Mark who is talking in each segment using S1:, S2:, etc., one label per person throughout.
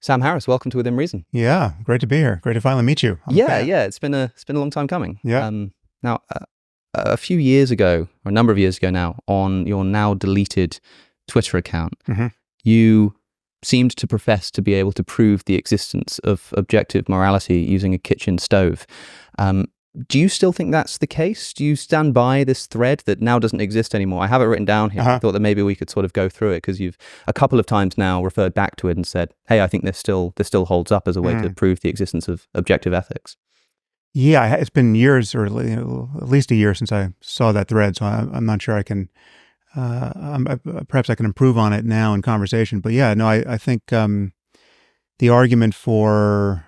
S1: Sam Harris, welcome to Within Reason.
S2: Yeah, great to be here. Great to finally meet you.
S1: Yeah, it's been a long time coming.
S2: Yeah.
S1: Now, a few years ago, or a number of years ago now, on your now deleted Twitter account, you seemed to profess to be able to prove the existence of objective morality using a kitchen stove. Do you still think that's the case? Do you stand by this thread that now doesn't exist anymore? I have it written down here. I thought that maybe we could sort of go through it because you've a couple of times now referred back to it and said, hey, I think this still holds up as a way to prove the existence of objective ethics.
S2: Yeah, it's been years, or at least a year since I saw that thread, so I'm not sure I can, perhaps I can improve on it now in conversation. But yeah, no, I think the argument for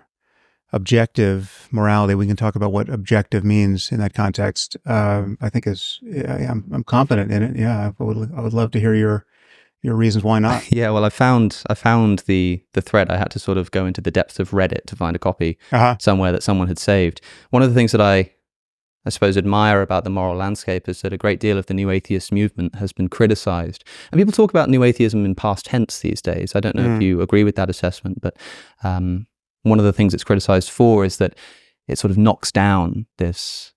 S2: objective morality, we can talk about what objective means in that context, I think I'm confident in it. Yeah, I would love to hear your reasons why not.
S1: Yeah, well, I found the thread. I had to sort of go into the depths of Reddit to find a copy somewhere that someone had saved. One of the things that I suppose admire about the moral landscape is that a great deal of the New Atheist movement has been criticized. And people talk about New Atheism in past tense these days. I don't know if you agree with that assessment, but one of the things it's criticized for is that it sort of knocks down this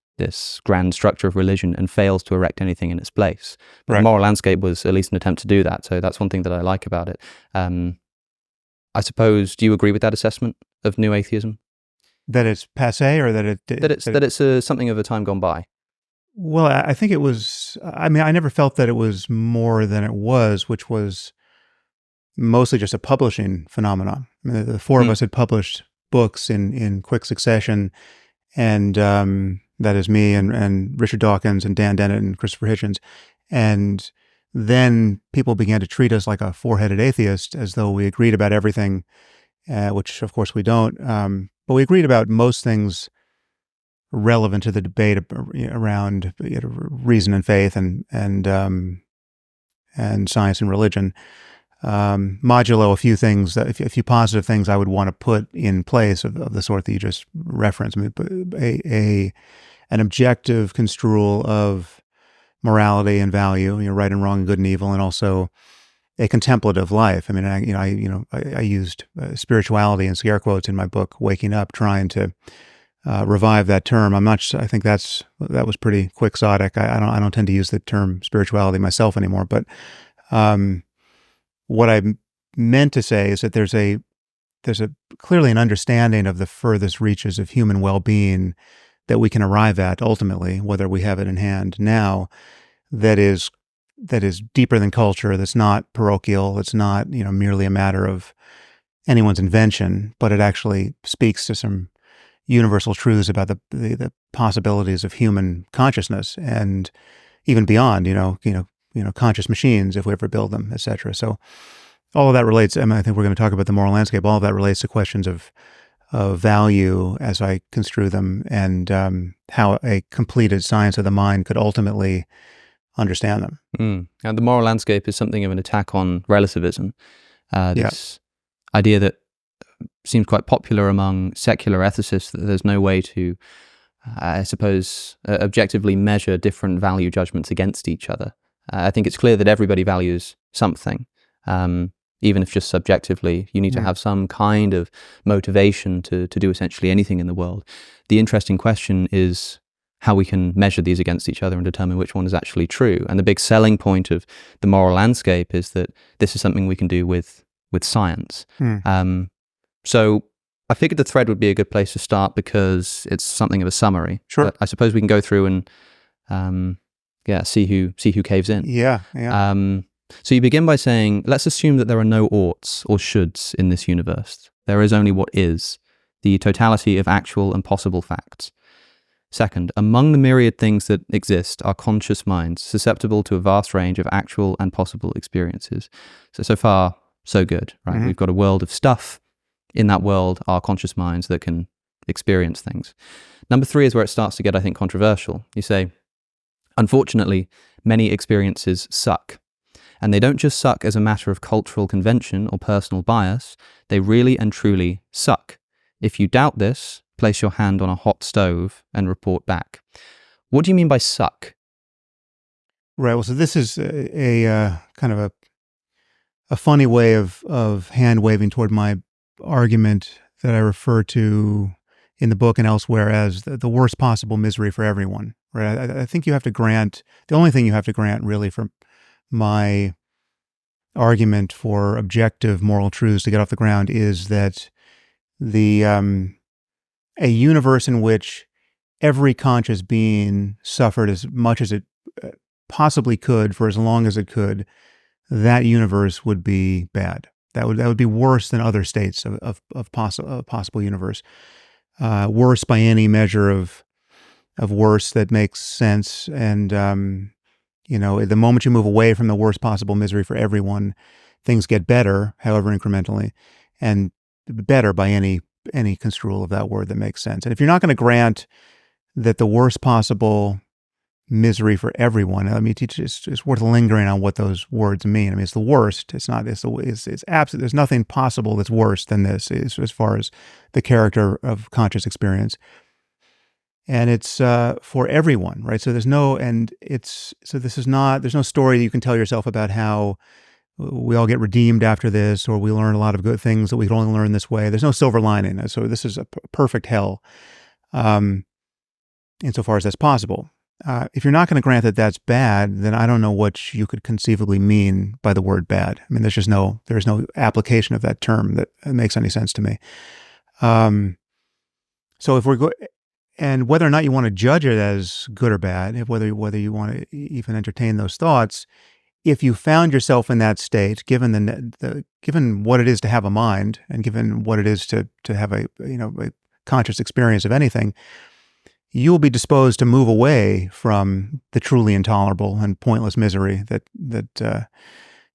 S1: grand structure of religion and fails to erect anything in its place. But the moral landscape was at least an attempt to do that. So that's one thing that I like about it. I suppose, do you agree with that assessment of New Atheism?
S2: That it's passé, or that
S1: it's something of a time gone by?
S2: Well, I think it was, I mean, I never felt that it was more than it was, which was mostly just a publishing phenomenon. I mean, the four of us had published books in quick succession, and that is me and Richard Dawkins and Dan Dennett and Christopher Hitchens. And then people began to treat us like a four-headed atheist, as though we agreed about everything, which of course we don't. But we agreed about most things relevant to the debate around reason and faith and science and religion. Modulo a few things, a few positive things I would want to put in place of the sort that you just referenced. I mean, an objective construal of morality and value, right and wrong, and good and evil, and also a contemplative life. I mean, I used spirituality in scare quotes in my book, Waking Up, trying to revive that term. I think that was pretty quixotic. I don't tend to use the term spirituality myself anymore, but what I meant to say is that there's clearly an understanding of the furthest reaches of human well-being that we can arrive at ultimately, whether we have it in hand now, that is deeper than culture, that's not parochial, it's not merely a matter of anyone's invention, but it actually speaks to some universal truths about the possibilities of human consciousness and even beyond, conscious machines, if we ever build them, etc. So all of that relates, I mean, I think we're going to talk about the moral landscape, all of that relates to questions of value as I construe them, and how a completed science of the mind could ultimately understand them.
S1: And the moral landscape is something of an attack on relativism. This idea that seems quite popular among secular ethicists, that there's no way to, I suppose, objectively measure different value judgments against each other. I think it's clear that everybody values something, even if just subjectively. You need to have some kind of motivation to do essentially anything in the world. The interesting question is how we can measure these against each other and determine which one is actually true. And the big selling point of the moral landscape is that this is something we can do with science. So I figured the thread would be a good place to start because it's something of a summary.
S2: Sure.
S1: But I suppose we can go through and see who caves in.
S2: Yeah.
S1: So you begin by saying, let's assume that there are no oughts or shoulds in this universe. There is only what is, the totality of actual and possible facts. Second, among the myriad things that exist are conscious minds, susceptible to a vast range of actual and possible experiences. So far, so good, right? We've got a world of stuff. In that world are conscious minds that can experience things. Number 3 is where it starts to get, I think, controversial. You say, unfortunately, many experiences suck. And they don't just suck as a matter of cultural convention or personal bias, they really and truly suck. If you doubt this, place your hand on a hot stove and report back. What do you mean by suck?
S2: Right. Well, so this is a kind of a funny way of hand waving toward my argument that I refer to in the book and elsewhere as the worst possible misery for everyone, right? I think you have to grant, the only thing you have to grant really from my argument for objective moral truths to get off the ground is that a universe in which every conscious being suffered as much as it possibly could for as long as it could, that universe would be bad. That would be worse than other states of possible universe. Worse by any measure of worse that makes sense. And the moment you move away from the worst possible misery for everyone, things get better, however incrementally, and better by any construal of that word that makes sense. And if you're not going to grant that the worst possible misery for everyone, I mean, it's worth lingering on what those words mean. I mean, it's the worst. It's not. It's absolute. There's nothing possible that's worse than this, as far as the character of conscious experience. And it's for everyone, right? So there's no story that you can tell yourself about how we all get redeemed after this, or we learn a lot of good things that we can only learn this way. There's no silver lining. So this is a perfect hell, insofar as that's possible. If you're not going to grant that that's bad, then I don't know what you could conceivably mean by the word bad. I mean, there's no application of that term that makes any sense to me. So if and whether or not you want to judge it as good or bad, whether you want to even entertain those thoughts, if you found yourself in that state, given given what it is to have a mind, and given what it is to have a conscious experience of anything, you will be disposed to move away from the truly intolerable and pointless misery that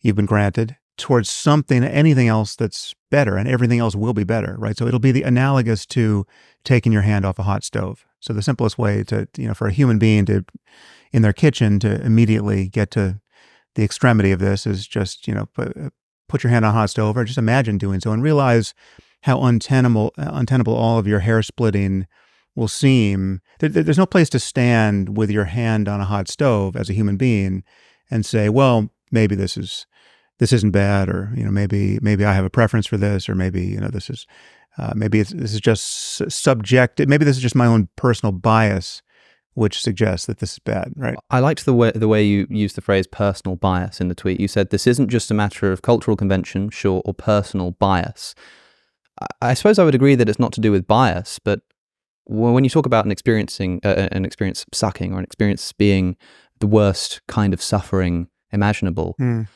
S2: you've been granted towards anything else that's better, and everything else will be better, right? So it'll be analogous to taking your hand off a hot stove. So the simplest way for a human being in their kitchen to immediately get to the extremity of this is just, put your hand on a hot stove, or just imagine doing so and realize how untenable all of your hair splitting will seem. There's no place to stand with your hand on a hot stove as a human being and say, well, maybe this isn't bad, or maybe I have a preference for this, or maybe this is this is just subjective. Maybe this is just my own personal bias, which suggests that this is bad, right?
S1: I liked the way you used the phrase personal bias in the tweet. You said this isn't just a matter of cultural convention, sure, or personal bias. I suppose I would agree that it's not to do with bias, but when you talk about an experience sucking, or an experience being the worst kind of suffering imaginable,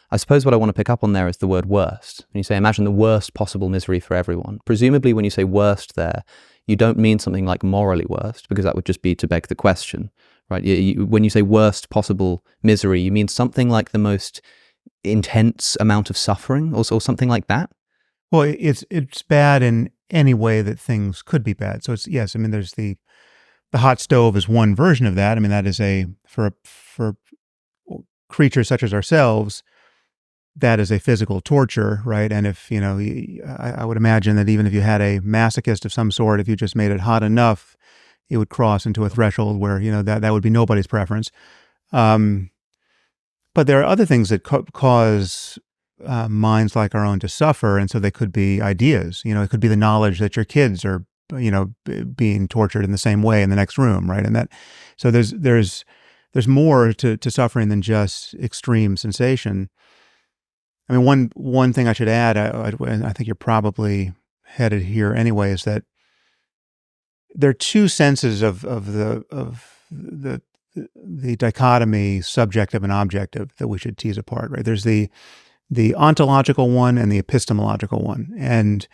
S1: I suppose what I want to pick up on there is the word worst. When you say imagine the worst possible misery for everyone, presumably when you say worst there, you don't mean something like morally worst, because that would just be to beg the question, right? When you say worst possible misery, you mean something like the most intense amount of suffering, or something like that?
S2: Well, it's bad in any way that things could be bad. So yes, I mean, there's the hot stove is one version of that. I mean, that is for creatures such as ourselves, that is a physical torture, right? And if, I would imagine that even if you had a masochist of some sort, if you just made it hot enough, it would cross into a threshold where, that would be nobody's preference. But there are other things that cause minds like our own to suffer. And so they could be ideas, it could be the knowledge that your kids are, being tortured in the same way in the next room, right? And so there's more to suffering than just extreme sensation. I mean, one thing I should add, I think you're probably headed here anyway, is that there are two senses of the dichotomy, subjective and objective, that we should tease apart, right? There's the ontological one and the epistemological one, and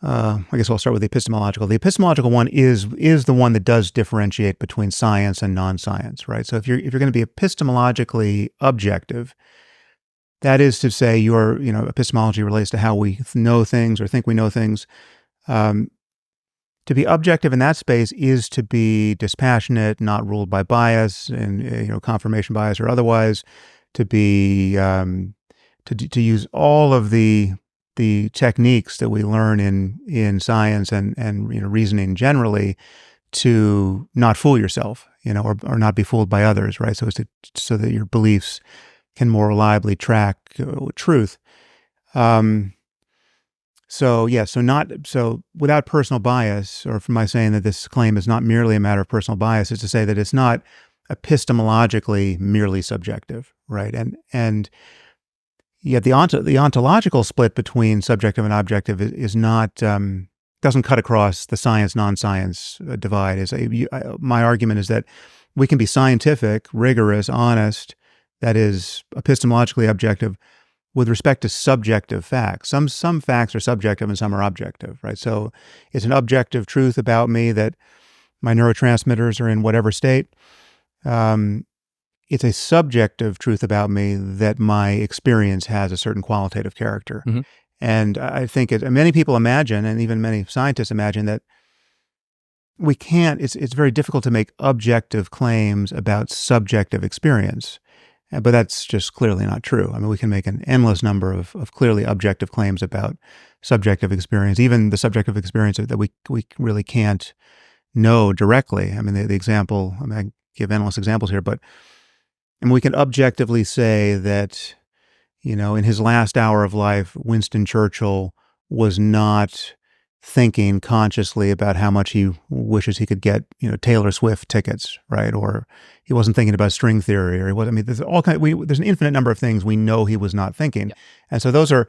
S2: I guess I'll start with the epistemological. The epistemological one is the one that does differentiate between science and non-science, right? So if you're going to be epistemologically objective, that is to say, your epistemology relates to how we know things or think we know things. To be objective in that space is to be dispassionate, not ruled by bias and confirmation bias or otherwise. To be to use all of the techniques that we learn in science and reasoning generally, to not fool yourself, or not be fooled by others, right? So that your beliefs can more reliably track truth. So yeah, so without personal bias, or from my saying that this claim is not merely a matter of personal bias, is to say that it's not epistemologically merely subjective, right? And yet the ontological split between subjective and objective is not doesn't cut across the science non-science divide. My argument is that we can be scientific, rigorous, honest, that is epistemologically objective, with respect to subjective facts. Some facts are subjective and some are objective, right? So it's an objective truth about me that my neurotransmitters are in whatever state. It's a subjective truth about me that my experience has a certain qualitative character.
S1: Mm-hmm.
S2: And I think many people imagine, and even many scientists imagine, that we can't, it's very difficult to make objective claims about subjective experience. But that's just clearly not true. I mean, we can make an endless number of clearly objective claims about subjective experience, even the subjective experience that we really can't know directly. I mean, the example, I give endless examples here, but we can objectively say that, in his last hour of life, Winston Churchill was not thinking consciously about how much he wishes he could get, Taylor Swift tickets, right? Or he wasn't thinking about string theory, or he was. I mean, there's there's an infinite number of things we know he was not thinking,
S1: yeah.
S2: And so those are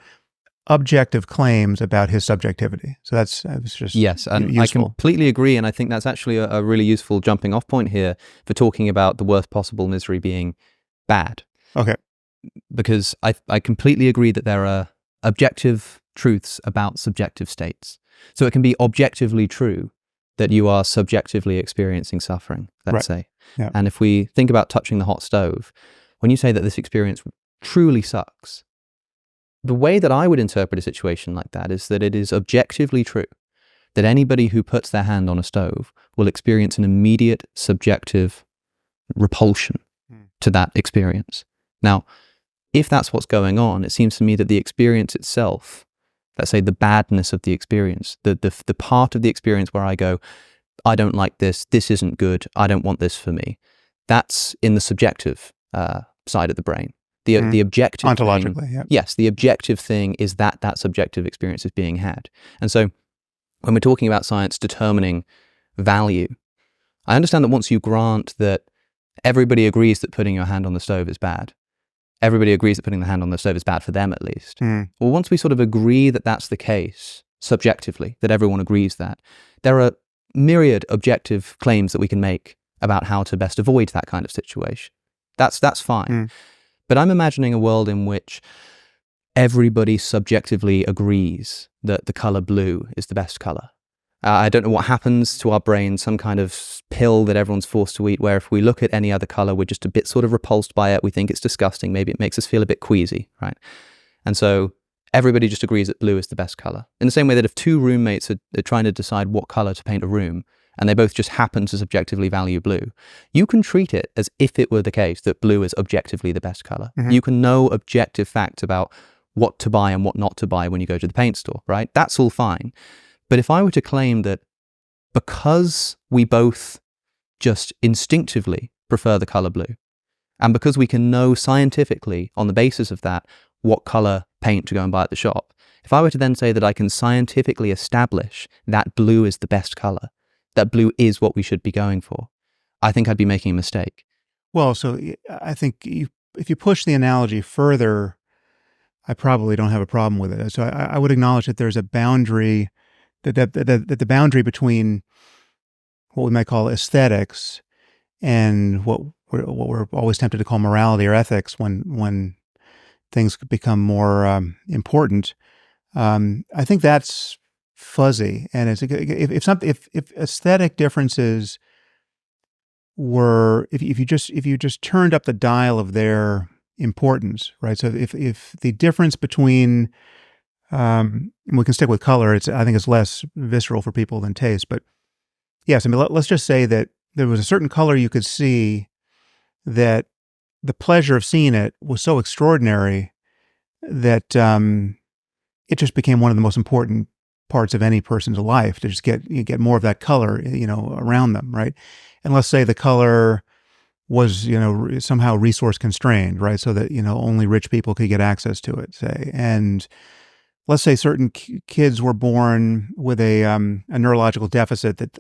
S2: objective claims about his subjectivity. So that's just
S1: yes, and
S2: useful.
S1: I completely agree, and I think that's actually a really useful jumping off point here for talking about the worst possible misery being bad.
S2: Okay,
S1: because I completely agree that there are objective truths about subjective states. So it can be objectively true that you are subjectively experiencing suffering, let's say.
S2: Yeah.
S1: And if we think about touching the hot stove, when you say that this experience truly sucks, the way that I would interpret a situation like that is that it is objectively true that anybody who puts their hand on a stove will experience an immediate subjective repulsion to that experience. Now, if that's what's going on, it seems to me that the experience itself, let's say the badness of the experience, the part of the experience where I go, I don't like this isn't good, I don't want this for me, that's in the subjective side of the brain. The objective
S2: ontologically,
S1: thing,
S2: yeah.
S1: Yes, the objective thing is that subjective experience is being had. And so when we're talking about science determining value, I understand that once you grant that everybody agrees that putting your hand on the stove is bad, everybody agrees that putting the hand on the stove is bad for them at least. Well, once we sort of agree that that's the case, subjectively, that everyone agrees that, there are myriad objective claims that we can make about how to best avoid that kind of situation. That's fine. But I'm imagining a world in which everybody subjectively agrees that the color blue is the best color. I don't know what happens to our brain, some kind of pill that everyone's forced to eat, where if we look at any other color, we're just a bit sort of repulsed by it. We think it's disgusting. Maybe it makes us feel a bit queasy, right? And so everybody just agrees that blue is the best color. In the same way that if two roommates are trying to decide what color to paint a room, and they both just happen to subjectively value blue, you can treat it as if it were the case that blue is objectively the best color. You can know objective facts about what to buy and what not to buy when you go to the paint store, right? That's all fine. But if I were to claim that because we both just instinctively prefer the color blue, and because we can know scientifically on the basis of that what color paint to go and buy at the shop, if I were to then say that I can scientifically establish that blue is the best color, that blue is what we should be going for, I think I'd be making a mistake.
S2: Well, so I think if you push the analogy further, I probably don't have a problem with it. So I would acknowledge that there's a boundary, that the boundary between what we might call aesthetics and what we're always tempted to call morality or ethics when things become more important. I think that's fuzzy, and if aesthetic differences were, if you just turned up the dial of their importance, right? So if the difference between and we can stick with color, I think it's less visceral for people than taste, but yes, I mean, let's just say that there was a certain color you could see that the pleasure of seeing it was so extraordinary that it just became one of the most important parts of any person's life to just get more of that color, around them, right? And let's say the color was, somehow resource constrained, right? So that, only rich people could get access to it, say. And let's say certain kids were born with a neurological deficit that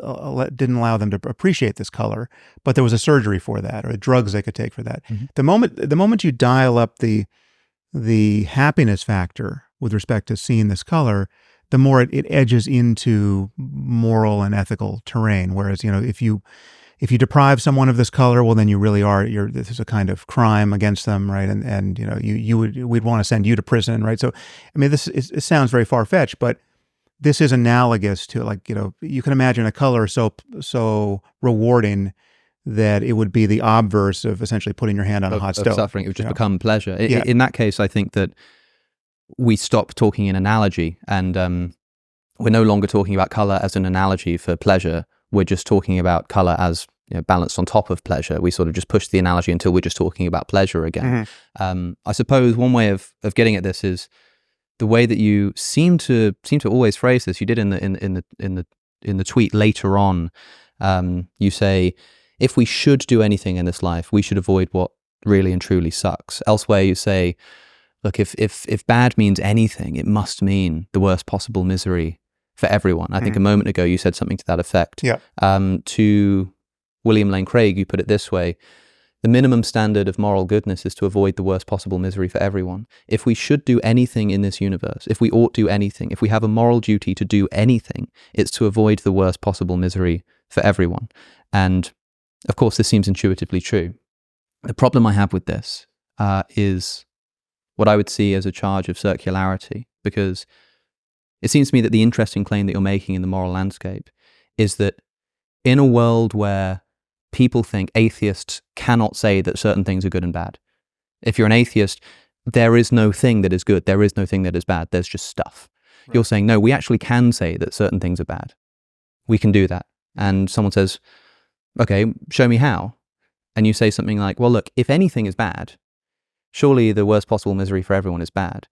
S2: didn't allow them to appreciate this color, but there was a surgery for that or drugs they could take for that.
S1: Mm-hmm.
S2: The moment you dial up the happiness factor with respect to seeing this color, the more it edges into moral and ethical terrain. Whereas, if you deprive someone of this color, well, then you really are, this is a kind of crime against them, right? And we'd want to send you to prison, right? So, I mean, it sounds very far-fetched, but this is analogous to, like, you can imagine a color so rewarding that it would be the obverse of essentially putting your hand on a hot stove.
S1: Suffering, it would just become pleasure. In that case, I think that we stop talking in analogy, and we're no longer talking about color as an analogy for pleasure. We're just talking about color as balanced on top of pleasure. We sort of just push the analogy until we're just talking about pleasure again. Mm-hmm. I suppose one way of getting at this is the way that you seem to always phrase this. You did in the tweet later on. You say, if we should do anything in this life, we should avoid what really and truly sucks. Elsewhere, you say, look, if bad means anything, it must mean the worst possible misery for everyone. I think a moment ago you said something to that effect.
S2: Yeah.
S1: To William Lane Craig, you put it this way: the minimum standard of moral goodness is to avoid the worst possible misery for everyone. If we should do anything in this universe, if we ought do anything, if we have a moral duty to do anything, it's to avoid the worst possible misery for everyone. And of course, this seems intuitively true. The problem I have with this is what I would see as a charge of circularity, because it seems to me that the interesting claim that you're making in the moral landscape is that in a world where people think atheists cannot say that certain things are good and bad, if you're an atheist, there is no thing that is good, there is no thing that is bad, there's just stuff. Right. You're saying, no, we actually can say that certain things are bad. We can do that. And someone says, okay, show me how. And you say something like, well, look, if anything is bad, surely the worst possible misery for everyone is bad.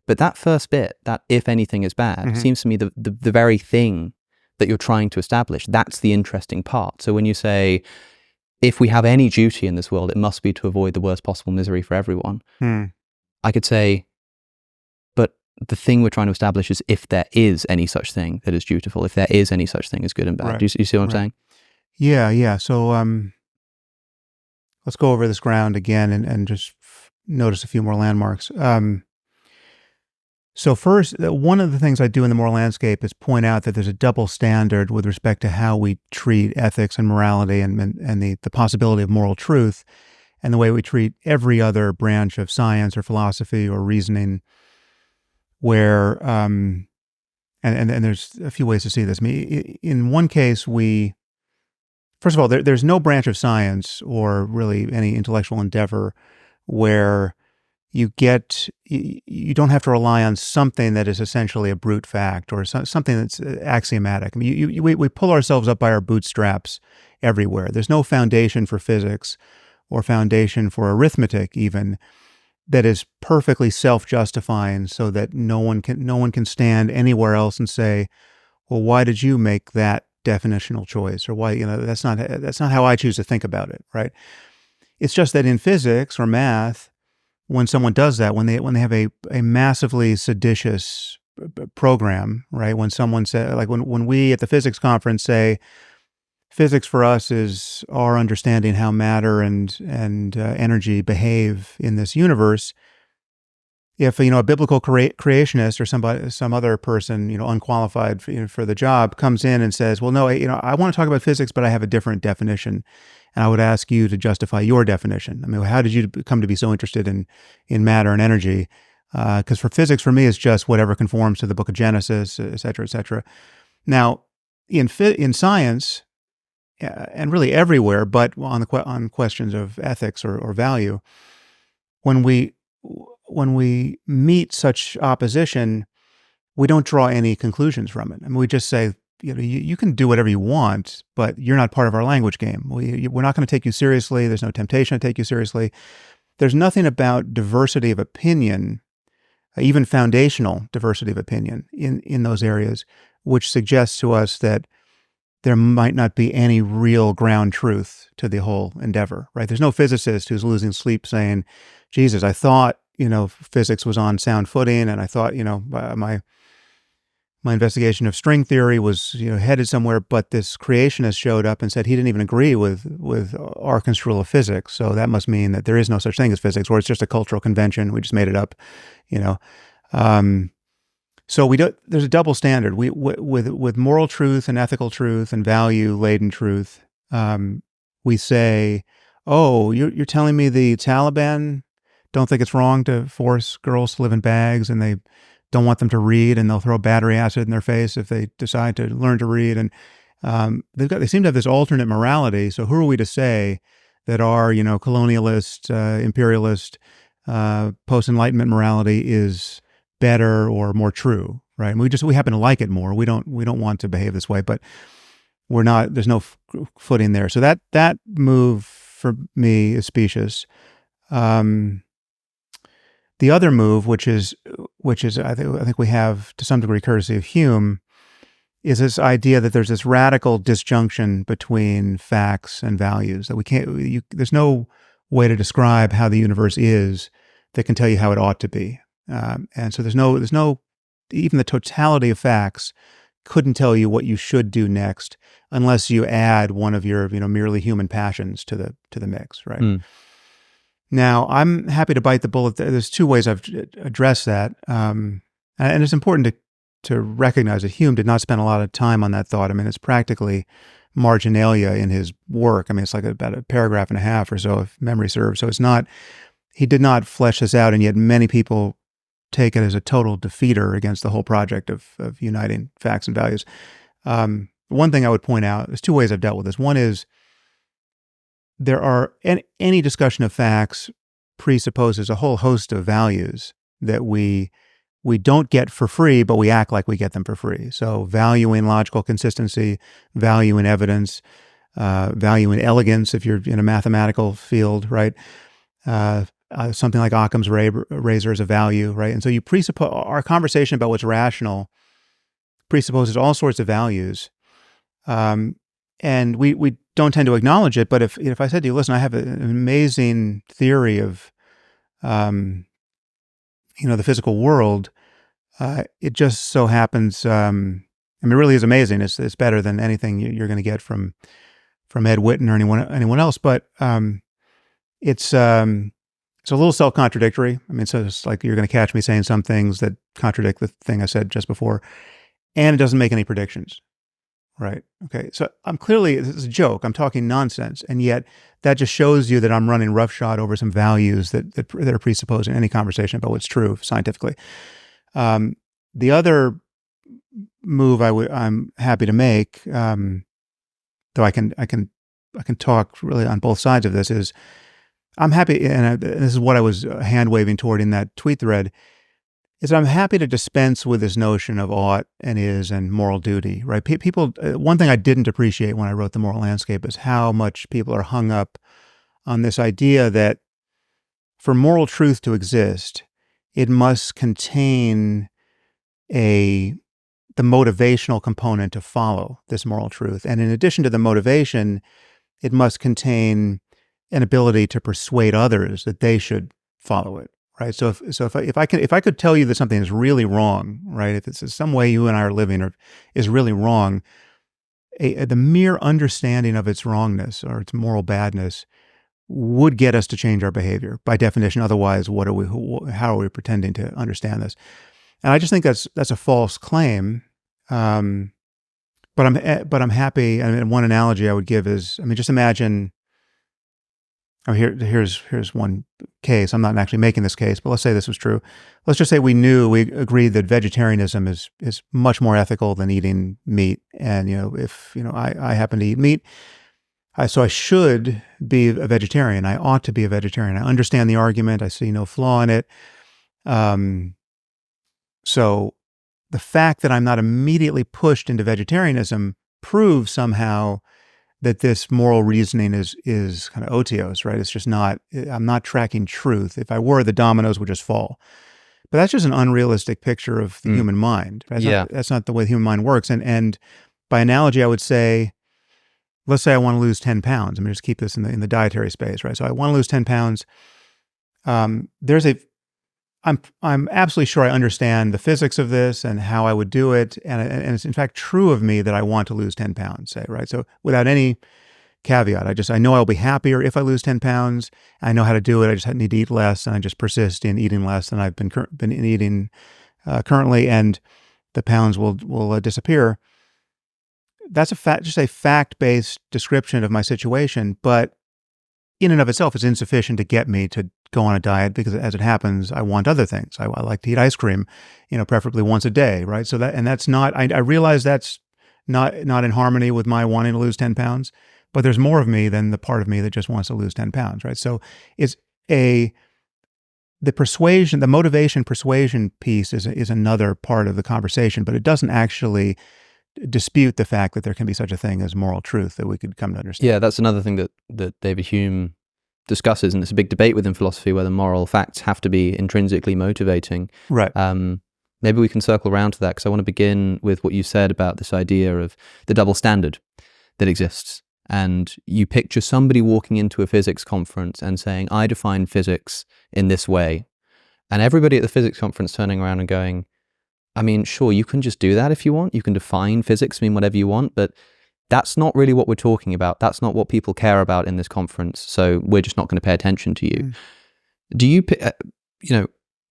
S1: But that first bit, that if anything is bad, seems to me the very thing that you're trying to establish. That's the interesting part. So when you say, if we have any duty in this world, it must be to avoid the worst possible misery for everyone. I could say, but the thing we're trying to establish is if there is any such thing that is dutiful, if there is any such thing as good and bad. Right. Do you see what I'm saying?
S2: Yeah. So let's go over this ground again and just notice a few more landmarks. So first, one of the things I do in the moral landscape is point out that there's a double standard with respect to how we treat ethics and morality and the possibility of moral truth, and the way we treat every other branch of science or philosophy or reasoning, where, and there's a few ways to see this. I mean, in one case, first of all, there's no branch of science or really any intellectual endeavor where you don't have to rely on something that is essentially a brute fact or something that's axiomatic. I mean, we pull ourselves up by our bootstraps everywhere. There's no foundation for physics or foundation for arithmetic even that is perfectly self-justifying, so that no one can stand anywhere else and say, well, why did you make that definitional choice? Or why, that's not how I choose to think about it, right? It's just that in physics or math, when someone does that, when they have a massively seditious program, right? When someone says, like when we at the physics conference say, physics for us is our understanding how matter and energy behave in this universe. If a biblical creationist or some other person unqualified for the job comes in and says, well, no, I want to talk about physics, but I have a different definition. And I would ask you to justify your definition. I mean, how did you come to be so interested in matter and energy? Because for physics, for me, it's just whatever conforms to the book of Genesis, et cetera, et cetera. Now, in science, and really everywhere, but on questions of ethics or value, when we meet such opposition, we don't draw any conclusions from it. I mean, we just say, you can do whatever you want, but you're not part of our language game. We're not going to take you seriously. There's no temptation to take you seriously. There's nothing about diversity of opinion, even foundational diversity of opinion in those areas, which suggests to us that there might not be any real ground truth to the whole endeavor, right? There's no physicist who's losing sleep saying, Jesus, I thought, physics was on sound footing, and I thought, my investigation of string theory was, headed somewhere, but this creationist showed up and said he didn't even agree with our construal of physics. So that must mean that there is no such thing as physics, or it's just a cultural convention. We just made it up, So there's a double standard. With moral truth and ethical truth and value-laden truth, we say, oh, you're telling me the Taliban don't think it's wrong to force girls to live in bags, and they don't want them to read, and they'll throw battery acid in their face if they decide to learn to read. And they seem to have this alternate morality. So who are we to say that our colonialist, imperialist, post-Enlightenment morality is better or more true, right? And we happen to like it more. We don't want to behave this way, but we're not. There's no footing there. So that move for me is specious. The other move, which is I think we have to some degree courtesy of Hume, is this idea that there's this radical disjunction between facts and values, that we can't. There's no way to describe how the universe is that can tell you how it ought to be, and so there's no even the totality of facts couldn't tell you what you should do next unless you add one of your merely human passions to the mix, right?
S1: Mm.
S2: Now, I'm happy to bite the bullet. There's two ways I've addressed that. And it's important to recognize that Hume did not spend a lot of time on that thought. I mean, it's practically marginalia in his work. I mean, it's like about a paragraph and a half or so, if memory serves. So he did not flesh this out, and yet many people take it as a total defeater against the whole project of uniting facts and values. One thing I would point out, there's two ways I've dealt with this. One is, any discussion of facts presupposes a whole host of values that we don't get for free, but we act like we get them for free. So value in logical consistency, value in evidence, value in elegance if you're in a mathematical field, right? Something like Occam's razor is a value, right? And so you presuppose our conversation about what's rational presupposes all sorts of values. And we don't tend to acknowledge it, but if I said to you, listen, I have an amazing theory of, the physical world, it just so happens, it really is amazing. It's better than anything you're going to get from Ed Witten or anyone else, but it's a little self-contradictory. I mean, so it's like you're going to catch me saying some things that contradict the thing I said just before, and it doesn't make any predictions. Right. Okay. So this is a joke. I'm talking nonsense. And yet that just shows you that I'm running roughshod over some values that are presupposed in any conversation about what's true scientifically. The other move I'm happy to make, though I can talk really on both sides of this, is I'm happy, and this is what I was hand waving toward in that tweet thread, is that I'm happy to dispense with this notion of ought and is and moral duty, right? People, one thing I didn't appreciate when I wrote The Moral Landscape is how much people are hung up on this idea that for moral truth to exist, it must contain the motivational component to follow this moral truth. And in addition to the motivation, it must contain an ability to persuade others that they should follow it. Right. So if I could tell you that something is really wrong, right? If it's some way you and I are living is really wrong, the mere understanding of its wrongness or its moral badness would get us to change our behavior by definition. Otherwise, how are we pretending to understand this? And I just think that's a false claim. But I'm happy. I mean, one analogy I would give is, I mean, just imagine. Oh, here's one case. I'm not actually making this case, but let's say this was true. Let's just say we agreed that vegetarianism is much more ethical than eating meat. And if I happen to eat meat, so I should be a vegetarian. I ought to be a vegetarian. I understand the argument. I see no flaw in it. So the fact that I'm not immediately pushed into vegetarianism proves somehow that this moral reasoning is kind of otiose, right? It's just I'm not tracking truth. If I were, the dominoes would just fall. But that's just an unrealistic picture of the human mind. That's not the way the human mind works. And by analogy, I would say, let's say I want to lose 10 pounds. I mean, just keep this in the dietary space, right? So I want to lose 10 pounds. There's a I'm absolutely sure I understand the physics of this and how I would do it, and it's in fact true of me that I want to lose 10 pounds, say, right? So without any caveat, I know I'll be happier if I lose 10 pounds. I know how to do it. I just need to eat less, and I just persist in eating less than I've been eating currently, and the pounds will disappear. That's just a fact-based description of my situation, but in and of itself is insufficient to get me to go on a diet, because as it happens, I want other things. I like to eat ice cream, preferably once a day, right? So that's not, I realize that's not in harmony with my wanting to lose 10 pounds, but there's more of me than the part of me that just wants to lose 10 pounds, right? So it's the motivation persuasion piece is another part of the conversation, but it doesn't actually dispute the fact that there can be such a thing as moral truth that we could come to understand.
S1: Yeah, that's another thing that David Hume discusses, and it's a big debate within philosophy whether moral facts have to be intrinsically motivating.
S2: Right.
S1: Maybe we can circle around to that, because I want to begin with what you said about this idea of the double standard that exists. And you picture somebody walking into a physics conference and saying, I define physics in this way. And everybody at the physics conference turning around and going, I mean, sure, you can just do that if you want. You can define physics, mean whatever you want, but that's not really what we're talking about. That's not what people care about in this conference. So we're just not going to pay attention to you. Do you,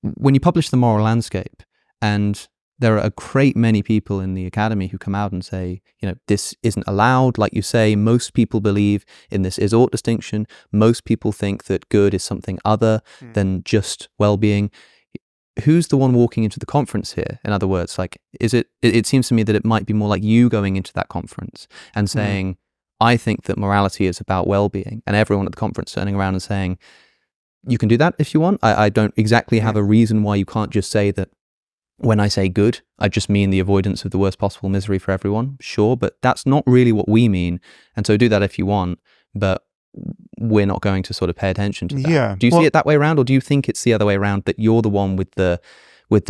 S1: when you publish The Moral Landscape, and there are a great many people in the academy who come out and say, this isn't allowed. Like you say, most people believe in this is-ought distinction. Most people think that good is something other than just well-being. Who's the one walking into the conference here? In other words, like, it seems to me that it might be more like you going into that conference and saying, I think that morality is about well-being, and everyone at the conference turning around and saying, you can do that if you want. I don't exactly have a reason why you can't just say that when I say good, I just mean the avoidance of the worst possible misery for everyone. Sure, but that's not really what we mean. And so do that if you want, but we're not going to sort of pay attention to that.
S2: Yeah.
S1: Do you see it that way around, or do you think it's the other way around, that you're the one with the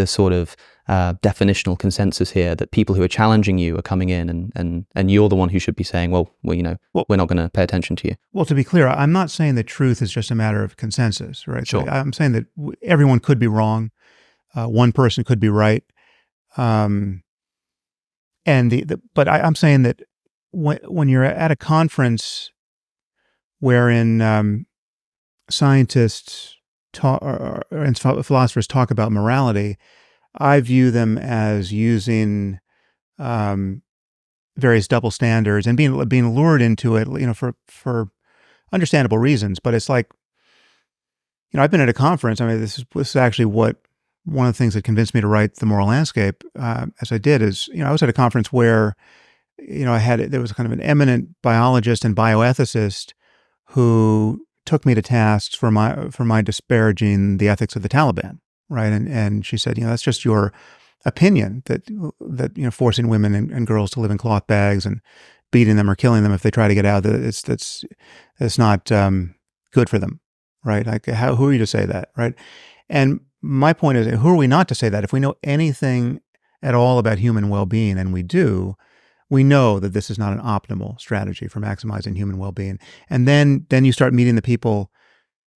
S1: sort of definitional consensus here, that people who are challenging you are coming in and you're the one who should be saying, well, we're not going to pay attention to you?
S2: Well, to be clear, I'm not saying that truth is just a matter of consensus, right?
S1: Sure.
S2: So I'm saying that everyone could be wrong. One person could be right. But I'm saying that when you're at a conference wherein scientists and philosophers talk about morality, I view them as using various double standards and being lured into it, for understandable reasons. But it's like, I've been at a conference. I mean, this is actually one of the things that convinced me to write The Moral Landscape, as I did, is, I was at a conference where, there was kind of an eminent biologist and bioethicist who took me to task for my disparaging the ethics of the Taliban, right? And she said, that's just your opinion that forcing women and girls to live in cloth bags and beating them or killing them if they try to get out, that's not good for them, right? Like, who are you to say that, right? And my point is, who are we not to say that? If we know anything at all about human well-being, and we do, we know that this is not an optimal strategy for maximizing human well-being. And then you start meeting the people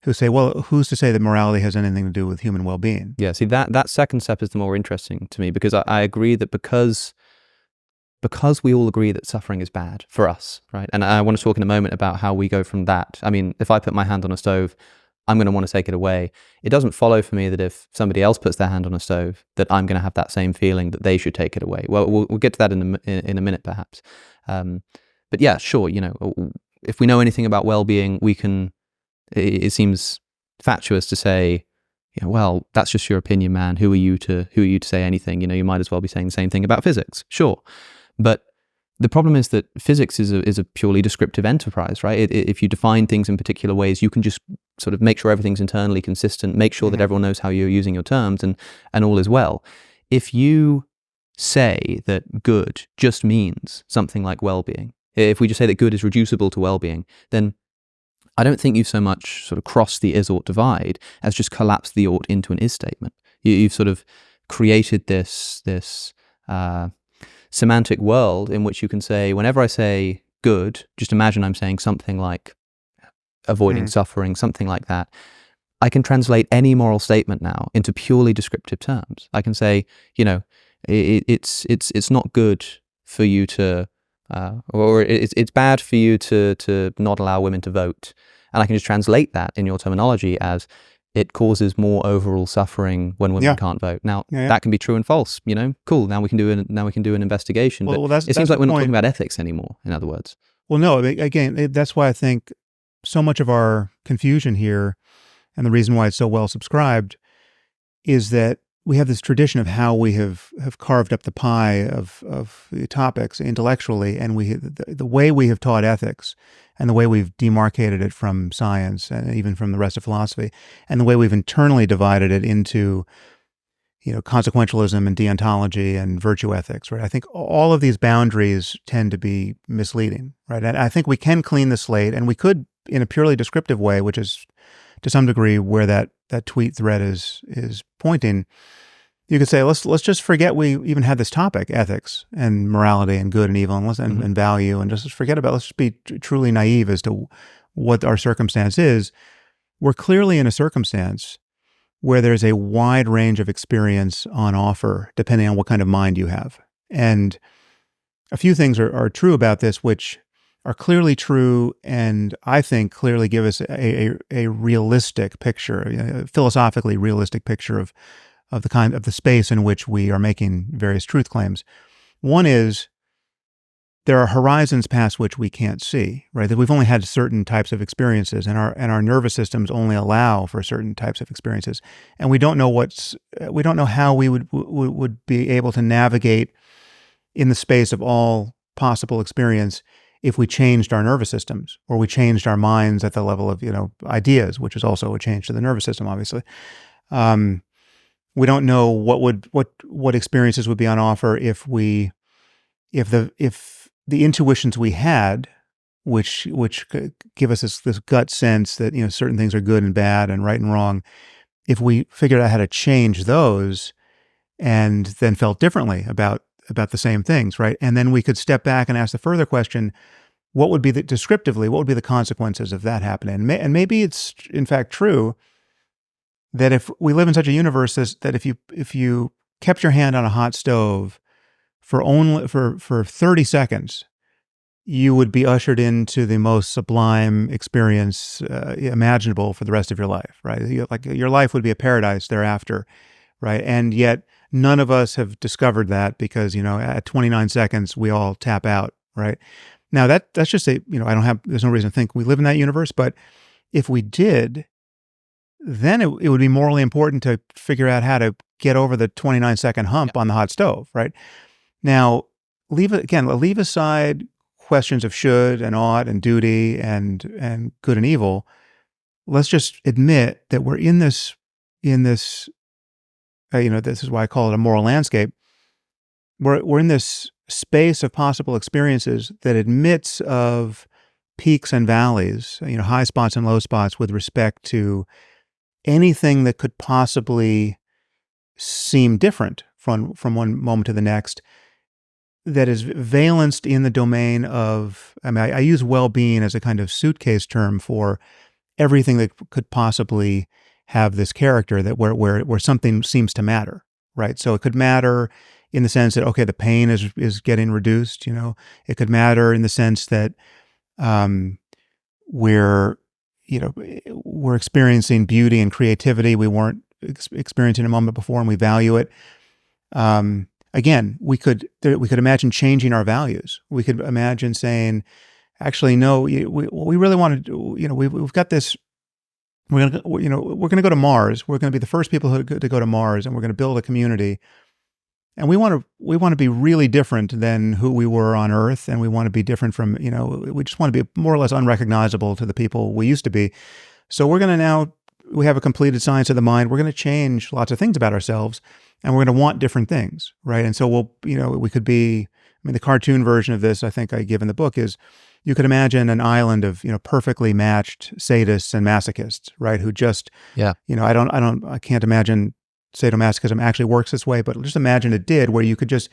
S2: who say, well, who's to say that morality has anything to do with human well-being?
S1: Yeah, see, that second step is the more interesting to me, because I agree that because we all agree that suffering is bad for us, right? And I want to talk in a moment about how we go from that. I mean, if I put my hand on a stove, I'm going to want to take it away. It doesn't follow for me that if somebody else puts their hand on a stove, that I'm going to have that same feeling that they should take it away. Well, we'll get to that in a minute, perhaps. But yeah, sure. If we know anything about well-being, we can. It seems fatuous to say, well, that's just your opinion, man. Who are you to say anything? You might as well be saying the same thing about physics. Sure, but the problem is that physics is a purely descriptive enterprise, right? If you define things in particular ways, you can just sort of make sure everything's internally consistent, make sure that everyone knows how you're using your terms, and all is well. If you say that good just means something like well-being, if we just say that good is reducible to well-being, then I don't think you've so much sort of crossed the is-ought divide as just collapsed the ought into an is statement. You've sort of created this semantic world in which you can say, whenever I say good, just imagine I'm saying something like avoiding suffering, something like that. I can translate any moral statement now into purely descriptive terms. I can say, it's not good for you to, or it's bad for you to not allow women to vote, and I can just translate that in your terminology as it causes more overall suffering when women can't vote. Now that can be true and false. Cool. Now we can do an investigation.
S2: Well,
S1: but it seems like we're not talking about ethics anymore. In other words.
S2: Well, no. Again, that's why I think so much of our confusion here, and the reason why it's so well subscribed, is that we have this tradition of how we have carved up the pie of the topics intellectually, and the way we have taught ethics, and the way we've demarcated it from science and even from the rest of philosophy, and the way we've internally divided it into, consequentialism and deontology and virtue ethics, right? I think all of these boundaries tend to be misleading, right? And I think we can clean the slate, and we could in a purely descriptive way, which is to some degree where that tweet thread is pointing. You could say, let's just forget we even had this topic, ethics and morality and good and evil and value, and just forget about it. Let's just be truly naive as to what our circumstance is. We're clearly in a circumstance where there's a wide range of experience on offer, depending on what kind of mind you have. And a few things are true about this, which are clearly true, and I think clearly give us a realistic picture, a philosophically realistic picture of the space in which we are making various truth claims. One is there are horizons past which we can't see, right? That we've only had certain types of experiences, and our nervous systems only allow for certain types of experiences, and we don't know how we would be able to navigate in the space of all possible experience if we changed our nervous systems, or we changed our minds at the level of ideas, which is also a change to the nervous system, obviously. We don't know what experiences would be on offer if the intuitions we had, which give us this gut sense that certain things are good and bad and right and wrong, if we figured out how to change those and then felt differently about the same things, right? And then we could step back and ask the further question: what would be descriptively, what would be the consequences of that happening? And maybe it's in fact true that if we live in such a universe that if you kept your hand on a hot stove for 30 seconds, you would be ushered into the most sublime experience imaginable for the rest of your life, right? Your life would be a paradise thereafter, right? And yet none of us have discovered that because, at 29 seconds, we all tap out, right? Now that's just there's no reason to think we live in that universe, but if we did, then it would be morally important to figure out how to get over the 29-second hump on the hot stove, right? Now, leave aside questions of should and ought and duty and good and evil. Let's just admit that we're in this. This is why I call it a moral landscape. We're in this space of possible experiences that admits of peaks and valleys, high spots and low spots with respect to anything that could possibly seem different from one moment to the next, that is valenced in the domain of, I use well-being as a kind of suitcase term for everything that could possibly have this character, that where something seems to matter, right? So it could matter in the sense that, okay, the pain is getting reduced, it could matter in the sense that we're experiencing beauty and creativity we weren't experiencing a moment before, and we value it. Again, we could imagine changing our values. We could imagine saying, actually, no, we really want to do, we've got this. We're going to go to Mars. We're going to be the first people to go to Mars, and we're going to build a community. And we want to be really different than who we were on Earth, and we want to be different from, we just want to be more or less unrecognizable to the people we used to be. So we're going to we have a completed science of the mind. We're going to change lots of things about ourselves, and we're going to want different things, right? And so we could be, the cartoon version of this, I think I give in the book, is you could imagine an island of, perfectly matched sadists and masochists, right? Who just, I can't imagine sadomasochism actually works this way, but just imagine it did, where you could just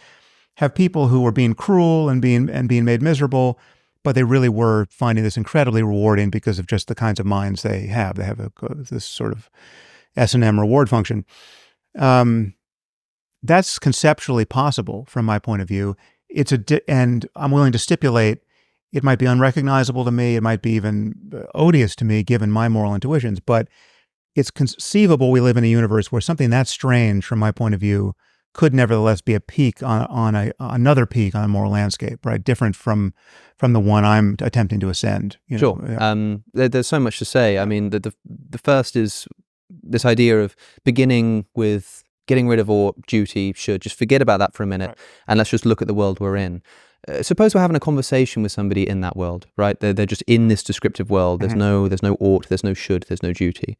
S2: have people who were being cruel and being made miserable, but they really were finding this incredibly rewarding because of just the kinds of minds they have. They have this sort of S&M reward function. That's conceptually possible from my point of view. And I'm willing to stipulate it might be unrecognizable to me. It might be even odious to me given my moral intuitions, but it's conceivable we live in a universe where something that strange from my point of view could nevertheless be a peak on another peak on a moral landscape, right? Different from the one I'm attempting to ascend.
S1: Sure. Yeah. There's so much to say. I mean, the first is this idea of beginning with getting rid of ought, duty, should. Just forget about that for a minute, right, and let's just look at the world we're in. Suppose we're having a conversation with somebody in that world, right? They're just in this descriptive world. There's no ought, there's no should, there's no duty.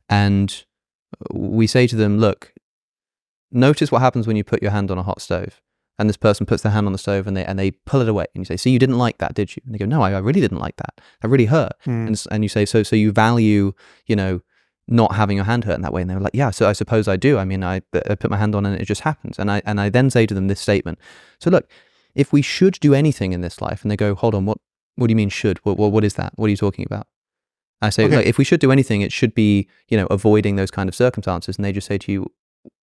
S1: And we say to them, look, notice what happens when you put your hand on a hot stove. And this person puts their hand on the stove and they pull it away. And you say, see, you didn't like that, did you? And they go, no, I really didn't like that. That really hurt. And you say, so you value, not having your hand hurt in that way. And they were like, yeah, so I suppose I do. I mean, I put my hand on and it just happens. And I then say to them this statement. So look, if we should do anything in this life, and they go, hold on, what do you mean should? What is that? What are you talking about? I say, okay, if we should do anything, it should be, avoiding those kind of circumstances. And they just say to you,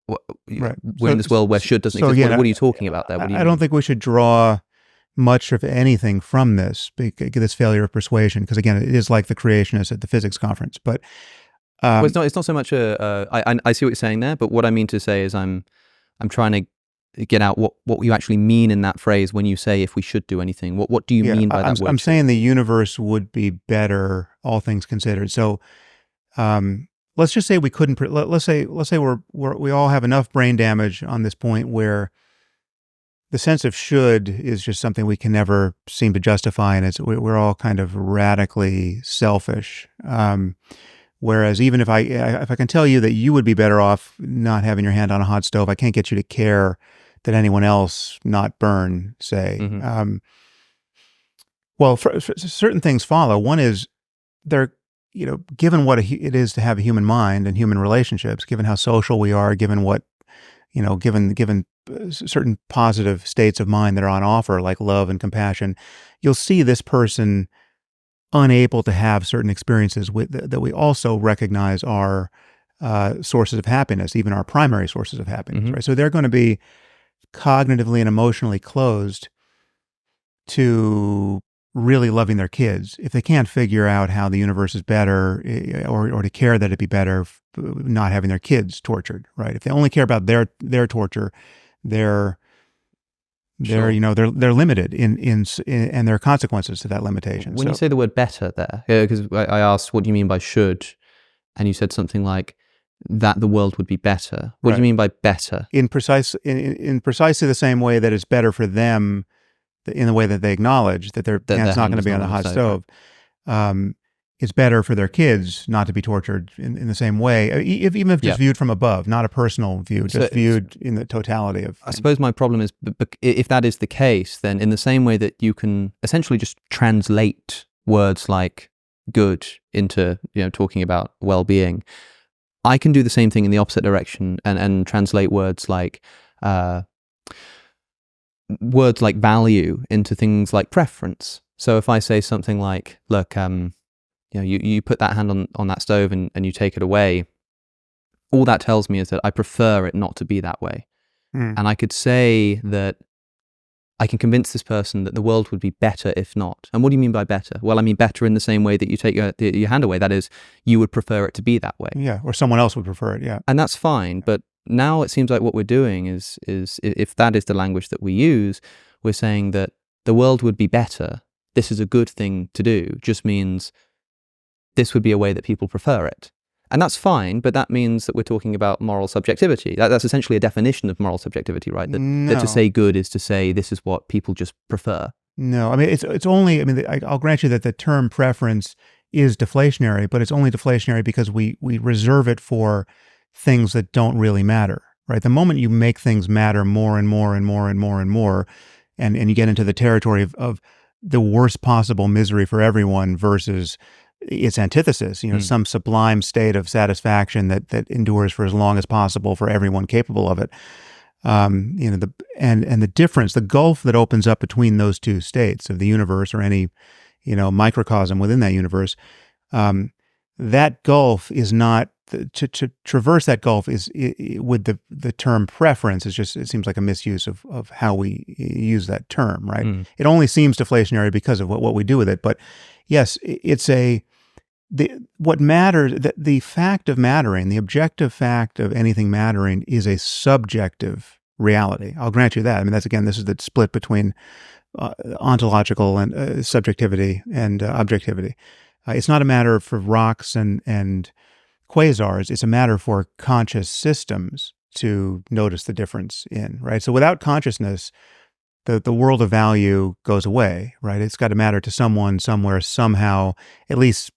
S2: right,
S1: we're in this world where should doesn't exist. What are you talking about there?
S2: I don't think we should draw much of anything from this failure of persuasion, because again, it is like the creationists at the physics conference. But
S1: well, it's not so much I see what you're saying there, but what I mean to say is I'm trying to get out what you actually mean in that phrase when you say if we should do anything. What do you mean by that word?
S2: I'm saying the universe would be better, all things considered. So let's just say we couldn't. Let's say we all have enough brain damage on this point where the sense of should is just something we can never seem to justify, and we're all kind of radically selfish. Whereas even if I can tell you that you would be better off not having your hand on a hot stove, I can't get you to care that anyone else not burn, say. Well, certain things follow. One is given what it is to have a human mind and human relationships, given how social we are, given what, given certain positive states of mind that are on offer, like love and compassion, you'll see this person unable to have certain experiences that we also recognize are sources of happiness, even our primary sources of happiness, right? So they're going to be cognitively and emotionally closed to really loving their kids if they can't figure out how the universe is better, or to care that it be better not having their kids tortured, right? If they only care about their torture, they're limited in their consequences to that limitation.
S1: When you say the word better there, because I asked, what do you mean by should? And you said something like that the world would be better. What do you mean by better?
S2: In precisely the same way that it's better for them, in the way that they acknowledge that their hand's not going to be on the hot stove. It's better for their kids not to be tortured in the same way, even if just viewed from above, not a personal view, just viewed in the totality of things.
S1: I suppose my problem is, if that is the case, then in the same way that you can essentially just translate words like good into, talking about well-being, I can do the same thing in the opposite direction and translate words like value into things like preference. So if I say something like, look, you put that hand on that stove and you take it away, all that tells me is that I prefer it not to be that way. And I could say that I can convince this person that the world would be better if not. And what do you mean by better? Well, I mean better in the same way that you take your hand away. That is, you would prefer it to be that way.
S2: Yeah, or someone else would prefer it, yeah.
S1: And that's fine, but now it seems like what we're doing is if that is the language that we use, we're saying that the world would be better. This is a good thing to do. Just means this would be a way that people prefer it. And that's fine, but that means that we're talking about moral subjectivity. That's essentially a definition of moral subjectivity, right? That to say good is to say this is what people just prefer.
S2: No, I mean, it's only, I'll grant you that the term preference is deflationary, but it's only deflationary because we reserve it for things that don't really matter, right? The moment you make things matter more and more and more and more and more, and you get into the territory of the worst possible misery for everyone versus its antithesis, some sublime state of satisfaction that endures for as long as possible for everyone capable of it. And the difference, the gulf that opens up between those two states of the universe or any, microcosm within that universe, that gulf is not to traverse that gulf with the term preference is just, it seems like a misuse of how we use that term, right? It only seems deflationary because of what we do with it. But yes, it's what matters, the fact of mattering, the objective fact of anything mattering is a subjective reality. I'll grant you that. I mean, this is the split between ontological and subjectivity and objectivity. It's not a matter for rocks and quasars. It's a matter for conscious systems to notice the difference in, right? So without consciousness, the world of value goes away, right? It's got to matter to someone, somewhere, somehow, at least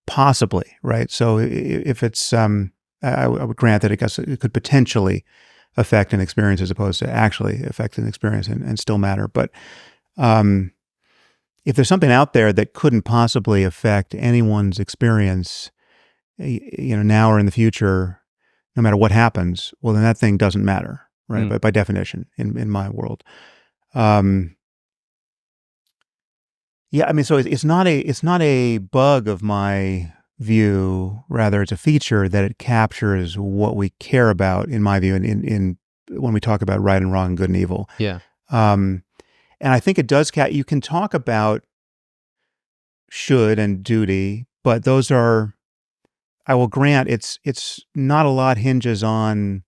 S2: possibly, right? So if it's, I would grant that it could potentially affect an experience as opposed to actually affect an experience and still matter. But if there's something out there that couldn't possibly affect anyone's experience, now or in the future, no matter what happens, well, then that thing doesn't matter, right? But by definition, in my world. Yeah, I mean, so it's not a bug of my view. Rather, it's a feature that it captures what we care about, in my view, in when we talk about right and wrong, good and evil.
S1: Yeah.
S2: And I think it does. You can talk about should and duty, but those are, I will grant, it's not a lot hinges on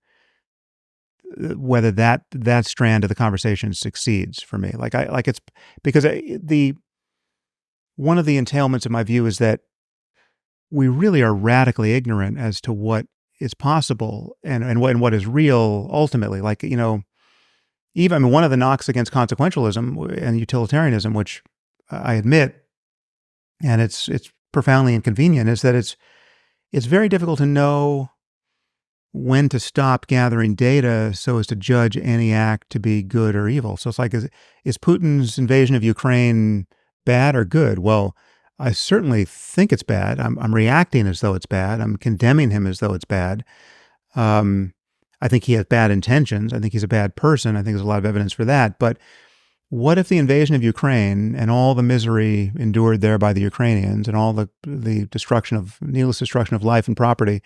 S2: whether that strand of the conversation succeeds for me. It's because one of the entailments of my view is that we really are radically ignorant as to what is possible and what is real ultimately. Even one of the knocks against consequentialism and utilitarianism, which I admit, and it's profoundly inconvenient, is that it's very difficult to know when to stop gathering data so as to judge any act to be good or evil. So it's like, is Putin's invasion of Ukraine bad or good? Well, I certainly think it's bad. I'm reacting as though it's bad. I'm condemning him as though it's bad. I think he has bad intentions. I think he's a bad person. I think there's a lot of evidence for that. But what if the invasion of Ukraine and all the misery endured there by the Ukrainians and all the needless destruction of life and property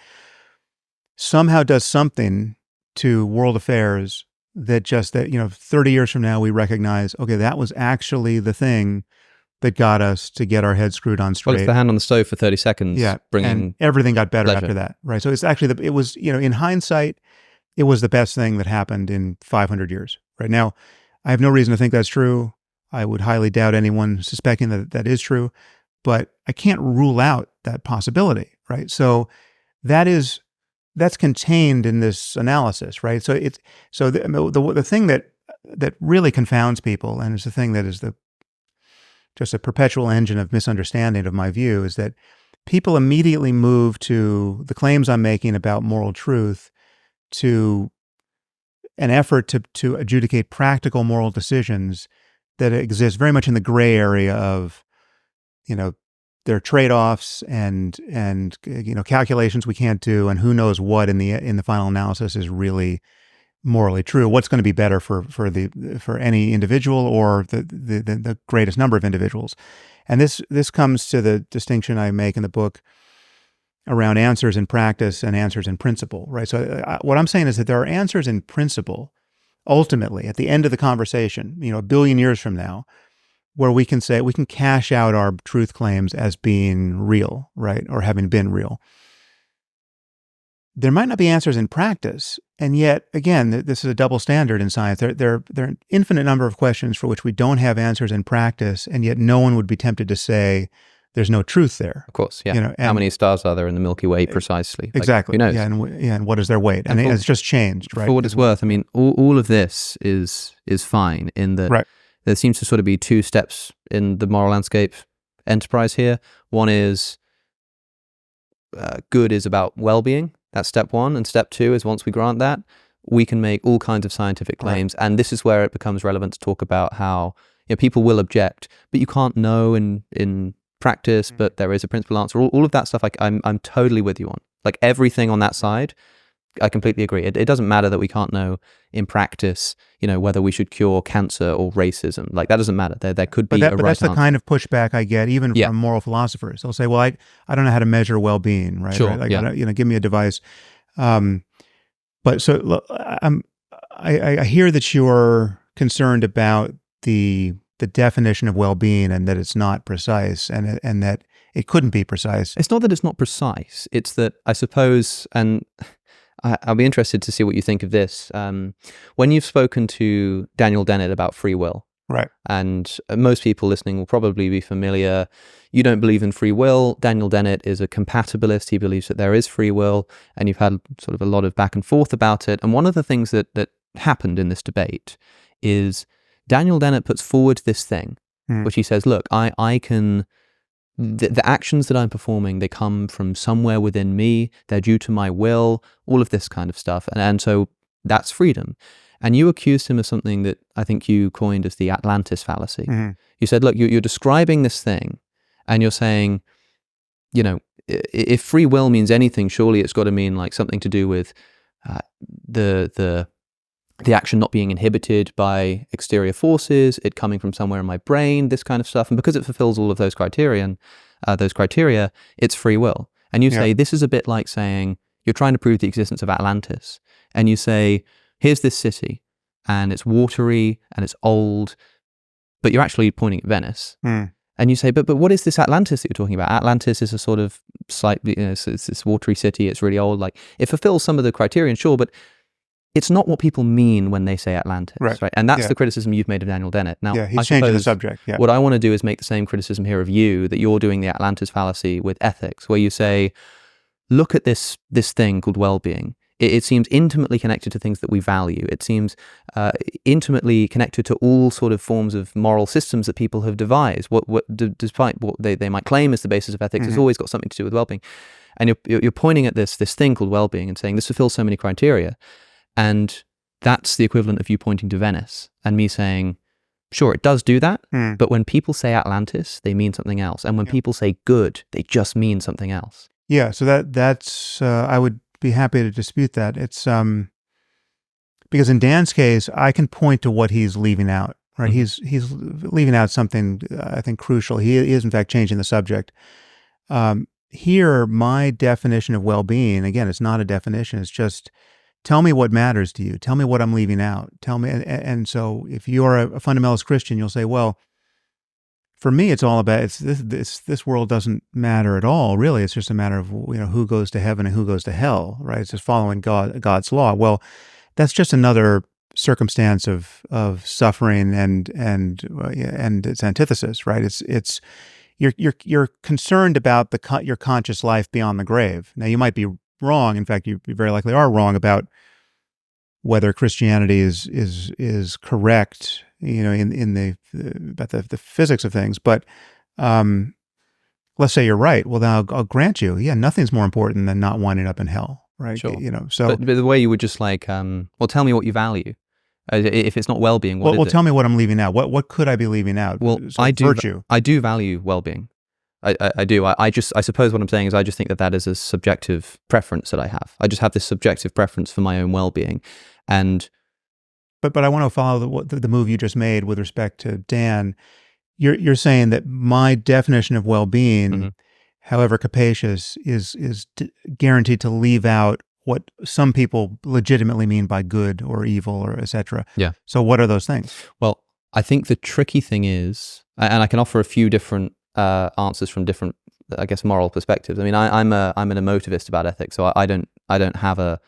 S2: somehow does something to world affairs that 30 years from now we recognize, okay, that was actually the thing that got us to get our heads screwed on straight.
S1: Well, it's the hand on the stove for 30 seconds.
S2: Yeah, and everything got better after that, right? So it's actually, it was, in hindsight, it was the best thing that happened in 500 years. Right now, I have no reason to think that's true. I would highly doubt anyone suspecting that that is true, but I can't rule out that possibility, right? So that's contained in this analysis, right? So the thing that really confounds people, and is the thing that is just a perpetual engine of misunderstanding of my view, is that people immediately move to the claims I'm making about moral truth to an effort to adjudicate practical moral decisions that exist very much in the gray area of, there are trade-offs and calculations we can't do, and who knows what in the final analysis is really morally true. What's going to be better for any individual or the greatest number of individuals? And this comes to the distinction I make in the book around answers in practice and answers in principle, right? So what I'm saying is that there are answers in principle, ultimately, at the end of the conversation, a billion years from now, where we can say, we can cash out our truth claims as being real, right? Or having been real. There might not be answers in practice, and yet, again, this is a double standard in science. There are an infinite number of questions for which we don't have answers in practice, and yet no one would be tempted to say there's no truth there.
S1: Of course, yeah. How many stars are there in the Milky Way precisely?
S2: Exactly.
S1: Who knows?
S2: Yeah, and what is their weight? And it's just changed, right?
S1: For what it's worth, I mean, all of this is fine in that
S2: right.
S1: There seems to sort of be two steps in the moral landscape enterprise here. One is good is about well-being. That's step one. And step two is, once we grant that, we can make all kinds of scientific claims. Right. And this is where it becomes relevant to talk about how people will object, but you can't know in practice, but there is a principal answer. All of that stuff, I'm totally with you on. Like, everything on that side I completely agree. It doesn't matter that we can't know in practice, whether we should cure cancer or racism. Like, that doesn't matter. There could be a right
S2: But that's the
S1: answer.
S2: kind of pushback I get even from moral philosophers. They'll say, well, I don't know how to measure well-being, right?
S1: Sure,
S2: Like, give me a device. But so look, I hear that you're concerned about the definition of well-being and that it's not precise and that it couldn't be precise.
S1: It's not that it's not precise. It's that, I suppose, and I'll be interested to see what you think of this. When you've spoken to Daniel Dennett about free will,
S2: right?
S1: And most people listening will probably be familiar. You don't believe in free will. Daniel Dennett is a compatibilist. He believes that there is free will, and you've had sort of a lot of back and forth about it. And one of the things that happened in this debate is Daniel Dennett puts forward this thing, which he says, look, I can... The actions that I'm performing, they come from somewhere within me. They're due to my will, all of this kind of stuff. And so that's freedom. And you accused him of something that I think you coined as the Atlantis fallacy. Mm-hmm. You said, look, you're describing this thing and you're saying, if free will means anything, surely it's got to mean like something to do with the action not being inhibited by exterior forces, it coming from somewhere in my brain, this kind of stuff. And because it fulfills all of those criteria, it's free will. And you say, this is a bit like saying, you're trying to prove the existence of Atlantis. And you say, here's this city, and it's watery, and it's old, but you're actually pointing at Venice. And you say, but what is this Atlantis that you're talking about? Atlantis is a sort of slightly, it's this watery city, it's really old. Like, it fulfills some of the criterion, sure, but it's not what people mean when they say Atlantis, right? And that's the criticism you've made of Daniel Dennett. Now,
S2: he's changing the subject. Yeah.
S1: What I want to do is make the same criticism here of you, that you're doing the Atlantis fallacy with ethics, where you say, look at this thing called well-being. It seems intimately connected to things that we value. It seems intimately connected to all sort of forms of moral systems that people have devised. Despite what they might claim is the basis of ethics, it's always got something to do with well-being. And you're pointing at this thing called well-being and saying this fulfills so many criteria. And that's the equivalent of you pointing to Venice and me saying, sure, it does do that, but when people say Atlantis, they mean something else. And when people say good, they just mean something else.
S2: Yeah, so that's I would be happy to dispute that. It's because in Dan's case, I can point to what he's leaving out, right? He's leaving out something I think crucial. He is in fact changing the subject. Here, my definition of well-being, again, it's not a definition, it's just tell me what matters to you. Tell me what I'm leaving out. Tell me, and so if you're a fundamentalist Christian, you'll say, well, for me, it's all about this world doesn't matter at all. Really, it's just a matter of who goes to heaven and who goes to hell, right? It's just following God's law. Well, that's just another circumstance of suffering and its antithesis, right? It's you're concerned about your conscious life beyond the grave. Now, you might be wrong. In fact, you very likely are wrong about whether Christianity is correct, in the physics of things. But let's say you're right. Well, then I'll grant you, nothing's more important than not winding up in hell, right?
S1: Sure.
S2: So
S1: but the way you would just like, well, tell me what you value. If it's not well-being, what is it?
S2: Tell me what I'm leaving out. What could I be leaving out?
S1: Well,
S2: so
S1: I do.
S2: Virtue.
S1: I do value well-being. I do. I suppose what I'm saying is I just think that is a subjective preference that I have. I just have this subjective preference for my own well-being, and.
S2: But I want to follow the move you just made with respect to Dan. You're saying that my definition of well-being, however capacious, is guaranteed to leave out what some people legitimately mean by good or evil or etc.
S1: Yeah.
S2: So what are those things?
S1: Well, I think the tricky thing is, and I can offer a few different answers from different, I guess, moral perspectives. I mean, I'm an emotivist about ethics, so I don't have a.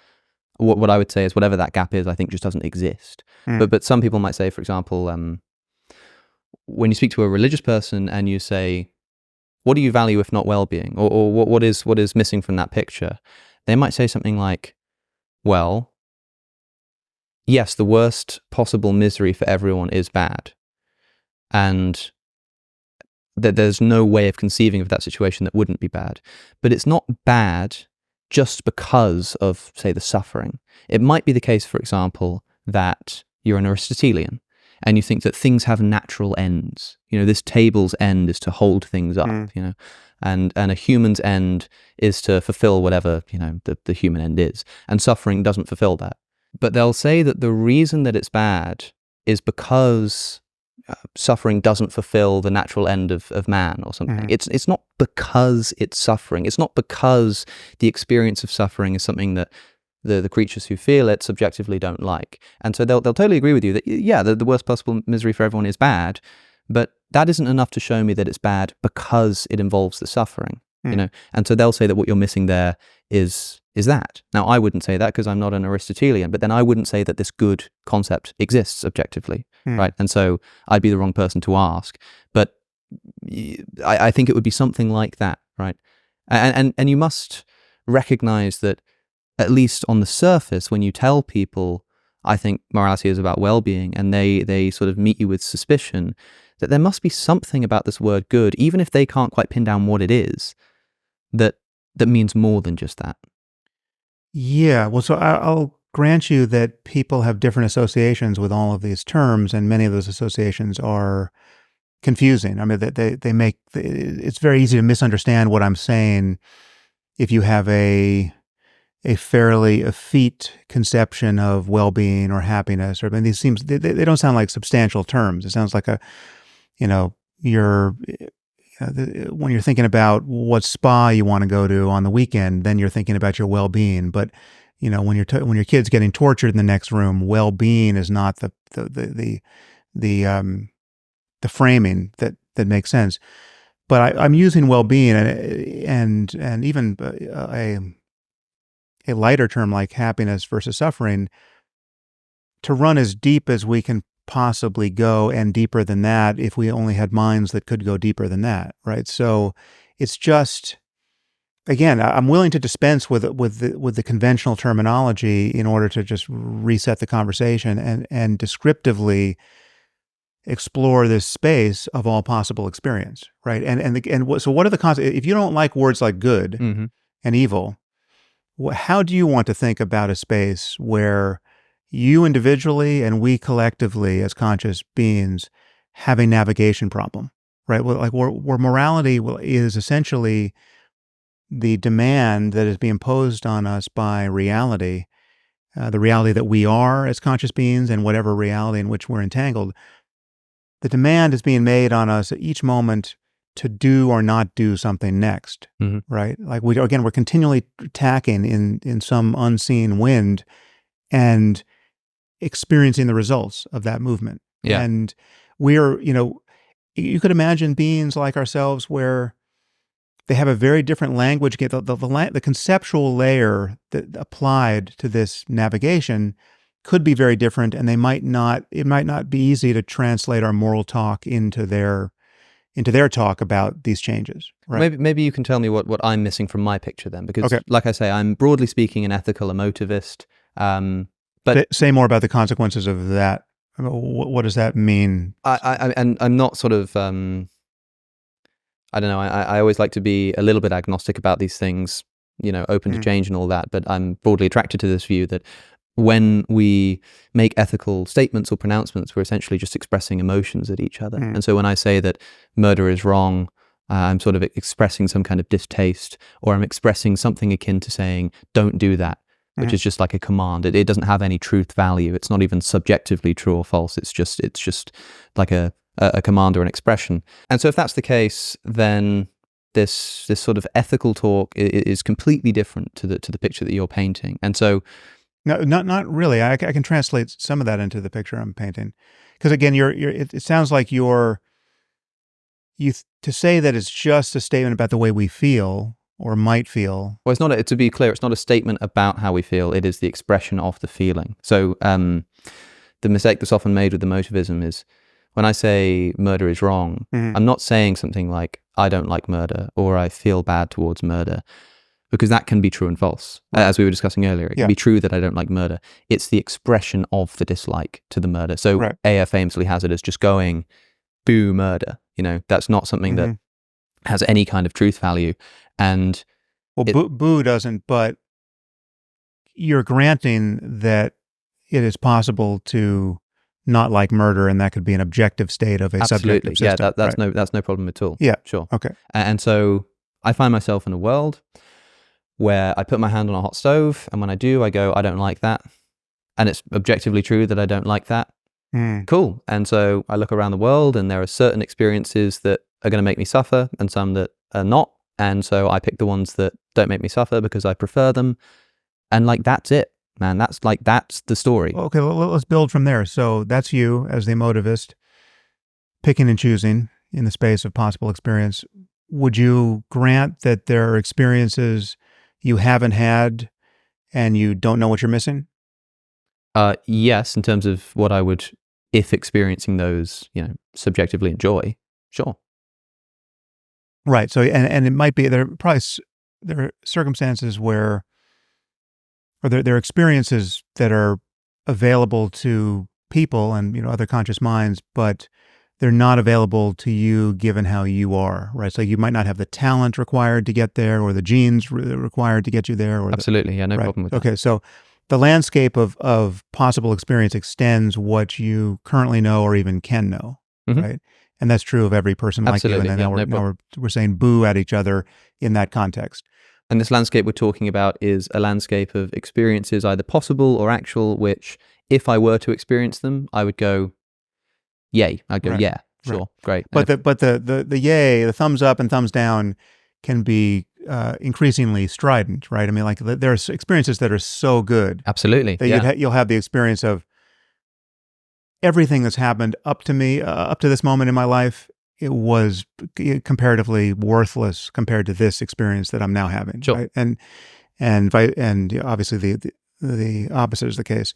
S1: What I would say is whatever that gap is, I think just doesn't exist. But some people might say, for example, when you speak to a religious person and you say, what do you value if not well-being? Or what is missing from that picture? They might say something like, well, yes, the worst possible misery for everyone is bad. And that there's no way of conceiving of that situation that wouldn't be bad. But it's not bad just because of, say, the suffering. It might be the case, for example, that you're an Aristotelian and you think that things have natural ends. This table's end is to hold things up, and a human's end is to fulfill whatever, the human end is. And suffering doesn't fulfill that. But they'll say that the reason that it's bad is because suffering doesn't fulfill the natural end of man or something. It's not because it's suffering. It's not because the experience of suffering is something that the creatures who feel it subjectively don't like. And so they'll totally agree with you that, yeah, the worst possible misery for everyone is bad, but that isn't enough to show me that it's bad because it involves the suffering, And so they'll say that what you're missing there is that. Now, I wouldn't say that because I'm not an Aristotelian, but then I wouldn't say that this good concept exists objectively, right? And so I'd be the wrong person to ask. But I think it would be something like that, right? And you must recognize that, at least on the surface, when you tell people, I think morality is about well-being, and they sort of meet you with suspicion, that there must be something about this word good, even if they can't quite pin down what it is, that means more than just that.
S2: Yeah, well, so I'll grant you that people have different associations with all of these terms, and many of those associations are confusing. I mean, they make it's very easy to misunderstand what I'm saying if you have a fairly effete conception of well-being or happiness. Or, I mean, they don't sound like substantial terms. It sounds like when you're thinking about what spa you want to go to on the weekend, then you're thinking about your well-being. But when your kid's getting tortured in the next room, well-being is not the framing that makes sense. But I'm using well-being and even a lighter term like happiness versus suffering to run as deep as we can possibly go, and deeper than that if we only had minds that could go deeper than that, right? So it's just, again, I'm willing to dispense with the conventional terminology in order to just reset the conversation and descriptively explore this space of all possible experience, right? So what are the concepts? If you don't like words like good and evil, how do you want to think about a space where you individually and we collectively as conscious beings have a navigation problem, right? Well, like where morality is essentially the demand that is being imposed on us by reality, the reality that we are as conscious beings and whatever reality in which we're entangled. The demand is being made on us at each moment to do or not do something next, right? Like we're continually tacking in some unseen wind and experiencing the results of that movement.
S1: Yeah.
S2: And we're, you could imagine beings like ourselves where they have a very different language. The conceptual layer that applied to this navigation could be very different, and it might not be easy to translate our moral talk into their talk about these changes. Right?
S1: Maybe you can tell me what I'm missing from my picture then, because like I say, I'm broadly speaking an ethical emotivist. But
S2: say more about the consequences of that. What does that mean?
S1: I'm not sort of, I don't know, I always like to be a little bit agnostic about these things, open to change and all that, but I'm broadly attracted to this view that when we make ethical statements or pronouncements, we're essentially just expressing emotions at each other. And so when I say that murder is wrong, I'm sort of expressing some kind of distaste, or I'm expressing something akin to saying, don't do that, which is just like a command. It doesn't have any truth value. It's not even subjectively true or false. It's just like a command or an expression. And so if that's the case, then this sort of ethical talk is completely different to the picture that you're painting. And so,
S2: no, not really. I can translate some of that into the picture I'm painting, because again, it sounds like to say that it's just a statement about the way we feel or might feel.
S1: Well, it's not. To be clear, it's not a statement about how we feel. It is the expression of the feeling. So the mistake that's often made with emotivism is when I say murder is wrong, I'm not saying something like I don't like murder or I feel bad towards murder, because that can be true and false. As we were discussing earlier, it can be true that I don't like murder. It's the expression of the dislike to the murder. So Aya famously has it as just going, boo, murder. That's not something that has any kind of truth value. And
S2: boo doesn't, but you're granting that it is possible to not like murder, and that could be an objective state of a subjective system.
S1: Yeah, that's
S2: right?
S1: that's no problem at all.
S2: Yeah.
S1: Sure.
S2: Okay.
S1: And so I find myself in a world where I put my hand on a hot stove, and when I do, I go, I don't like that. And it's objectively true that I don't like that. Cool. And so I look around the world, and there are certain experiences that are going to make me suffer and some that are not. And so I pick the ones that don't make me suffer because I prefer them. And like, that's it, man. That's the story.
S2: Okay, let's build from there. So that's you as the emotivist, picking and choosing in the space of possible experience. Would you grant that there are experiences you haven't had and you don't know what you're missing?
S1: Yes, in terms of what I would, if experiencing those, subjectively enjoy. Sure.
S2: Right. So, and it might be, there are circumstances where, or there are experiences that are available to people and, other conscious minds, but they're not available to you given how you are, right? So you might not have the talent required to get there, or the genes required to get you there. Or
S1: absolutely. Yeah, no problem with that.
S2: Okay, so the landscape of possible experience extends what you currently know or even can know, right? And that's true of every person like you. And then now we're saying boo at each other in that context.
S1: And this landscape we're talking about is a landscape of experiences, either possible or actual, which if I were to experience them, I would go, yay. I'd go, yeah, sure, great.
S2: But the yay, the thumbs up and thumbs down can be increasingly strident, right? I mean, like there are experiences that are so good.
S1: Absolutely.
S2: That you'll have the experience of everything that's happened up to me, up to this moment in my life, it was comparatively worthless compared to this experience that I'm now having.
S1: Sure.
S2: Right? And obviously the opposite is the case.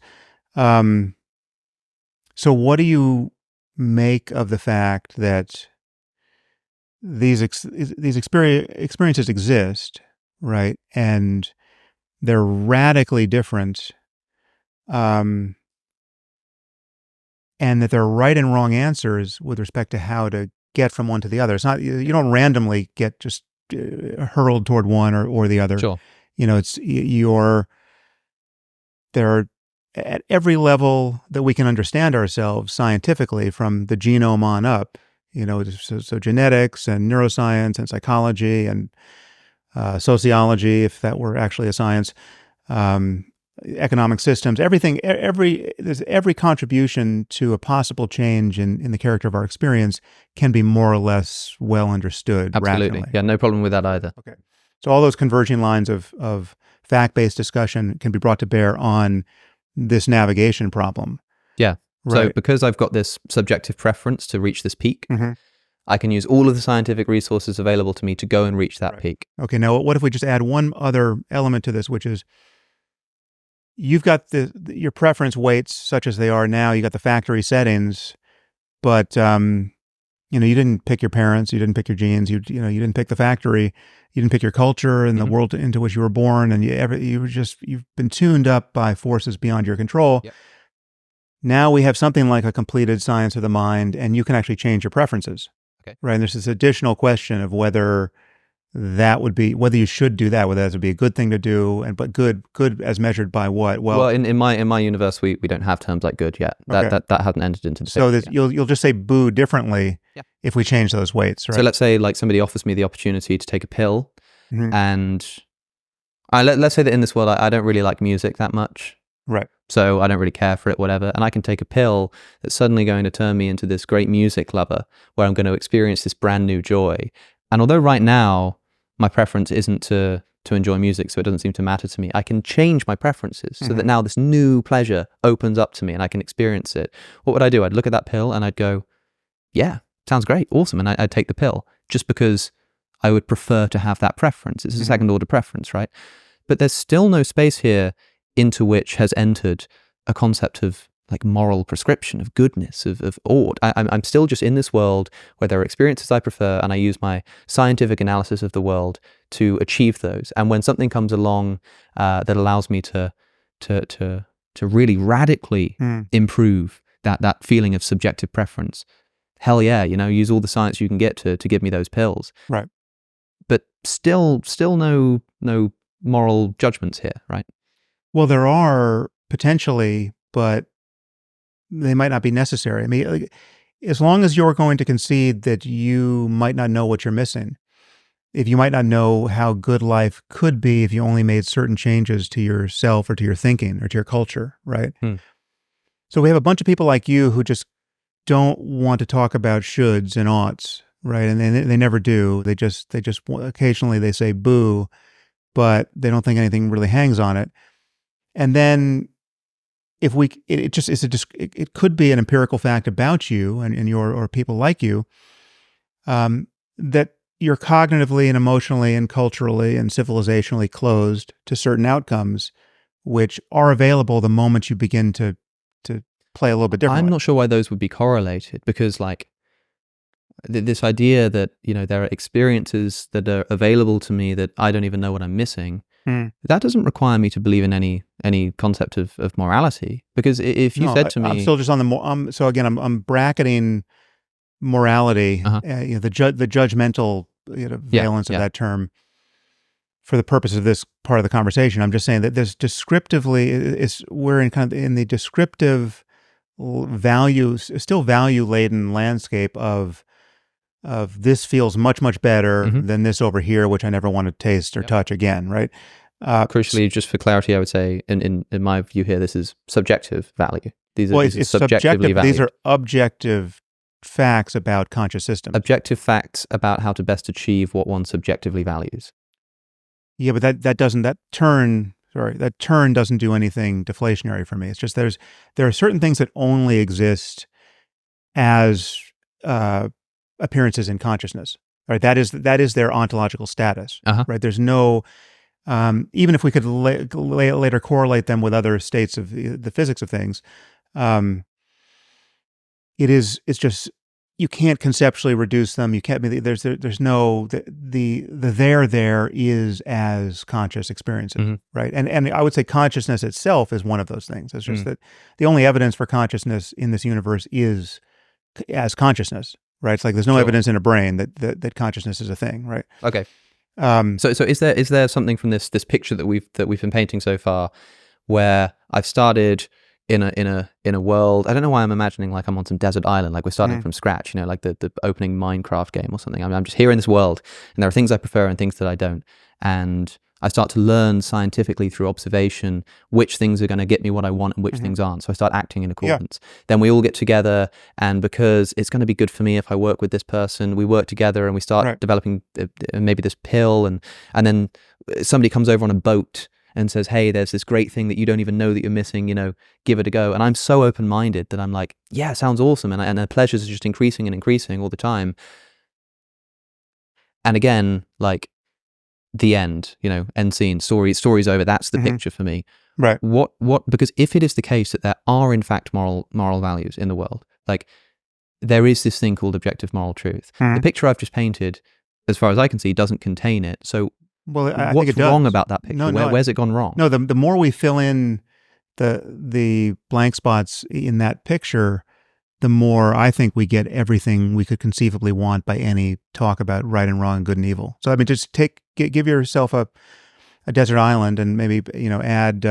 S2: So what do you make of the fact that these experiences exist, right? And they're radically different, and that there are right and wrong answers with respect to how to get from one to the other. It's not, you don't randomly get just hurled toward one or the other.
S1: Sure.
S2: There are, at every level that we can understand ourselves scientifically, from the genome on up, so genetics and neuroscience and psychology and sociology, if that were actually a science, economic systems, everything, every contribution to a possible change in the character of our experience can be more or less well understood.
S1: Absolutely.
S2: Rationally.
S1: Yeah, no problem with that either.
S2: Okay. So all those converging lines of fact-based discussion can be brought to bear on this navigation problem.
S1: Yeah.
S2: Right.
S1: So because I've got this subjective preference to reach this peak, I can use all of the scientific resources available to me to go and reach that peak.
S2: Okay. Now, what if we just add one other element to this, which is you've got your preference weights such as they are now. You got the factory settings, but you didn't pick your parents, you didn't pick your genes, you didn't pick the factory, you didn't pick your culture and the world into which you were born, and you've been tuned up by forces beyond your control.
S1: Yep.
S2: Now we have something like a completed science of the mind, and you can actually change your preferences.
S1: Okay.
S2: Right. And there's this additional question of whether you should do that, whether that would be a good thing to do, but good as measured by what?
S1: Well, in my universe, we don't have terms like good yet. That hasn't entered into the picture.
S2: So you'll just say boo differently if we change those weights, right?
S1: So let's say like somebody offers me the opportunity to take a pill, and let's say that in this world I don't really like music that much.
S2: Right.
S1: So I don't really care for it, whatever. And I can take a pill that's suddenly going to turn me into this great music lover where I'm going to experience this brand new joy. And although right now my preference isn't to enjoy music, so it doesn't seem to matter to me, I can change my preferences so that now this new pleasure opens up to me and I can experience it. What would I do? I'd look at that pill and I'd go, yeah, sounds great, awesome. And I'd take the pill just because I would prefer to have that preference. It's a second order preference, right? But there's still no space here into which has entered a concept of like moral prescription, of goodness, of ought. I'm still just in this world where there are experiences I prefer, and I use my scientific analysis of the world to achieve those. And when something comes along that allows me to really radically improve that feeling of subjective preference, hell yeah, use all the science you can get to give me those pills.
S2: Right.
S1: But still no moral judgments here, right?
S2: Well, there are potentially, but they might not be necessary. I mean, like, as long as you're going to concede that you might not know what you're missing, if you might not know how good life could be if you only made certain changes to yourself or to your thinking or to your culture, right? So we have a bunch of people like you who just don't want to talk about shoulds and oughts, right? And they never do. They just occasionally they say boo, but they don't think anything really hangs on it. And then if it could be an empirical fact about you and your or people like you, that you're cognitively and emotionally and culturally and civilizationally closed to certain outcomes, which are available the moment you begin to play a little bit differently.
S1: I'm not sure why those would be correlated, because like this idea that, there are experiences that are available to me that I don't even know what I'm missing, that doesn't require me to believe in any concept of morality. Because if you said to me,
S2: I'm still just on the so again, I'm bracketing morality, the judgmental valence of that term for the purpose of this part of the conversation. I'm just saying that there's descriptively we're in the descriptive still value laden landscape of this feels much, much better than this over here, which I never want to taste or touch again, right?
S1: Crucially, just for clarity, I would say, in my view here, this is subjective value. These are subjectively valued.
S2: These are objective facts about conscious systems.
S1: Objective facts about how to best achieve what one subjectively values.
S2: Yeah, but that turn doesn't do anything deflationary for me. It's just there are certain things that only exist as appearances in consciousness, right? That is their ontological status, right? There's no, even if we could later correlate them with other states of the physics of things, it's just, you can't conceptually reduce them. You can't be, there's no, the there is as conscious experiences, right? And I would say consciousness itself is one of those things. It's just that the only evidence for consciousness in this universe is as consciousness. Right, it's like there's no evidence in a brain that consciousness is a thing, right?
S1: Okay. So is there something from this picture that we've been painting so far, where I've started in a world? I don't know why I'm imagining like I'm on some desert island, like we're starting from scratch, like the opening Minecraft game or something. I'm just here in this world, and there are things I prefer and things that I don't, and I start to learn scientifically through observation which things are going to get me what I want and which things aren't. So I start acting in accordance. Then we all get together, and because it's going to be good for me if I work with this person, we work together and we start developing maybe this pill, and then somebody comes over on a boat and says, hey, there's this great thing that you don't even know that you're missing, give it a go. And I'm so open-minded that I'm like, yeah, sounds awesome. And the pleasures are just increasing and increasing all the time. And again, like, the end, end scene, story's over. That's the picture for me.
S2: Right.
S1: What, because if it is the case that there are in fact moral values in the world, like there is this thing called objective moral truth. The picture I've just painted, as far as I can see, doesn't contain it. So
S2: I
S1: what's
S2: think it does.
S1: wrong about that picture? Where's it gone wrong?
S2: No, the more we fill in the blank spots in that picture, the more I think we get everything we could conceivably want by any talk about right and wrong, good and evil. So I mean, just give yourself a desert island and maybe add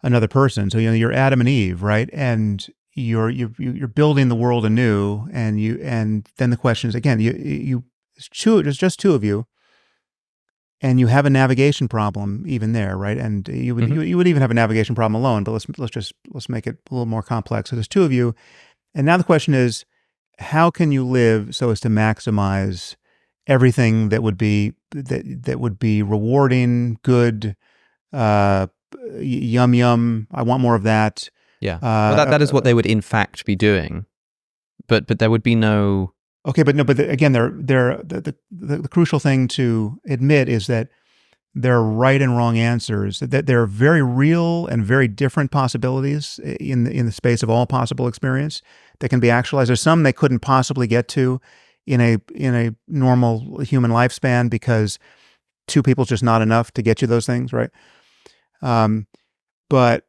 S2: another person. So you're Adam and Eve, right? And you're building the world anew, and then the question is again, there's just two of you, and you have a navigation problem even there, right? And you would even have a navigation problem alone, but let's make it a little more complex. So there's two of you, and now the question is, how can you live so as to maximize everything that would be rewarding, good, yum, I want more of that.
S1: Yeah. Well, that is what they would in fact be doing, but there would be no.
S2: Okay, but again, the crucial thing to admit is that there are right and wrong answers. That there are very real and very different possibilities in the space of all possible experience that can be actualized. There's some they couldn't possibly get to in a normal human lifespan because two people is just not enough to get you those things, right? But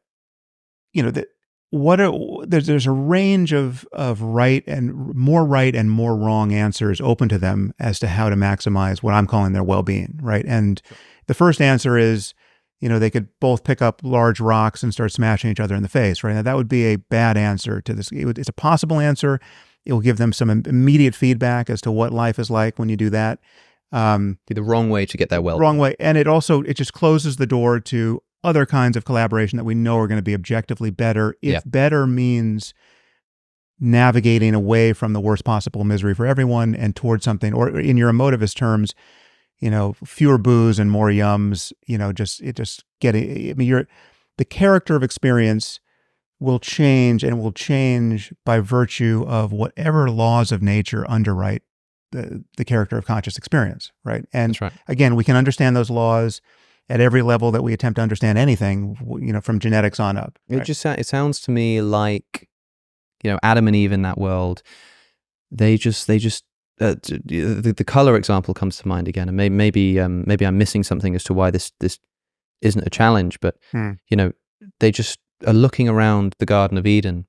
S2: there's a range of right and more wrong answers open to them as to how to maximize what I'm calling their well-being, right? And the first answer is, they could both pick up large rocks and start smashing each other in the face, right? Now, that would be a bad answer to this. It's a possible answer. It will give them some immediate feedback as to what life is like when you do that.
S1: Be the wrong way to get there.
S2: Wrong way. And it just closes the door to other kinds of collaboration that we know are going to be objectively better. If better means navigating away from the worst possible misery for everyone and towards something, or in your emotivist terms, fewer booze and more yums, the character of experience will change, and will change by virtue of whatever laws of nature underwrite the character of conscious experience, right? And
S1: That's right.
S2: Again, we can understand those laws at every level that we attempt to understand anything, from genetics on up. Right?
S1: It sounds to me like, Adam and Eve in that world, the color example comes to mind again, and maybe I'm missing something as to why this isn't a challenge, but they just are looking around the Garden of Eden,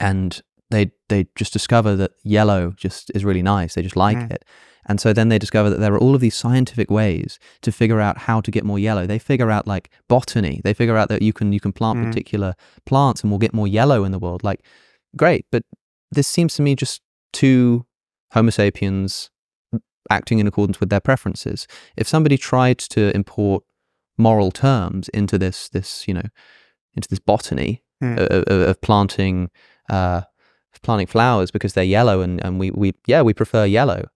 S1: and they just discover that yellow just is really nice. They just like it. And so then they discover that there are all of these scientific ways to figure out how to get more yellow. They figure out like botany. They figure out that you can plant particular plants and we'll get more yellow in the world. Like, great, but this seems to me just two Homo sapiens acting in accordance with their preferences. If somebody tried to import moral terms into this botany of planting flowers because they're yellow and we prefer yellow,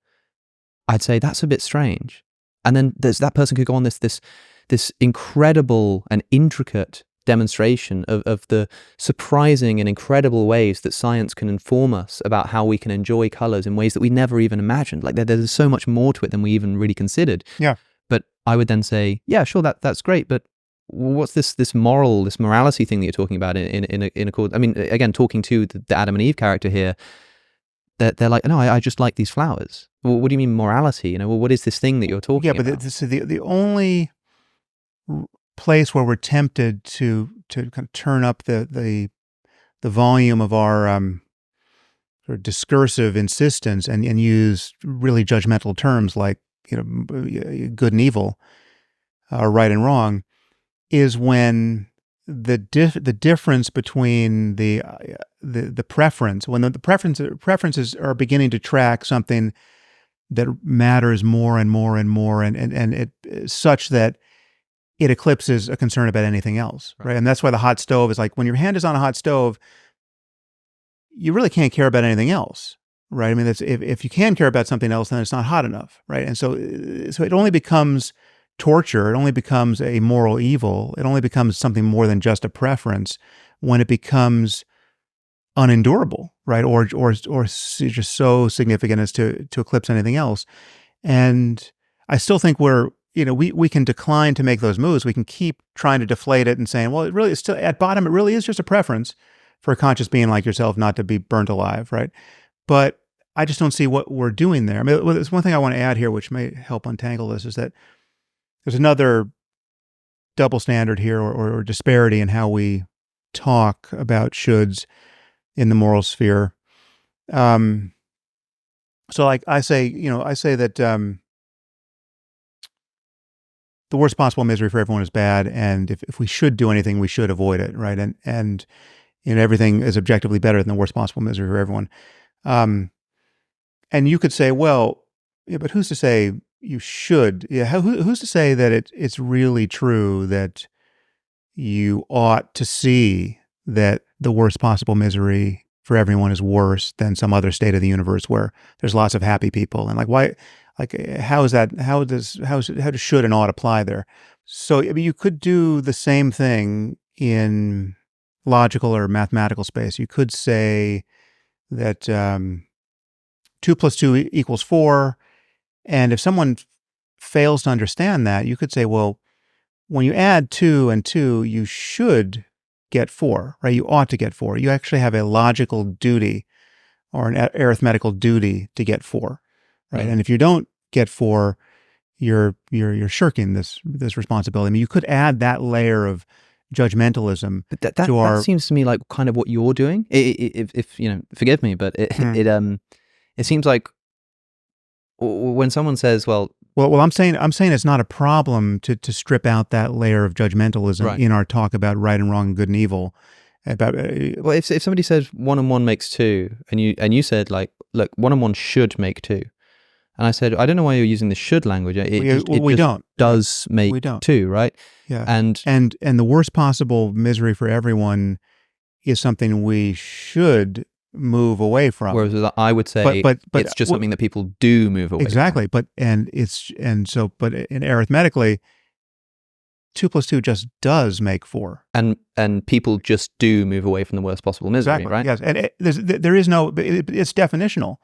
S1: I'd say that's a bit strange. And then that person could go on this incredible and intricate demonstration of the surprising and incredible ways that science can inform us about how we can enjoy colors in ways that we never even imagined. Like there's so much more to it than we even really considered.
S2: Yeah.
S1: But I would then say, yeah, sure, that's great, but what's this morality thing that you're talking about in accord? I mean, again, talking to the Adam and Eve character here, they're like, no, I just like these flowers. Well, what do you mean morality? What is this thing that you're talking about?
S2: Yeah, but the only place where we're tempted to kind of turn up the volume of our sort of discursive insistence and use really judgmental terms like good and evil, or right and wrong, is when the difference between the preference, when the preferences are beginning to track something that matters more and more and more, and it such that it eclipses a concern about anything else, right? And that's why the hot stove is like, when your hand is on a hot stove, you really can't care about anything else, right? I mean, that's if you can care about something else, then it's not hot enough, right? And so it only becomes torture. It only becomes a moral evil. It only becomes something more than just a preference when it becomes unendurable, right? Or just so significant as to eclipse anything else. And I still think we can decline to make those moves. We can keep trying to deflate it and saying, well, it really is still at bottom. It really is just a preference for a conscious being like yourself not to be burnt alive, right? But I just don't see what we're doing there. I mean, there's one thing I want to add here, which may help untangle this, is that there's another double standard here, or disparity in how we talk about shoulds in the moral sphere. So like I say that the worst possible misery for everyone is bad, and if we should do anything, we should avoid it, right? And everything is objectively better than the worst possible misery for everyone. And you could say, well, yeah, but who's to say you should? Yeah, who's to say that it's really true that you ought to see that the worst possible misery for everyone is worse than some other state of the universe where there's lots of happy people? And like, why? Like, how is that? How does should and ought apply there? So I mean, you could do the same thing in logical or mathematical space. You could say that 2 + 2 = 4, and if someone fails to understand that, you could say, well, when you add 2 and 2, you should get 4, right? You ought to get 4. You actually have a logical duty or an arithmetical duty to get 4. Right. And if you don't get 4, you're shirking this responsibility. I mean, you could add that layer of judgmentalism.
S1: But that seems to me like kind of what you're doing. If forgive me, but it seems like when someone says, well,
S2: Well, I'm saying it's not a problem to strip out that layer of judgmentalism
S1: Right.
S2: in our talk about right and wrong and good and evil. About
S1: Well, if somebody says 1 and 1 makes 2, and you said like, look, 1 and 1 should make 2, and I said, I don't know why you're using the should language. It just
S2: don't.
S1: does make
S2: We don't.
S1: 2, right?
S2: Yeah.
S1: And
S2: the worst possible misery for everyone is something we should move away from.
S1: whereas I would say
S2: but
S1: it's just something that people do move away
S2: exactly.
S1: from.
S2: But arithmetically, 2 plus 2 just does make 4.
S1: And people just do move away from the worst possible misery,
S2: Exactly.
S1: right?
S2: Yes, and there is no. It's definitional.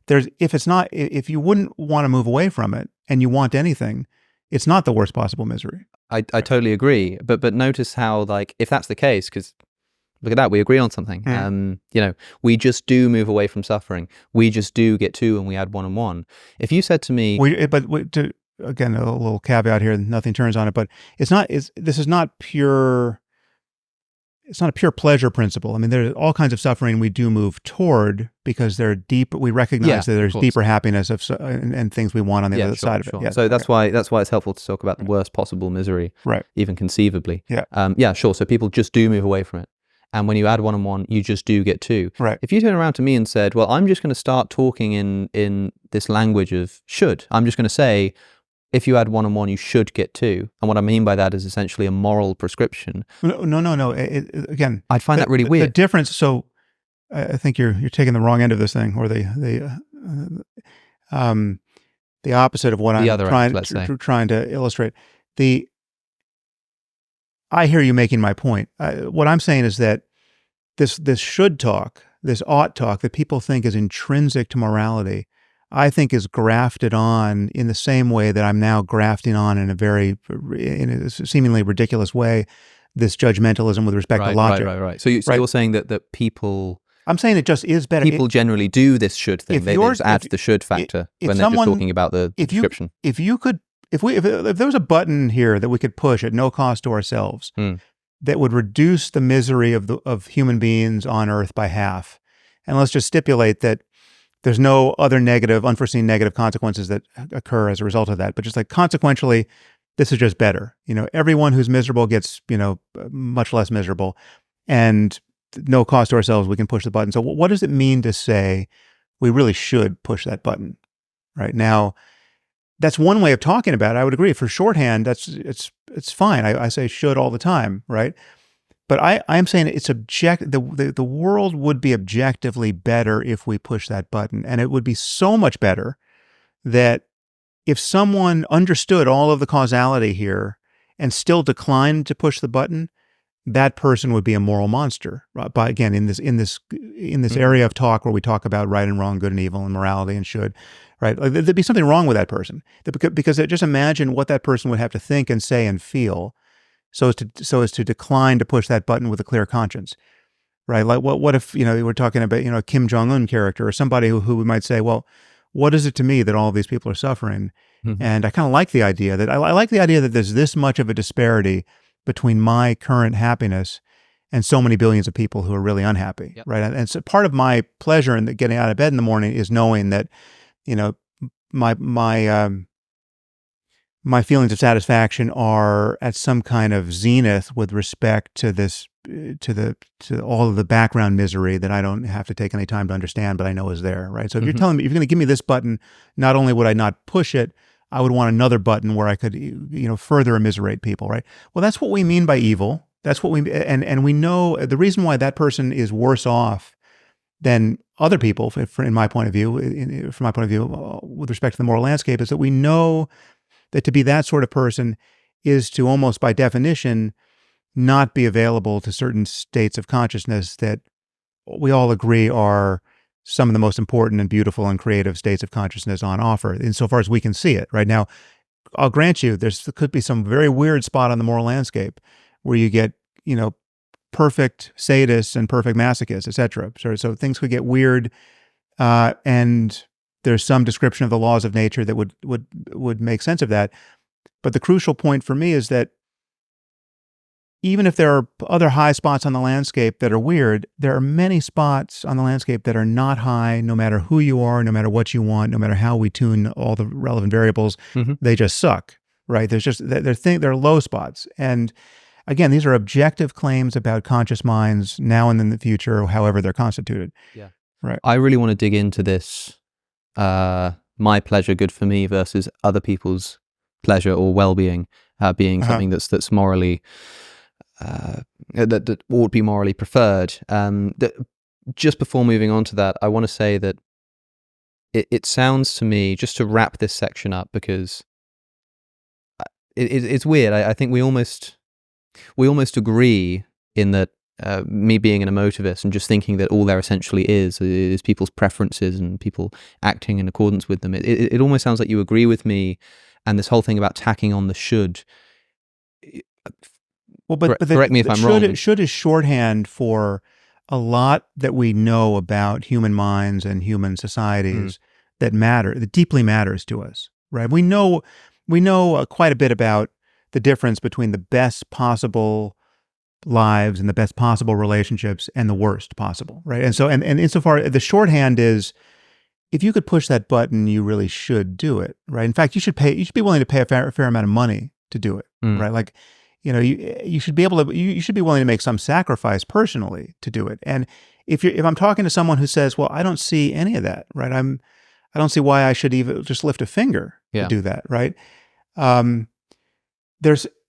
S2: If you wouldn't want to move away from it, and you want anything, it's not the worst possible misery.
S1: I totally agree. But notice how, like, if that's the case, because look at that, we agree on something. We just do move away from suffering. We just do get 2 and we add 1 and 1. If you said to me,
S2: again, a little caveat here, nothing turns on it, but this is not pure. It's not a pure pleasure principle. I mean, there's all kinds of suffering we do move toward because they're deep. We recognize that there's deeper happiness and things we want on the other side of it. Yeah,
S1: so that's why it's helpful to talk about the worst possible misery,
S2: right?
S1: Even conceivably.
S2: Yeah.
S1: Sure. So people just do move away from it, and when you add 1 and 1, you just do get 2.
S2: Right.
S1: If you turn around to me and said, "Well, I'm just going to start talking in this language of should," I'm just going to say, if you add 1 and 1, you should get 2. And what I mean by that is essentially a moral prescription.
S2: No. Again,
S1: I'd find that really weird.
S2: The difference. So, I think you're taking the wrong end of this thing, or the opposite of what I'm trying to illustrate. I hear you making my point. What I'm saying is that this should talk, this ought talk that people think is intrinsic to morality, I think is grafted on in the same way that I'm now grafting on in a seemingly ridiculous way, this judgmentalism with respect to logic.
S1: Right. So you're saying that people...
S2: I'm saying it just is better.
S1: People generally do this should thing. They just add the should factor when they're just talking about the description.
S2: If there was a button here that we could push at no cost to ourselves that would reduce the misery of human beings on Earth by half, and let's just stipulate that there's no other unforeseen negative consequences that occur as a result of that. But just like consequentially, this is just better. Everyone who's miserable gets, much less miserable, and no cost to ourselves, we can push the button. So what does it mean to say we really should push that button right now? That's one way of talking about it. I would agree. For shorthand, it's fine. I say should all the time, right? But I'm saying it's the world would be objectively better if we push that button. And it would be so much better that if someone understood all of the causality here and still declined to push the button, that person would be a moral monster. But again, in this area of talk where we talk about right and wrong, good and evil, and morality and should, right? Like, there'd be something wrong with that person. Because just imagine what that person would have to think and say and feel so as to decline to push that button with a clear conscience, right? Like what if we're talking about a Kim Jong-un character or somebody who might say, well, what is it to me that all of these people are suffering? Mm-hmm. And I kind of like the idea that I like the idea that there's this much of a disparity between my current happiness and so many billions of people who are really unhappy, right? And so part of my pleasure in getting out of bed in the morning is knowing that my feelings of satisfaction are at some kind of zenith with respect to to all of the background misery that I don't have to take any time to understand, but I know is there, right? So if you're telling me, if you're going to give me this button, not only would I not push it, I would want another button where I could, further immiserate people, right? Well, that's what we mean by evil. That's what and we know the reason why that person is worse off than other people, from my point of view, with respect to the moral landscape, is that we know that to be that sort of person is to almost by definition not be available to certain states of consciousness that we all agree are some of the most important and beautiful and creative states of consciousness on offer, insofar as we can see it. Right now, I'll grant you, there could be some very weird spot on the moral landscape where you get, perfect sadists and perfect masochists, etc. So things could get weird, and there's some description of the laws of nature that would make sense of that. But the crucial point for me is that even if there are other high spots on the landscape that are weird, there are many spots on the landscape that are not high, no matter who you are, no matter what you want, no matter how we tune all the relevant variables, they just suck, right? There are low spots. And again, these are objective claims about conscious minds now and in the future, however they're constituted.
S1: Yeah.
S2: Right.
S1: I really want to dig into this, my pleasure, good for me, versus other people's pleasure or well-being being something that's morally, that ought to be morally preferred. Just before moving on to that, I want to say that it sounds to me, just to wrap this section up, because it's weird. I think we almost agree in that, me being an emotivist and just thinking that all there essentially is people's preferences and people acting in accordance with them. It almost sounds like you agree with me, and this whole thing about tacking on the should.
S2: Well, but
S1: correct me if I'm wrong.
S2: Should is shorthand for a lot that we know about human minds and human societies that deeply matters to us, right? We know quite a bit about the difference between the best possible lives and the best possible relationships and the worst possible, right? And so, and insofar, the shorthand is, if you could push that button, you really should do it, right? In fact, you should be willing to pay a fair amount of money to do it, right? Like, you should be able to, you should be willing to make some sacrifice personally to do it. And if I'm talking to someone who says, well, I don't see any of that, right? I don't see why I should even just lift a finger to do that, right?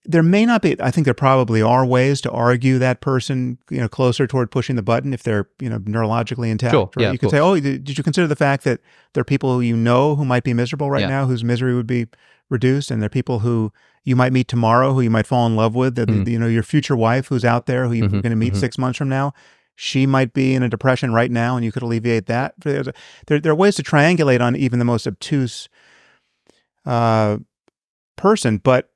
S2: There may not be, I think there probably are ways to argue that person, closer toward pushing the button if they're, neurologically intact.
S1: Sure.
S2: Right?
S1: Yeah,
S2: you could say, oh, did you consider the fact that there are people who might be miserable right now, whose misery would be reduced, and there are people who you might meet tomorrow, who you might fall in love with, your future wife who's out there, who you're going to meet 6 months from now, she might be in a depression right now, and you could alleviate that. There are ways to triangulate on even the most obtuse person, but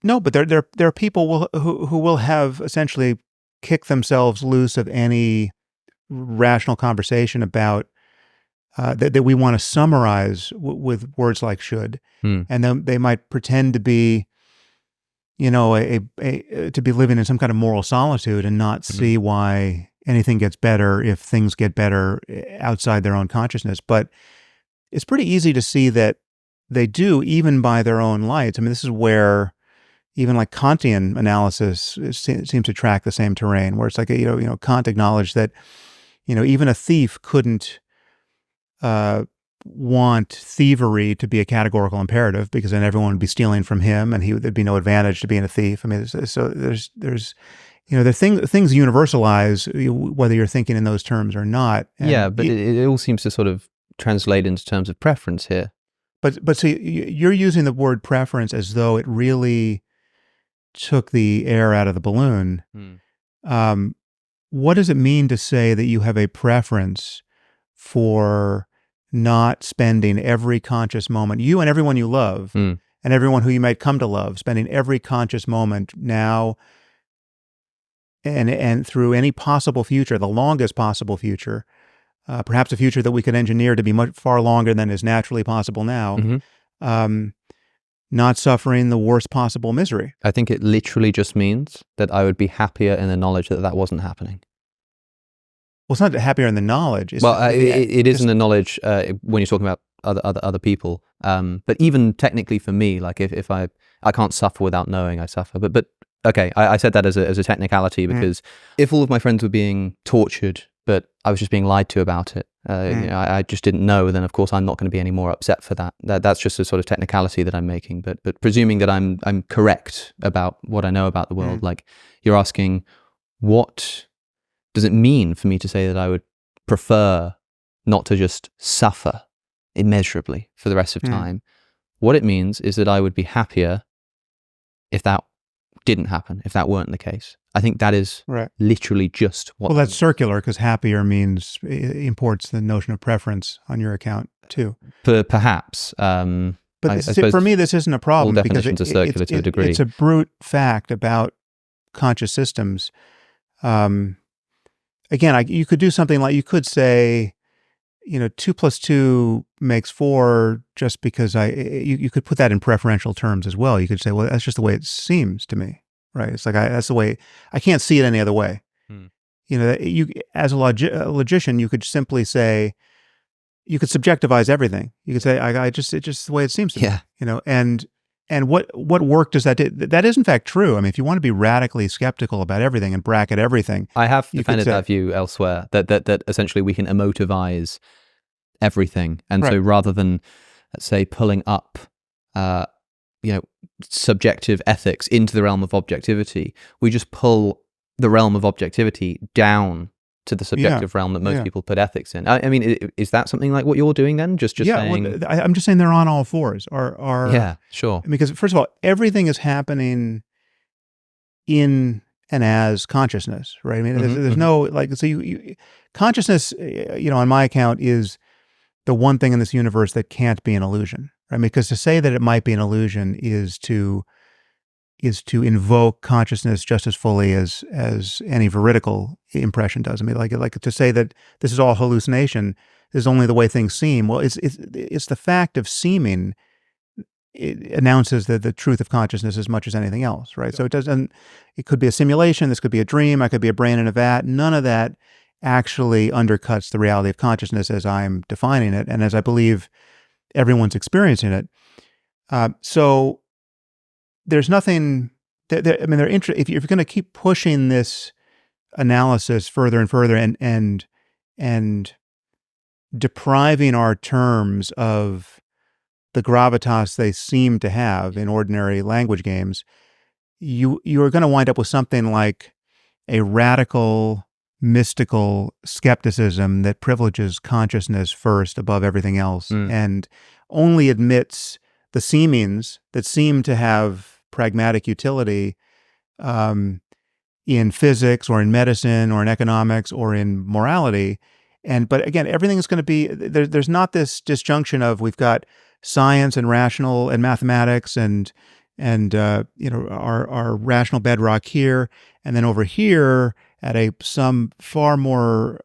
S2: there are people who will have essentially kicked themselves loose of any rational conversation about that we want to summarize with words like should, and then they might pretend to be, to be living in some kind of moral solitude and not see why anything gets better if things get better outside their own consciousness. But it's pretty easy to see that they do, even by their own lights. I mean, this is where even like Kantian analysis seems to track the same terrain, where it's like, Kant acknowledged that, even a thief couldn't want thievery to be a categorical imperative, because then everyone would be stealing from him, and there'd be no advantage to being a thief. I mean, so there's things universalize whether you're thinking in those terms or not. And
S1: but it all seems to sort of translate into terms of preference here.
S2: But so you're using the word preference as though it really took the air out of the balloon. What does it mean to say that you have a preference for not spending every conscious moment, you and everyone you love, and everyone who you might come to love, spending every conscious moment now and through any possible future, the longest possible future, perhaps a future that we could engineer to be much far longer than is naturally possible now, not suffering the worst possible misery?
S1: I think it literally just means that I would be happier in the knowledge that wasn't happening.
S2: Well, it's not happier in the knowledge.
S1: It is in the knowledge when you're talking about other people. But even technically for me, like if I can't suffer without knowing I suffer. But okay, I said that as a technicality, because if all of my friends were being tortured, but I was just being lied to about it, I just didn't know, then of course I'm not going to be any more upset for that. That's just a sort of technicality that I'm making. But presuming that I'm correct about what I know about the world, like you're asking, what does it mean for me to say that I would prefer not to just suffer immeasurably for the rest of time? What it means is that I would be happier if that didn't happen, if that weren't the case. I think that is literally just what...
S2: Well, that's circular, because happier imports the notion of preference on your account too.
S1: Perhaps.
S2: But for me, this isn't a problem,
S1: all
S2: because
S1: definitions are circular to a degree.
S2: It's a brute fact about conscious systems. Again, you could do something like, you could say, 2 + 2 makes 4, just because you could put that in preferential terms as well. You could say, well, that's just the way it seems to me. right? It's like that's the way I can't see it any other way.
S1: Hmm.
S2: You know, you as a logician, you could simply say, you could subjectivize everything. You could say, it's just the way it seems to me.
S1: Yeah.
S2: You know, and what work does that do? That is in fact true. I mean, if you want to be radically skeptical about everything and bracket everything,
S1: I have defended that view elsewhere. That essentially we can emotivize everything, and so rather than, let's say, pulling up, subjective ethics into the realm of objectivity, we just pull the realm of objectivity down to the subjective realm that most people put ethics in. I mean, is that something like what you're doing then? Just saying?
S2: Well, I'm just saying they're on all fours.
S1: Yeah, sure.
S2: Because first of all, everything is happening in and as consciousness, right? I mean, there's no consciousness, on my account, is the one thing in this universe that can't be an illusion, right? I mean, because to say that it might be an illusion is to invoke consciousness just as fully as any veridical impression does. I mean, like to say that this is all hallucination is only the way things seem. Well, it's the fact of seeming. It announces the truth of consciousness as much as anything else, right? So it could be a simulation, this could be a dream, I could be a brain in a vat. None of that actually undercuts the reality of consciousness as I'm defining it, and as I believe everyone's experiencing it. So there's nothing. If you're going to keep pushing this analysis further and further, and depriving our terms of the gravitas they seem to have in ordinary language games, you are going to wind up with something like a radical, mystical skepticism that privileges consciousness first above everything else, and only admits the seemings that seem to have pragmatic utility in physics or in medicine or in economics or in morality. But again, everything is going to be, there's not this disjunction of we've got science and rational and mathematics and our rational bedrock here, and then over here at some far more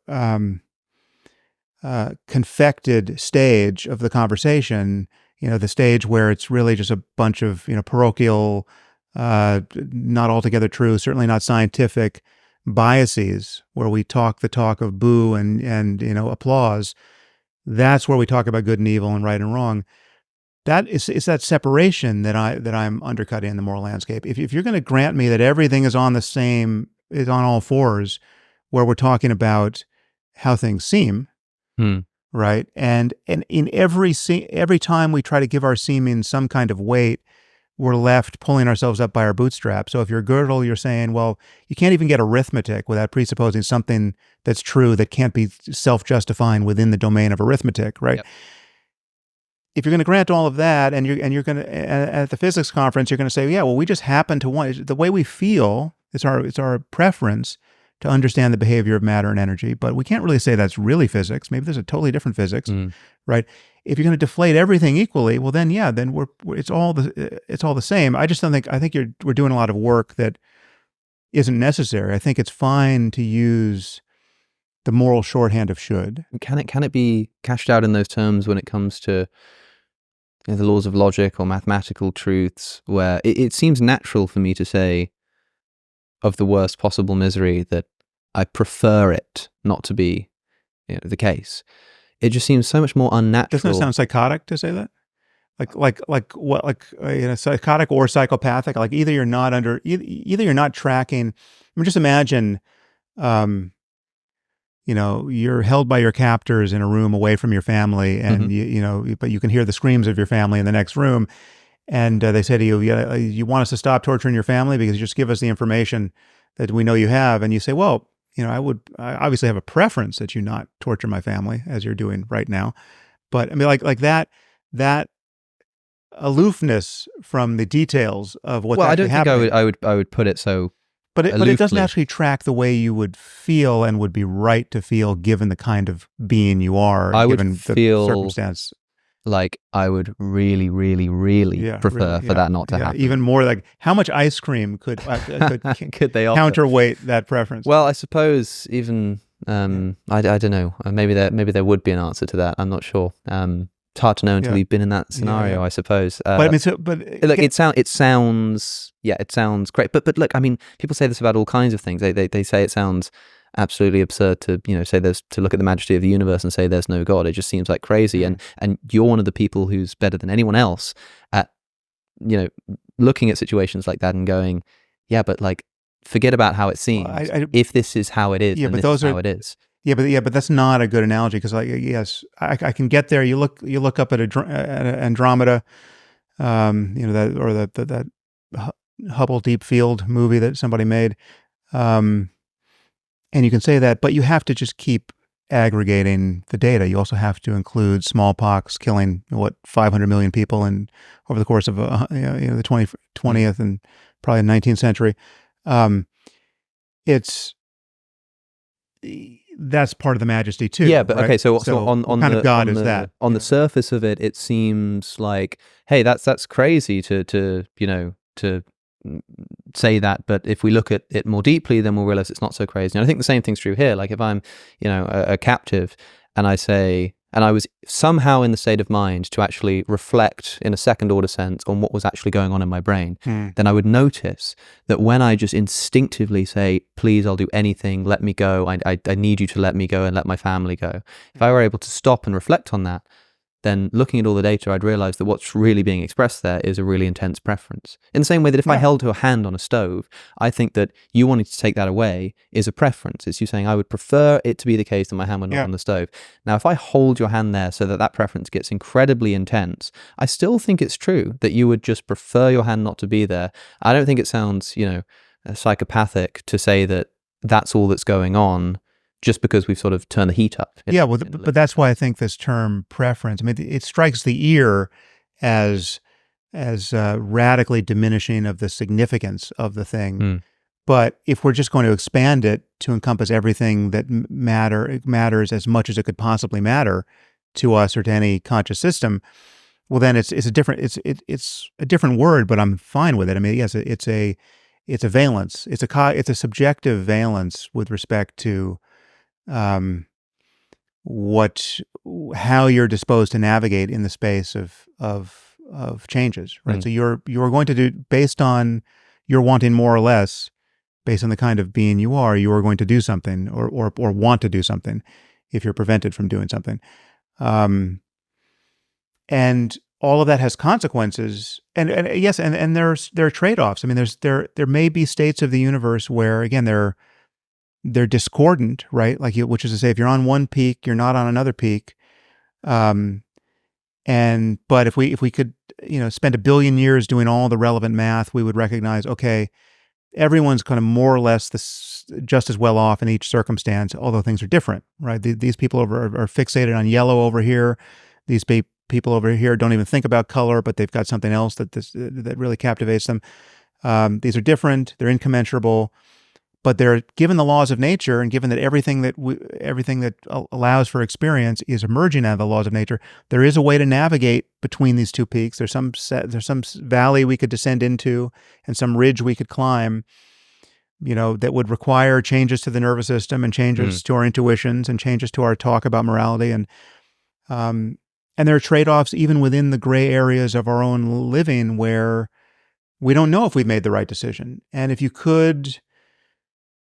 S2: confected stage of the conversation, the stage where it's really just a bunch of parochial, not altogether true, certainly not scientific biases, where we talk the talk of boo and applause. That's where we talk about good and evil and right and wrong. That is that separation that I'm undercutting in the moral landscape. If you're going to grant me that everything is on all fours, where we're talking about how things seem, right? And in every time we try to give our seeming some kind of weight, we're left pulling ourselves up by our bootstraps. So if you're Gödel, you're saying, well, you can't even get arithmetic without presupposing something that's true that can't be self-justifying within the domain of arithmetic, right? Yep. If you're going to grant all of that, and you're going to, at the physics conference, you're going to say, yeah, well, we just happen to want, the way we feel, it's our preference to understand the behavior of matter and energy, but we can't really say that's really physics. Maybe there's a totally different physics, right? If you're going to deflate everything equally, well, then it's all the same. I think we're doing a lot of work that isn't necessary. I think it's fine to use the moral shorthand of should.
S1: Can it be cashed out in those terms when it comes to the laws of logic or mathematical truths, where it seems natural for me to say, of the worst possible misery, that I prefer it not to be the case. It just seems so much more unnatural.
S2: Doesn't it sound psychotic to say that? Psychotic or psychopathic? Like either you're not tracking. I mean, just imagine, you're held by your captors in a room away from your family, and but you can hear the screams of your family in the next room. And they say to you, you want us to stop torturing your family because you just give us the information that we know you have. And you say, well, I obviously have a preference that you not torture my family as you're doing right now. But I mean, like that aloofness from the details of what's actually happening.
S1: Well, I don't think I would put it so.
S2: But it doesn't actually track the way you would feel and would be right to feel given the kind of being you are, given the circumstance.
S1: Like I would really, really, really prefer for that not to happen.
S2: Even more, like how much ice cream could
S1: could they offer?
S2: Counterweight that preference?
S1: Well, I suppose even I don't know. Maybe there would be an answer to that. I'm not sure. it's hard to know until
S2: Yeah.
S1: you've been in that scenario, I suppose.
S2: But I mean,
S1: Look, it sounds great, but look, I mean, people say this about all kinds of things. They say it sounds absolutely absurd to say to look at the majesty of the universe and say there's no God. It just seems like crazy. And you're one of the people who's better than anyone else at looking at situations like that and going, yeah, but like, forget about how it seems. If this is how it is, then this is how it is.
S2: But that's not a good analogy, because yes, I can get there. You look up at Andromeda, that Hubble Deep Field movie that somebody made, and you can say that, but you have to just keep aggregating the data. You also have to include smallpox killing 500 million people over the course of the 20th and probably the 19th century. That's part of the majesty too.
S1: Yeah, but
S2: right?
S1: okay, so on
S2: what kind of God is that?
S1: On the surface of it, it seems like, hey, that's crazy to say that, but if we look at it more deeply, then we'll realize it's not so crazy. And I think the same thing's true here. Like if I'm, a captive, and I say, and I was somehow in the state of mind to actually reflect in a second order sense on what was actually going on in my brain, then I would notice that when I just instinctively say, please, I'll do anything, let me go, I need you to let me go and let my family go. If I were able to stop and reflect on that, then looking at all the data, I'd realize that what's really being expressed there is a really intense preference. In the same way that if I held to a hand on a stove, I think that you wanting to take that away is a preference. It's you saying, I would prefer it to be the case that my hand were not on the stove. Now, if I hold your hand there so that preference gets incredibly intense, I still think it's true that you would just prefer your hand not to be there. I don't think it sounds, psychopathic to say that that's all that's going on, just because we've sort of turned the heat up.
S2: But that's why I think this term preference, I mean, it strikes the ear as radically diminishing of the significance of the thing. But if we're just going to expand it to encompass everything that matters as much as it could possibly matter to us or to any conscious system, well, then it's a different word, but I'm fine with it. I mean, yes, it's a valence. It's a subjective valence with respect to how you're disposed to navigate in the space of changes, right? So you're going to do, based on you're wanting more or less, based on the kind of being you are going to do something or want to do something if you're prevented from doing something. And all of that has consequences. And yes, and there are trade-offs. I mean, there may be states of the universe where, again, they're discordant, right? Which is to say, if you're on one peak, you're not on another peak. But if we could, spend 1 billion years doing all the relevant math, we would recognize, okay, everyone's kind of more or less just as well off in each circumstance, although things are different, right? These people are fixated on yellow over here. These people over here don't even think about color, but they've got something else that really captivates them. These are different. They're incommensurable. But they're given the laws of nature, and given that everything that allows for experience is emerging out of the laws of nature, there is a way to navigate between these two peaks. There's some valley we could descend into, and some ridge we could climb. That would require changes to the nervous system, and changes to our intuitions, and changes to our talk about morality, and there are trade-offs even within the gray areas of our own living where we don't know if we've made the right decision. And if you could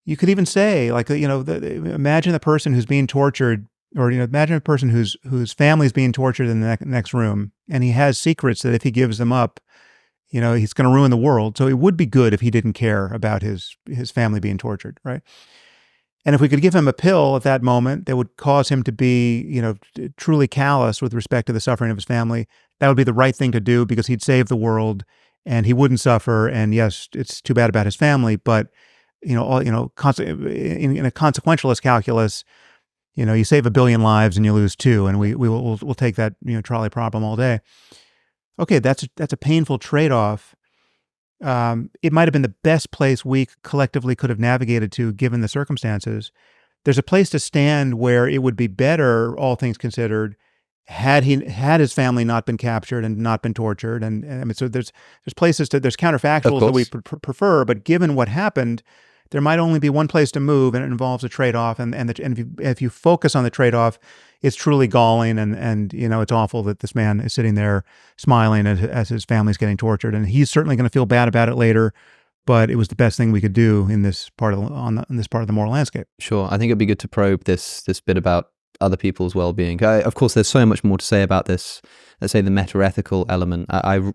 S2: even say, imagine the person who's being tortured, or imagine a person whose family is being tortured in the next room, and he has secrets that if he gives them up, he's going to ruin the world. So it would be good if he didn't care about his family being tortured, right? And if we could give him a pill at that moment that would cause him to be, truly callous with respect to the suffering of his family, that would be the right thing to do, because he'd save the world and he wouldn't suffer. And yes, it's too bad about his family, but in a consequentialist calculus, you save 1 billion lives and you lose 2, and we'll take that trolley problem all day. Okay, that's a painful trade-off. It might have been the best place we collectively could have navigated to, given the circumstances. There's a place to stand where it would be better, all things considered, had his family not been captured and not been tortured. And I mean, so there's counterfactuals that we prefer, but given what happened, there might only be one place to move, and it involves a trade-off. And if you focus on the trade-off, it's truly galling, and it's awful that this man is sitting there smiling as his family's getting tortured, and he's certainly going to feel bad about it later. But it was the best thing we could do in this part of the moral landscape.
S1: Sure, I think it'd be good to probe this bit about other people's well-being. Of course, there's so much more to say about this. Let's say the meta-ethical element. I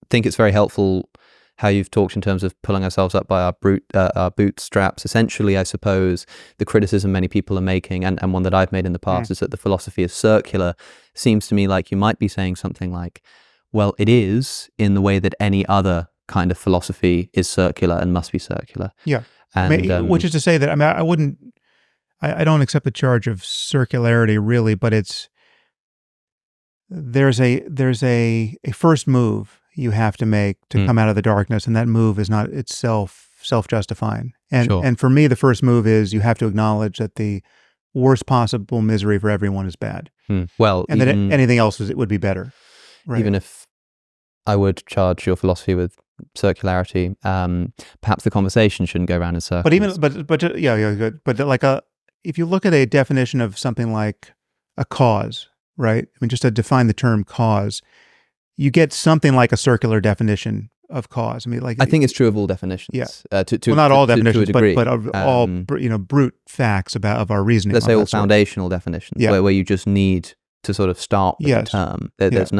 S1: think it's very helpful how you've talked in terms of pulling ourselves up by our bootstraps. Essentially, I suppose the criticism many people are making, and one that I've made in the past, is that the philosophy is circular. Seems to me like you might be saying something like, well, it is in the way that any other kind of philosophy is circular and must be circular.
S2: Yeah.
S1: And,
S2: which is to say that, I don't accept the charge of circularity really, but there's a first move you have to make to come out of the darkness, and that move is not itself self-justifying. And
S1: Sure.
S2: and for me, the first move is you have to acknowledge that the worst possible misery for everyone is bad.
S1: Well,
S2: and that anything else would be better. Right?
S1: Even if I would charge your philosophy with circularity, perhaps the conversation shouldn't go around in circles.
S2: But like if you look at a definition of something like a cause, right? I mean, just to define the term cause, you get something like a circular definition of cause. I mean, like
S1: I think it's true of all definitions.
S2: Yeah.
S1: Well,
S2: not all definitions,
S1: to a degree.
S2: but of all brute facts of our reasoning.
S1: Let's say all foundational definitions, where you just need to sort of start with the term. There's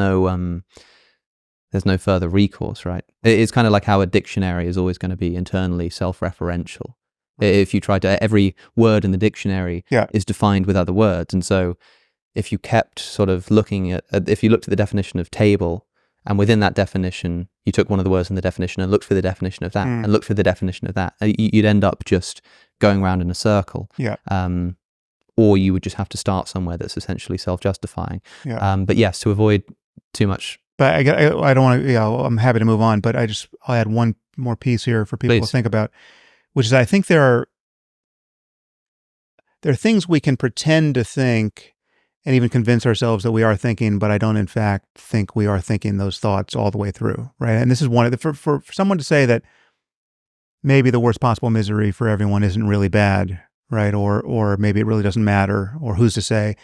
S1: no further recourse, right? It's kind of like how a dictionary is always going to be internally self-referential. If you try to, every word in the dictionary is defined with other words, and so if you kept sort of looking at, if you looked at the definition of table, and within that definition, you took one of the words in the definition and looked for the definition of that, and looked for the definition of that, you'd end up just going around in a circle.
S2: Yeah. Or
S1: you would just have to start somewhere that's essentially self-justifying.
S2: Yeah.
S1: But yes, to avoid too much.
S2: But I don't want to, I'm happy to move on, but I'll add one more piece here for people to think about, which is I think there are things we can pretend to think and even convince ourselves that we are thinking, but I don't in fact think we are thinking those thoughts all the way through, right? And this is one of the, for someone to say that maybe the worst possible misery for everyone isn't really bad, right? Or maybe it really doesn't matter, or who's to say?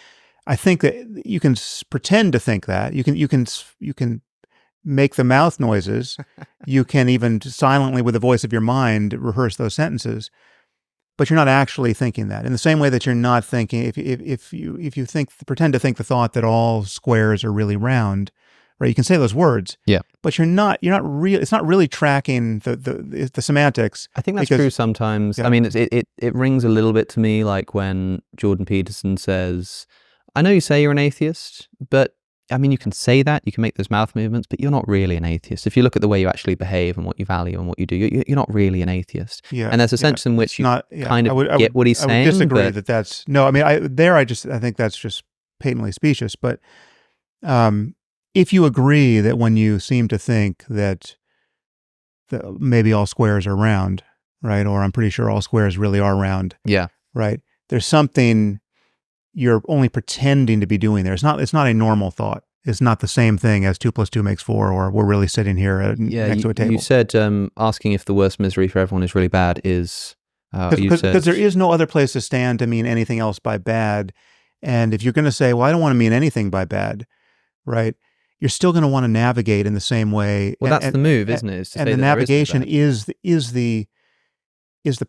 S2: I think that you can pretend to think that. You can make the mouth noises. You can even silently, with the voice of your mind, rehearse those sentences. But you're not actually thinking that. In the same way that you're not thinking, if you pretend to think the thought that all squares are really round, right? You can say those words.
S1: Yeah.
S2: But you're not really. It's not really tracking the semantics.
S1: I think that's true sometimes. Yeah. I mean, it rings a little bit to me like when Jordan Peterson says, I know you say you're an atheist, but I mean, you can say that, you can make those mouth movements, but you're not really an atheist. If you look at the way you actually behave and what you value and what you do, you're not really an atheist.
S2: Yeah,
S1: and there's a sense in which you kind of get what he's saying.
S2: I would disagree that's, no, I mean, I think that's just patently specious. But if you agree that when you seem to think that maybe all squares are round, right? Or I'm pretty sure all squares really are round.
S1: Yeah.
S2: Right? There's something you're only pretending to be doing there. It's not a normal thought. It's not the same thing as 2 + 2 = 4, or we're really sitting here next to a table.
S1: You said asking if the worst misery for everyone is really bad is...
S2: Because there is no other place to stand to mean anything else by bad. And if you're going to say, well, I don't want to mean anything by bad, right? You're still going to want to navigate in the same way.
S1: Well, that's the move, isn't it?
S2: And the navigation is the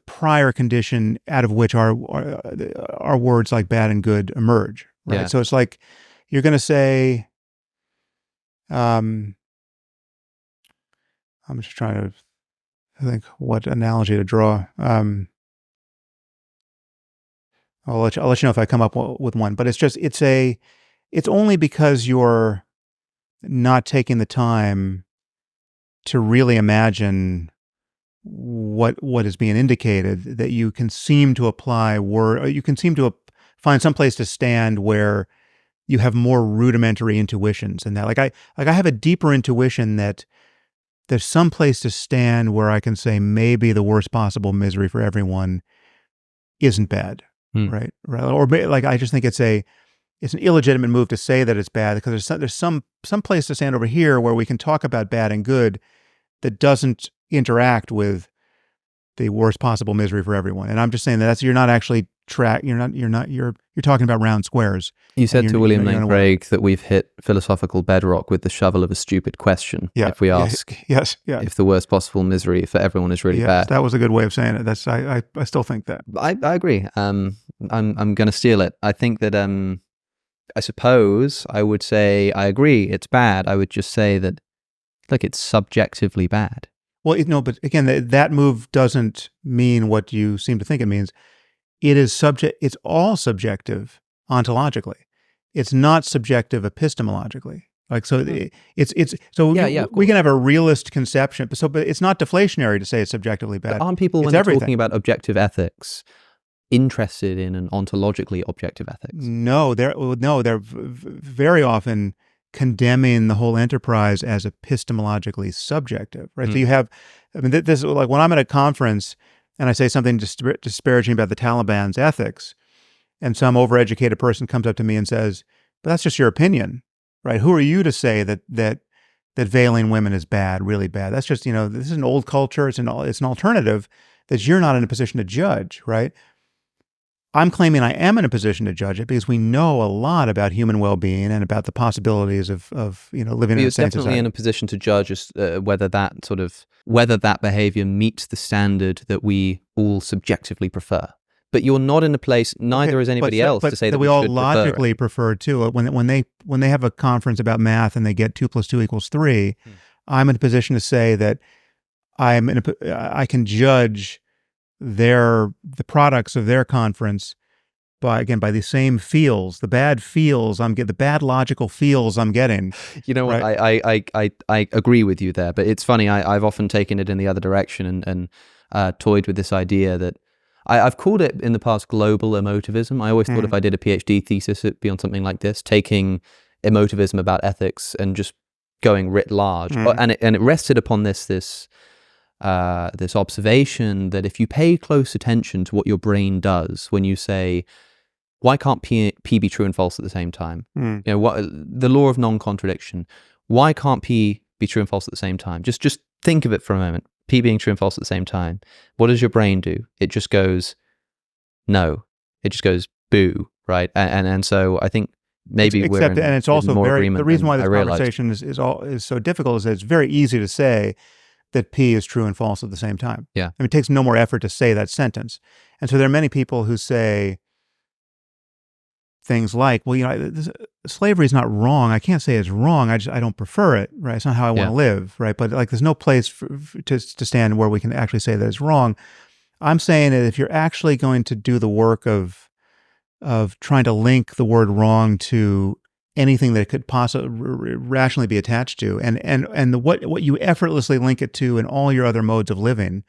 S2: prior condition out of which our words like bad and good emerge, right?
S1: Yeah.
S2: So it's like you're going to say, I'm just trying to think what analogy to draw. I'll let you know if I come up with one. But it's only because you're not taking the time to really imagine what is being indicated that you can seem to apply you can seem to find some place to stand where you have more rudimentary intuitions. And that like I have a deeper intuition that there's some place to stand where I can say maybe the worst possible misery for everyone isn't bad, right? Or like I just think it's an illegitimate move to say that it's bad, because there's some place to stand over here where we can talk about bad and good that doesn't interact with the worst possible misery for everyone. And I'm just saying that you're not actually you're talking about round squares.
S1: You said to William Lane
S2: gonna
S1: Craig that we've hit philosophical bedrock with the shovel of a stupid question.
S2: Yeah,
S1: if we ask if the worst possible misery for everyone is really bad.
S2: That was a good way of saying it. That's I still think that.
S1: I agree. I'm going to steal it. I think that I suppose I would say I agree. It's bad. I would just say that, look, it's subjectively bad.
S2: Well, no, but again, that move doesn't mean what you seem to think it means. It's all subjective ontologically. It's not subjective epistemologically. Like, so we can have a realist conception, but it's not deflationary to say it's subjectively bad.
S1: But aren't people, when they're talking about objective ethics, interested in an ontologically objective ethics?
S2: No, they're very often condemning the whole enterprise as epistemologically subjective, right? So you have, this is like when I'm at a conference and I say something disparaging about the Taliban's ethics, and some overeducated person comes up to me and says, "But that's just your opinion, right? Who are you to say that veiling women is bad, really bad? That's just, this is an old culture. It's an alternative that you're not in a position to judge, right?" I'm claiming I am in a position to judge it because we know a lot about human well-being and about the possibilities of living in a sane
S1: definitely
S2: society.
S1: In a position to judge whether that behavior meets the standard that we all subjectively prefer. But you're not in a place. Neither is anybody else to say that
S2: we all
S1: should
S2: logically prefer too. When they have a conference about math and they get 2 + 2 = 3, I'm in a position to say that I can judge the products of their conference by the same feels, the bad feels the bad logical feels I'm getting.
S1: You know what?
S2: Right?
S1: I agree with you there, but it's funny. I've often taken it in the other direction and toyed with this idea that I've called it in the past global emotivism. I always thought if I did a PhD thesis, it'd be on something like this, taking emotivism about ethics and just going writ large, and it rested upon this observation that if you pay close attention to what your brain does when you say, why can't P be true and false at the same time? The law of non-contradiction. Why can't P be true and false at the same time? Just think of it for a moment. P being true and false at the same time. What does your brain do? It just goes, no. It just goes, boo, right? And so I think maybe
S2: and it's also
S1: more agreement.
S2: The reason why this conversation is so difficult is that it's very easy to say that P is true and false at the same time.
S1: Yeah.
S2: I mean, it takes no more effort to say that sentence. And so there are many people who say things like, well, slavery is not wrong. I can't say it's wrong. I don't prefer it, right? It's not how I want to live, right? But like, there's no place to stand where we can actually say that it's wrong. I'm saying that if you're actually going to do the work of trying to link the word wrong to anything that it could possibly rationally be attached to, and what you effortlessly link it to in all your other modes of living,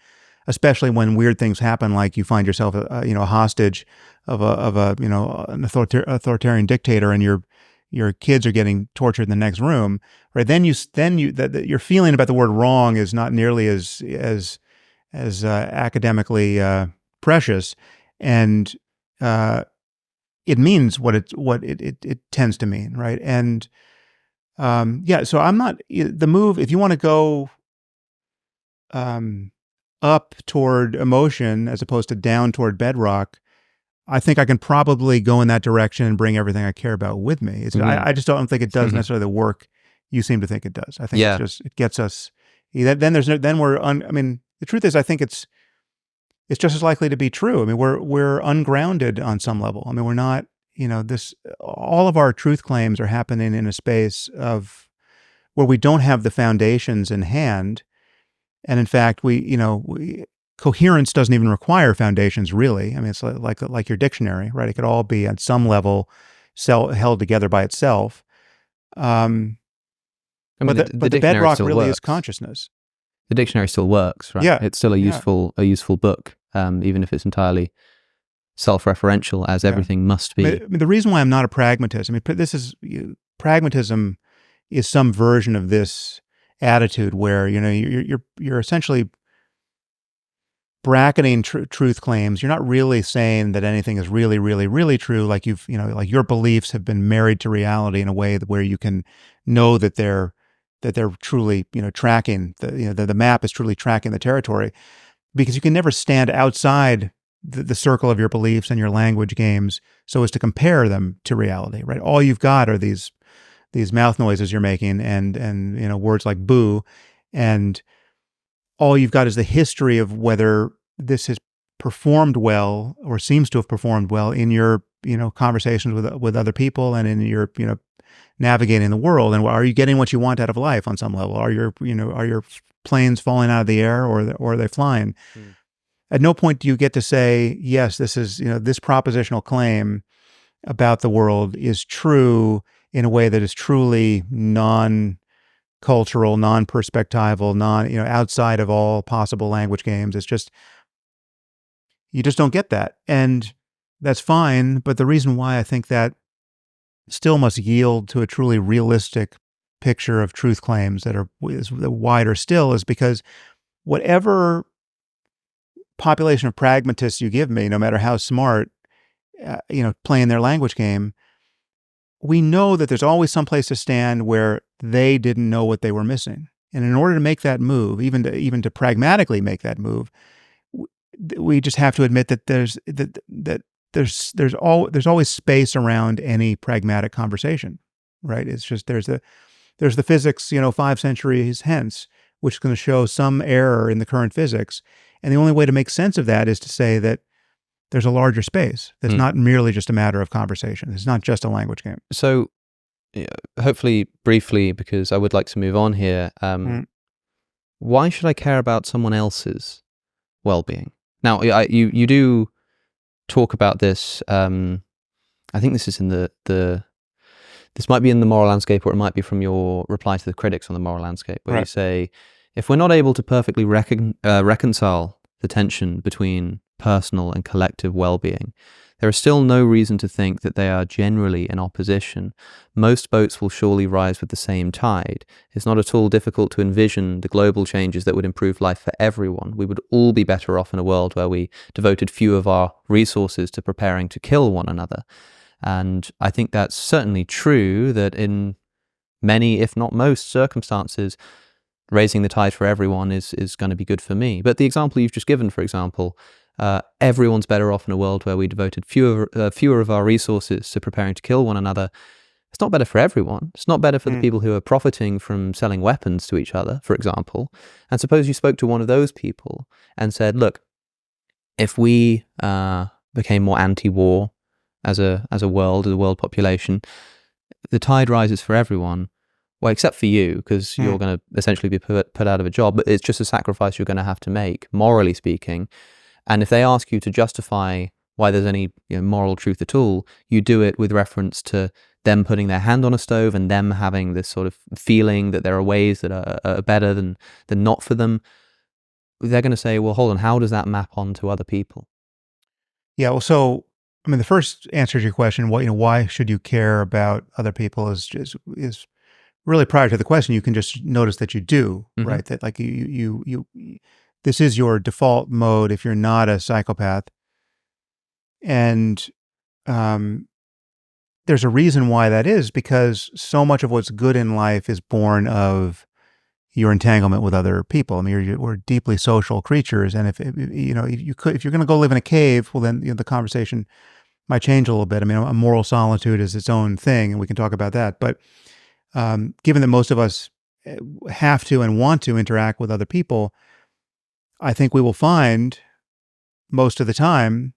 S2: especially when weird things happen, like you find yourself a hostage of an authoritarian dictator, and your kids are getting tortured in the next room, right? Then your feeling about the word wrong is not nearly as academically precious, and it means what it tends to mean, right? And so I'm not the move. If you want to go up toward emotion as opposed to down toward bedrock, I think I can probably go in that direction and bring everything I care about with me. I just don't think it does necessarily the work you seem to think it does. I think it gets us. The truth is, I think it's just as likely to be true. I mean, we're ungrounded on some level. I mean, we're not. All of our truth claims are happening in a space of where we don't have the foundations in hand. And in fact, coherence doesn't even require foundations, really. I mean, it's like your dictionary, right? It could all be at some level held together by itself. But the bedrock really is consciousness.
S1: The dictionary still works, right?
S2: Yeah,
S1: it's still a useful book, even if it's entirely self-referential, as everything must be.
S2: I mean, the reason why I'm not a pragmatist, pragmatism is some version of this attitude where you're essentially bracketing truth claims. You're not really saying that anything is really, really, really true. Like like your beliefs have been married to reality in a way where you can know that they're truly tracking the map is truly tracking the territory, because you can never stand outside the circle of your beliefs and your language games so as to compare them to reality, right? All you've got are these mouth noises you're making and words like boo, and all you've got is the history of whether this has performed well or seems to have performed well in your conversations with other people and in your navigating the world. And are you getting what you want out of life on some level? Are your planes falling out of the air, or are they flying? At no point do you get to say, yes, this is, this propositional claim about the world is true in a way that is truly non-cultural, non-perspectival, outside of all possible language games. It's just, you just don't get that. And that's fine. But the reason why I think that still must yield to a truly realistic picture of truth claims that is wider still is because whatever population of pragmatists you give me, no matter how smart, playing their language game, we know that there's always some place to stand where they didn't know what they were missing. And in order to make that move, even to pragmatically make that move, we just have to admit that there's always space around any pragmatic conversation, right? It's just there's the physics, 5 centuries hence, which is going to show some error in the current physics. And the only way to make sense of that is to say that there's a larger space. That's not merely just a matter of conversation. It's not just a language game.
S1: So hopefully briefly, because I would like to move on here, why should I care about someone else's well-being? Now, you do talk about this, I think this is in this might be in the Moral Landscape, or it might be from your reply to the critics on the Moral Landscape, where you say, if we're not able to perfectly reconcile the tension between personal and collective well-being, there is still no reason to think that they are generally in opposition. Most boats will surely rise with the same tide. It's not at all difficult to envision the global changes that would improve life for everyone. We would all be better off in a world where we devoted few of our resources to preparing to kill one another. And I think that's certainly true, that in many, if not most circumstances, raising the tide for everyone is going to be good for me. But the example you've just given, for example, everyone's better off in a world where we devoted fewer of our resources to preparing to kill one another. It's not better for everyone. It's not better for the people who are profiting from selling weapons to each other, for example. And suppose you spoke to one of those people and said, look, if we became more anti-war as a world population, the tide rises for everyone. Well, except for you, because you're going to essentially be put out of a job, but it's just a sacrifice you're going to have to make, morally speaking. And if they ask you to justify why there's any moral truth at all, you do it with reference to them putting their hand on a stove and them having this sort of feeling that there are ways that are better than not for them. They're going to say, well, hold on, how does that map onto other people?
S2: Yeah, well, so, I mean, the first answer to your question, why should you care about other people is really prior to the question. You can just notice that you do, right? That like you this is your default mode if you're not a psychopath. And there's a reason why that is, because so much of what's good in life is born of your entanglement with other people. I mean, we're deeply social creatures, and if you're going to go live in a cave, well, then the conversation might change a little bit. I mean, a moral solitude is its own thing, and we can talk about that. But given that most of us have to and want to interact with other people, I think we will find most of the time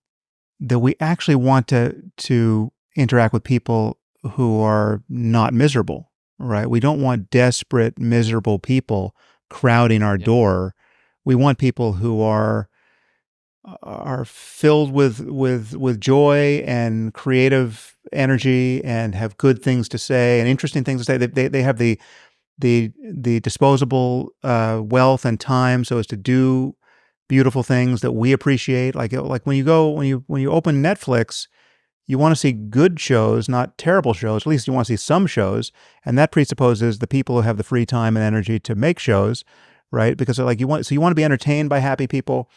S2: that we actually want to interact with people who are not miserable, right? We don't want desperate, miserable people crowding our door. We want people who are filled with joy and creative energy and have good things to say and interesting things to say. They have the disposable wealth and time so as to do beautiful things that we appreciate. Like when you open Netflix, you want to see good shows, not terrible shows. At least you want to see some shows, and that presupposes the people who have the free time and energy to make shows, right? Because you want to be entertained by happy people.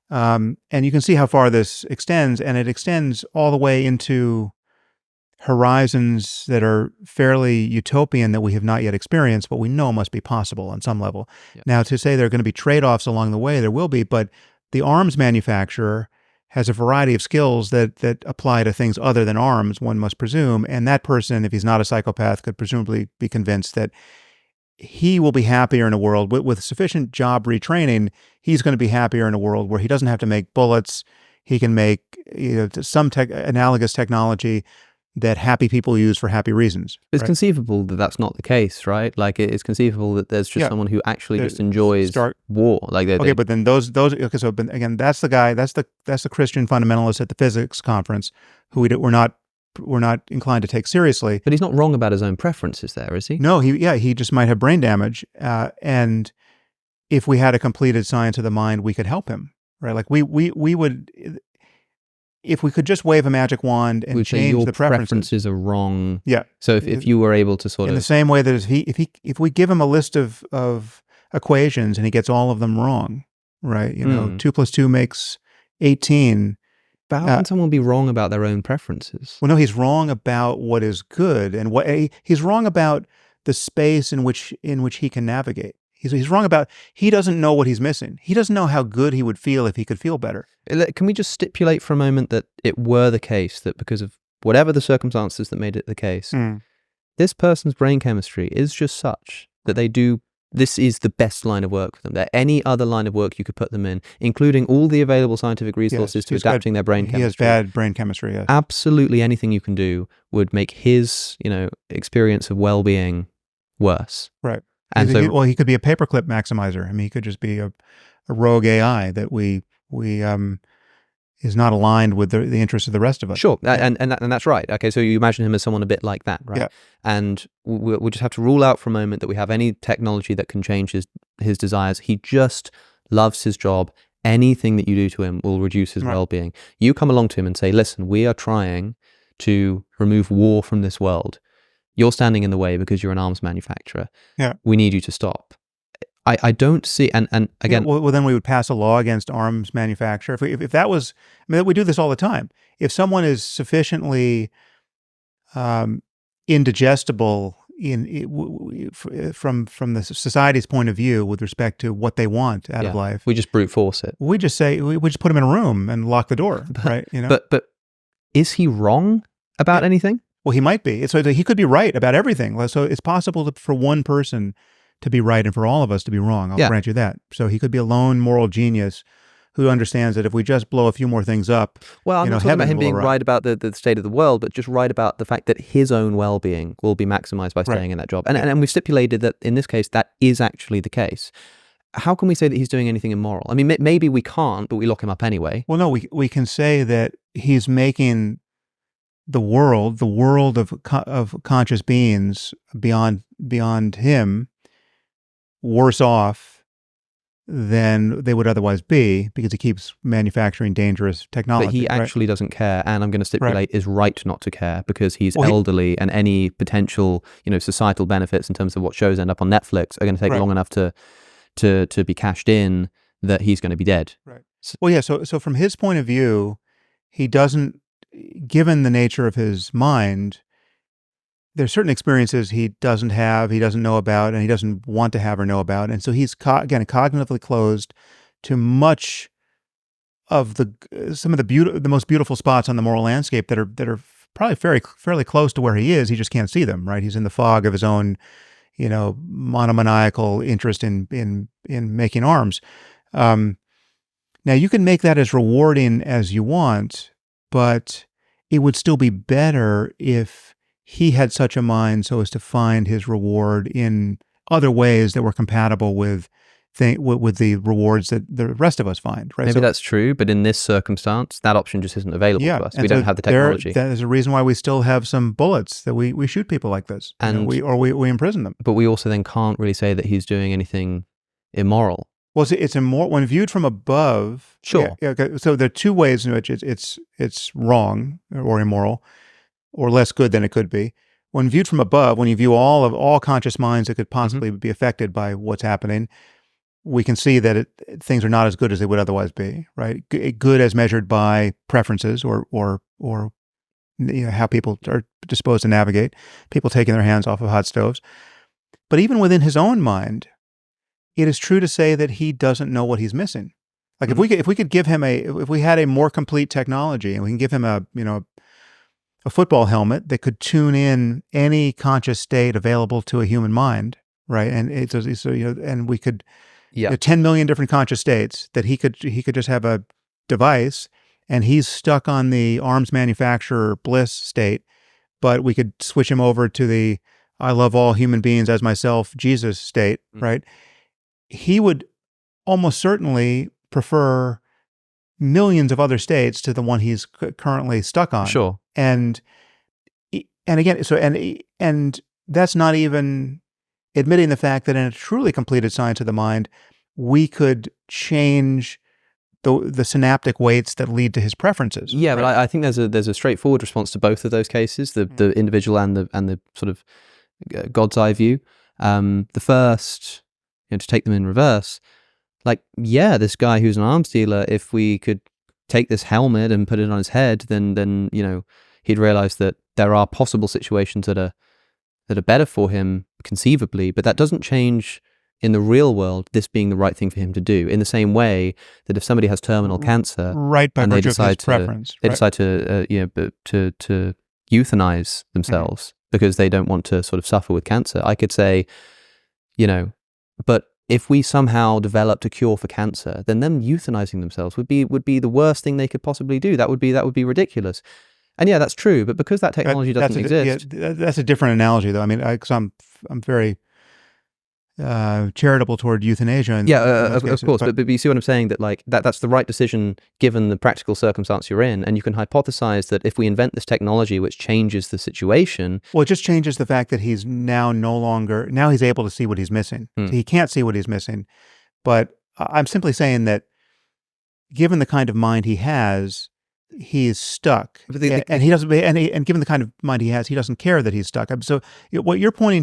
S2: And you can see how far this extends, and it extends all the way into horizons that are fairly utopian that we have not yet experienced, but we know must be possible on some level. Yeah. Now, to say there are going to be trade-offs along the way, there will be, but the arms manufacturer has a variety of skills that apply to things other than arms, one must presume. And that person, if he's not a psychopath, could presumably be convinced that he will be happier in a world with sufficient job retraining. He's going to be happier in a world where he doesn't have to make bullets. He can make some analogous technology that happy people use for happy reasons.
S1: It's
S2: right?
S1: conceivable that that's not the case, right? Like it's conceivable that there's just someone who actually just enjoys war. Like
S2: but then those okay. So but again, that's the guy. That's the Christian fundamentalist at the physics conference who we're not inclined to take seriously.
S1: But he's not wrong about his own preferences, there, is he?
S2: No, he just might have brain damage. And if we had a completed science of the mind, we could help him, right? Like we would. If we could just wave a magic wand and change the
S1: preferences are wrong.
S2: Yeah.
S1: So if you were able to sort of...
S2: In the same way that if we give him a list of equations and he gets all of them wrong, right? 2 + 2 makes 18.
S1: But how can someone be wrong about their own preferences?
S2: Well, no, he's wrong about what is good, and he's wrong about the space in which he can navigate. He's wrong about, he doesn't know what he's missing. He doesn't know how good he would feel if he could feel better.
S1: Can we just stipulate for a moment that it were the case that because of whatever the circumstances that made it the case, this person's brain chemistry is just such that this is the best line of work for them. That any other line of work you could put them in, including all the available scientific resources to adapting their brain chemistry.
S2: He has bad brain chemistry, yes.
S1: Absolutely anything you can do would make his, experience of well-being worse.
S2: Right.
S1: And
S2: he could be a paperclip maximizer. I mean, he could just be a rogue AI that we is not aligned with the interests of the rest of us.
S1: Sure, and that's right. Okay, so you imagine him as someone a bit like that, right?
S2: Yeah.
S1: And we'll just have to rule out for a moment that we have any technology that can change his desires. He just loves his job. Anything that you do to him will reduce his well-being. You come along to him and say, listen, we are trying to remove war from this world. You're standing in the way because you're an arms manufacturer.
S2: Yeah.
S1: We need you to stop. I don't see, and again...
S2: Well, then we would pass a law against arms manufacture. If that was, I mean, we do this all the time. If someone is sufficiently indigestible from the society's point of view with respect to what they want out of life,
S1: we just brute force it.
S2: We just say, we just put them in a room and lock the door, right?
S1: But is he wrong about anything?
S2: Well, he might be. So he could be right about everything. So it's possible for one person to be right and for all of us to be wrong. I'll grant you that. So he could be a lone moral genius who understands that if we just blow a few more things up,
S1: well, I'm not talking about him being right about the state of the world, but just right about the fact that his own well-being will be maximized by staying in that job. And we've stipulated that in this case, that is actually the case. How can we say that he's doing anything immoral? I mean, maybe we can't, but we lock him up anyway.
S2: Well, no, we can say that he's making the world of conscious beings beyond him worse off than they would otherwise be because he keeps manufacturing dangerous technology.
S1: But he actually doesn't care, and I'm going to stipulate is right not to care because he's elderly, and any potential societal benefits in terms of what shows end up on Netflix are going to take long enough to be cashed in that he's going to be dead.
S2: Right. Well, yeah. So from his point of view, he doesn't. Given the nature of his mind, there's certain experiences he doesn't have, he doesn't know about, and he doesn't want to have or know about. And so he's, again, cognitively closed to much of some of the most beautiful spots on the moral landscape that are probably fairly close to where he is. He just can't see them, right? He's in the fog of his own, monomaniacal interest in making arms. Now, you can make that as rewarding as you want, but it would still be better if he had such a mind so as to find his reward in other ways that were compatible with the rewards that the rest of us find. Right?
S1: Maybe that's true, but in this circumstance, that option just isn't available to us. We don't have the technology.
S2: That is a reason why we still have some bullets that we shoot people like this, and we imprison them.
S1: But we also then can't really say that he's doing anything immoral.
S2: Well, it's immoral when viewed from above.
S1: Sure.
S2: Yeah, okay. So there are two ways in which it's wrong or immoral, or less good than it could be. When viewed from above, when you view all conscious minds that could possibly be affected by what's happening, we can see that things are not as good as they would otherwise be. Right? Good as measured by preferences or how people are disposed to navigate. People taking their hands off of hot stoves, but even within his own mind, it is true to say that he doesn't know what he's missing. Like if we could give him if we had a more complete technology and we can give him a football helmet that could tune in any conscious state available to a human mind, right? And and we could 10 million different conscious states that he could just have a device, and he's stuck on the arms manufacturer bliss state, but we could switch him over to the I love all human beings as myself Jesus state, right? He would almost certainly prefer millions of other states to the one he's currently stuck on.
S1: Sure.
S2: And again, and that's not even admitting the fact that in a truly completed science of the mind, we could change the synaptic weights that lead to his preferences.
S1: Yeah, right? But I think there's a straightforward response to both of those cases, the individual and the sort of God's eye view. The first, to take them in reverse, this guy who's an arms dealer, if we could take this helmet and put it on his head, then he'd realize that there are possible situations that are better for him conceivably, but that doesn't change in the real world this being the right thing for him to do. In the same way that if somebody has terminal cancer,
S2: right, by
S1: and they
S2: virtue of
S1: decide
S2: his
S1: to
S2: preference,
S1: they decide to euthanize themselves because they don't want to sort of suffer with cancer, I could say, but if we somehow developed a cure for cancer, then them euthanizing themselves would be the worst thing they could possibly do. That would be ridiculous. And yeah, that's true. But because that technology doesn't exist,
S2: that's a different analogy, though. I mean, because I'm very charitable toward euthanasia.
S1: Of course. But you see what I'm saying? That that's the right decision given the practical circumstance you're in, and you can hypothesize that if we invent this technology which changes the situation,
S2: well, it just changes the fact that he's now he's able to see what he's missing. So he can't see what he's missing, but I'm simply saying that given the kind of mind he has, he is stuck, and he doesn't. And given the kind of mind he has, he doesn't care that he's stuck. So what you're pointing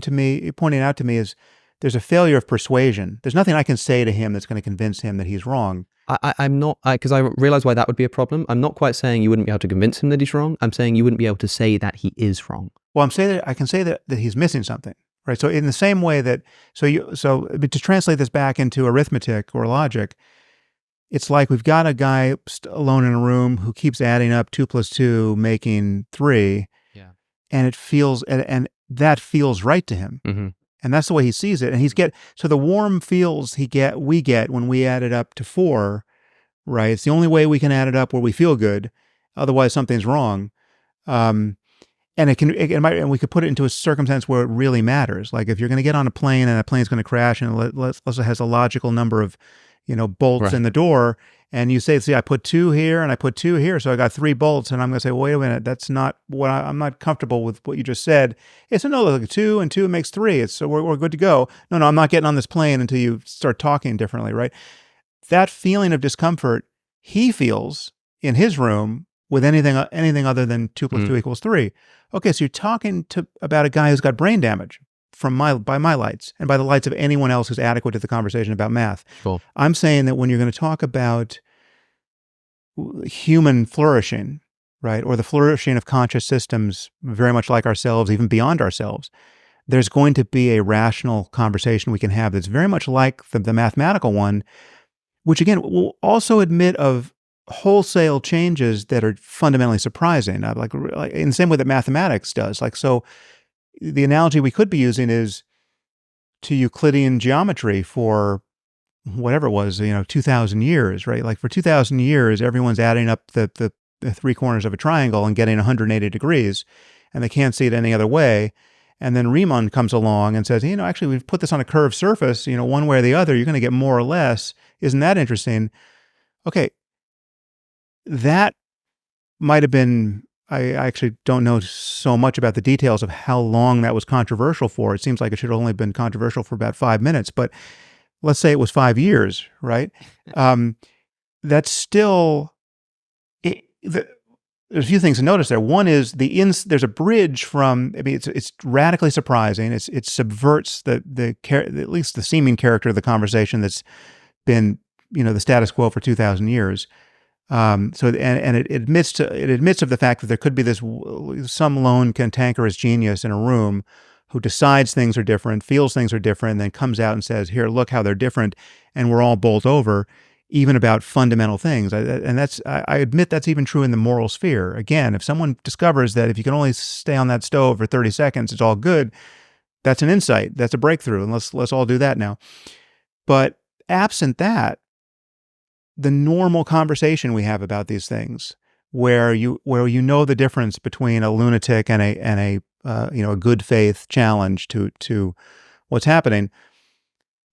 S2: out to me is there's a failure of persuasion. There's nothing I can say to him that's going to convince him that he's wrong.
S1: I'm not, because I realize why that would be a problem. I'm not quite saying you wouldn't be able to convince him that he's wrong. I'm saying you wouldn't be able to say that he is wrong.
S2: Well, I'm saying that I can say that he's missing something, right? So in the same way that to translate this back into arithmetic or logic, it's like we've got a guy alone in a room who keeps adding up 2 + 2, making 3.
S1: Yeah.
S2: And it feels, and that feels right to him.
S1: Mm-hmm.
S2: And that's the way he sees it. And so the warm feels we get when we add it up to 4, right? It's the only way we can add it up where we feel good. Otherwise something's wrong. And we could put it into a circumstance where it really matters. Like if you're going to get on a plane and that plane's going to crash and it has a logical number of bolts in the door, and you say, see, I put 2 here and I put 2 here, so I got 3 bolts, and I'm going to say, well, wait a minute, that's not what I'm not comfortable with what you just said. It's no, look, 2 and 2 makes 3. So we're good to go. No, I'm not getting on this plane until you start talking differently, right? That feeling of discomfort he feels in his room with anything other than 2 + 2 = 3. Okay, so you're talking about a guy who's got brain damage by my lights and by the lights of anyone else who's adequate to the conversation about math.
S1: Cool.
S2: I'm saying that when you're going to talk about human flourishing, right, or the flourishing of conscious systems very much like ourselves, even beyond ourselves, there's going to be a rational conversation we can have that's very much like the mathematical one, which again will also admit of wholesale changes that are fundamentally surprising, like in the same way that mathematics does. Like, so the analogy we could be using is to Euclidean geometry for whatever it was, 2,000 years, right? Like for 2,000 years, everyone's adding up the 3 corners of a triangle and getting 180 degrees, and they can't see it any other way. And then Riemann comes along and says, actually, we've put this on a curved surface, one way or the other, you're going to get more or less. Isn't that interesting? Okay. That might have been, I actually don't know so much about the details of how long that was controversial for. It seems like it should have only been controversial for about 5 minutes, but let's say it was 5 years, right? That's still, there's a few things to notice there. One is there's a bridge from, it's radically surprising. It subverts at least the seeming character of the conversation that's been, the status quo for 2,000 years. It admits of the fact that there could be some lone cantankerous genius in a room who decides things are different, feels things are different, and then comes out and says, here, look how they're different, and we're all bowled over. even about fundamental things. I admit that's even true in the moral sphere. Again, if someone discovers that if you can only stay on that stove for 30 seconds, it's all good, that's an insight. That's a breakthrough. And let's all do that now. But absent that, the normal conversation we have about these things, where you know the difference between a lunatic and a good faith challenge to what's happening,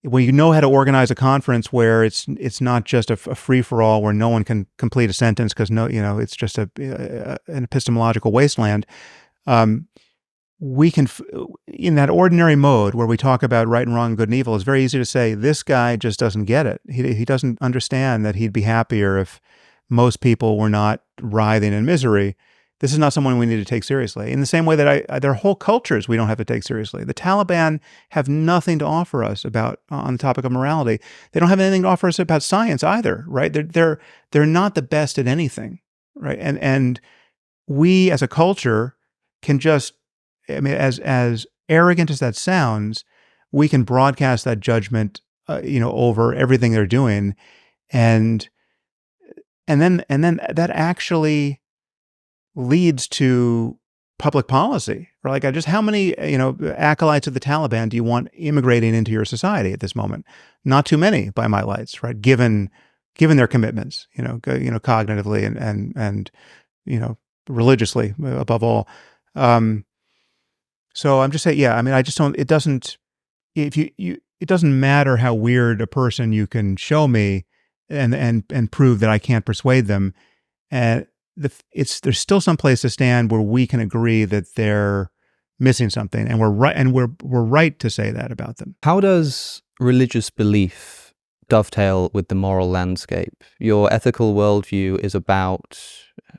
S2: when you know how to organize a conference where it's not just a free for all where no one can complete a sentence because it's just an epistemological wasteland. We can, in that ordinary mode where we talk about right and wrong, good and evil, it's very easy to say, this guy just doesn't get it. He doesn't understand that he'd be happier if most people were not writhing in misery. This is not someone we need to take seriously. In the same way that there are whole cultures we don't have to take seriously. The Taliban have nothing to offer us on the topic of morality. They don't have anything to offer us about science either, right? They're not the best at anything, right? And we as a culture can just, I mean, as arrogant as that sounds, we can broadcast that judgment, over everything they're doing, and then that actually leads to public policy. Right? Like, how many acolytes of the Taliban do you want immigrating into your society at this moment? Not too many, by my lights, right? Given their commitments, cognitively and religiously above all. So I'm just saying, yeah, I mean, I just don't, it doesn't matter how weird a person you can show me and prove that I can't persuade them. And there's still some place to stand where we can agree that they're missing something, and we're right to say that about them.
S1: How does religious belief dovetail with the moral landscape? Your ethical worldview is about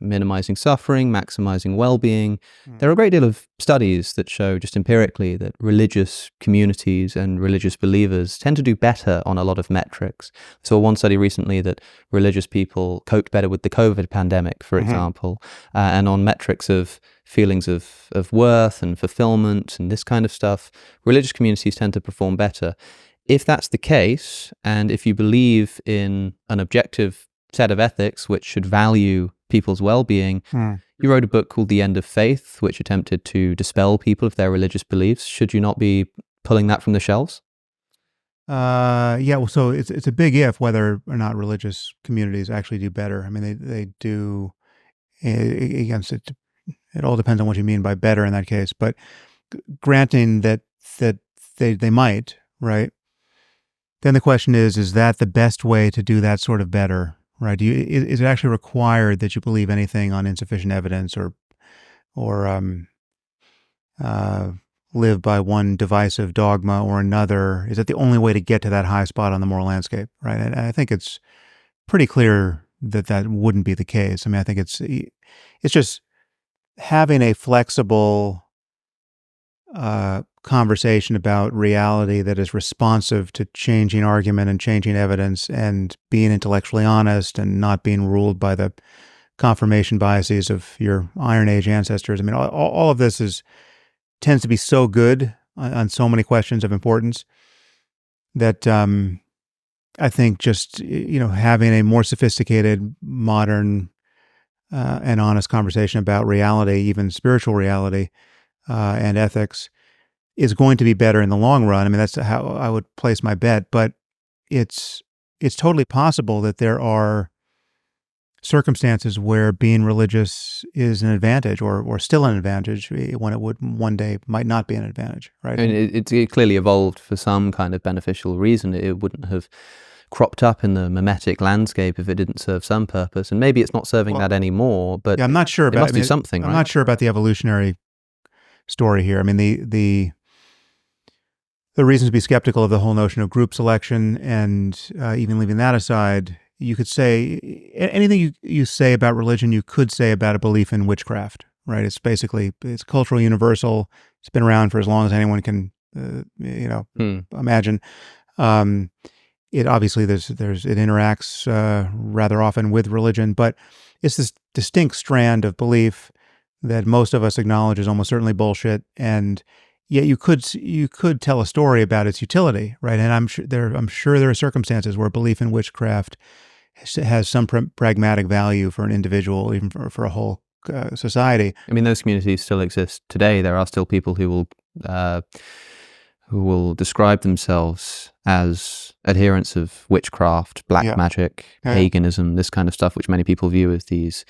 S1: minimizing suffering, maximizing well-being. There are a great deal of studies that show just empirically that religious communities and religious believers tend to do better on a lot of metrics. I saw one study recently that religious people coped better with the COVID pandemic, for example, and on metrics of feelings of worth and fulfillment and this kind of stuff, religious communities tend to perform better. If that's the case, and if you believe in an objective set of ethics which should value people's well-being, you wrote a book called The End of Faith, which attempted to dispel people of their religious beliefs. Should you not be pulling that from the shelves?
S2: Yeah, well, so it's a big if whether or not religious communities actually do better. I mean, they do. Again, it all depends on what you mean by better in that case. But granting that they might, right? Then the question is that the best way to do that sort of better? Right? Is it actually required that you believe anything on insufficient evidence or live by one divisive dogma or another? Is that the only way to get to that high spot on the moral landscape? Right? And I think it's pretty clear that wouldn't be the case. I mean, I think it's just having a flexible conversation about reality that is responsive to changing argument and changing evidence, and being intellectually honest and not being ruled by the confirmation biases of your Iron Age ancestors. I mean, all of this tends to be so good on so many questions of importance that I think just having a more sophisticated, modern, and honest conversation about reality, even spiritual reality and ethics, is going to be better in the long run. I mean, that's how I would place my bet. But it's totally possible that there are circumstances where being religious is an advantage, or still an advantage, when it would one day might not be an advantage, right?
S1: I mean, it clearly evolved for some kind of beneficial reason. It wouldn't have cropped up in the mimetic landscape if it didn't serve some purpose. And maybe it's not serving that anymore, but
S2: yeah, I'm not sure
S1: it must do something, right?
S2: I'm not sure about the evolutionary story here. I mean, the reasons to be skeptical of the whole notion of group selection, and even leaving that aside, you could say anything you say about religion, you could say about a belief in witchcraft, right? It's cultural universal. It's been around for as long as anyone can, imagine. It obviously it interacts rather often with religion, but it's this distinct strand of belief that most of us acknowledge is almost certainly bullshit, and yet you could tell a story about its utility, right? And I'm sure there are circumstances where belief in witchcraft has some pragmatic value for an individual, even for a whole society.
S1: I mean, those communities still exist today. There are still people who will describe themselves as adherents of witchcraft, black magic, paganism, this kind of stuff, which many people view as these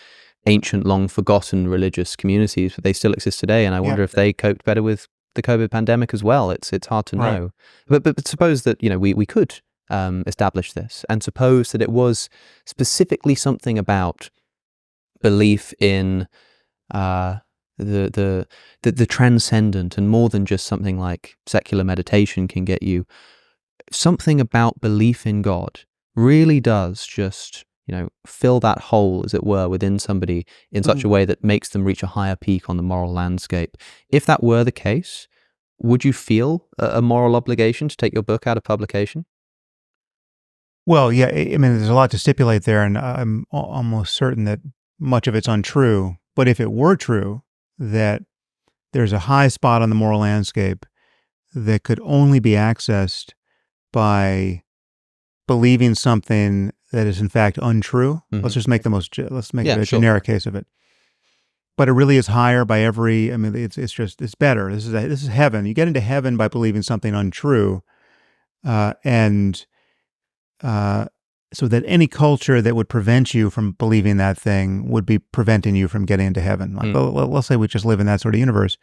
S1: ancient, long-forgotten religious communities, but they still exist today. And I wonder if they coped better with the COVID pandemic as well. It's hard to know. But suppose that, we could establish this, and suppose that it was specifically something about belief in the transcendent, and more than just something like secular meditation can get you. Something about belief in God really does just, fill that hole, as it were, within somebody in such a way that makes them reach a higher peak on the moral landscape. If that were the case, would you feel a moral obligation to take your book out of publication?
S2: Well, yeah, I mean, there's a lot to stipulate there, and I'm almost certain that much of it's untrue. But if it were true that there's a high spot on the moral landscape that could only be accessed by believing something that is in fact untrue, let's just make a generic case of it. But it really is higher by every. I mean, it's better. This is heaven. You get into heaven by believing something untrue, so that any culture that would prevent you from believing that thing would be preventing you from getting into heaven. Like, let's say we just live in that sort of universe.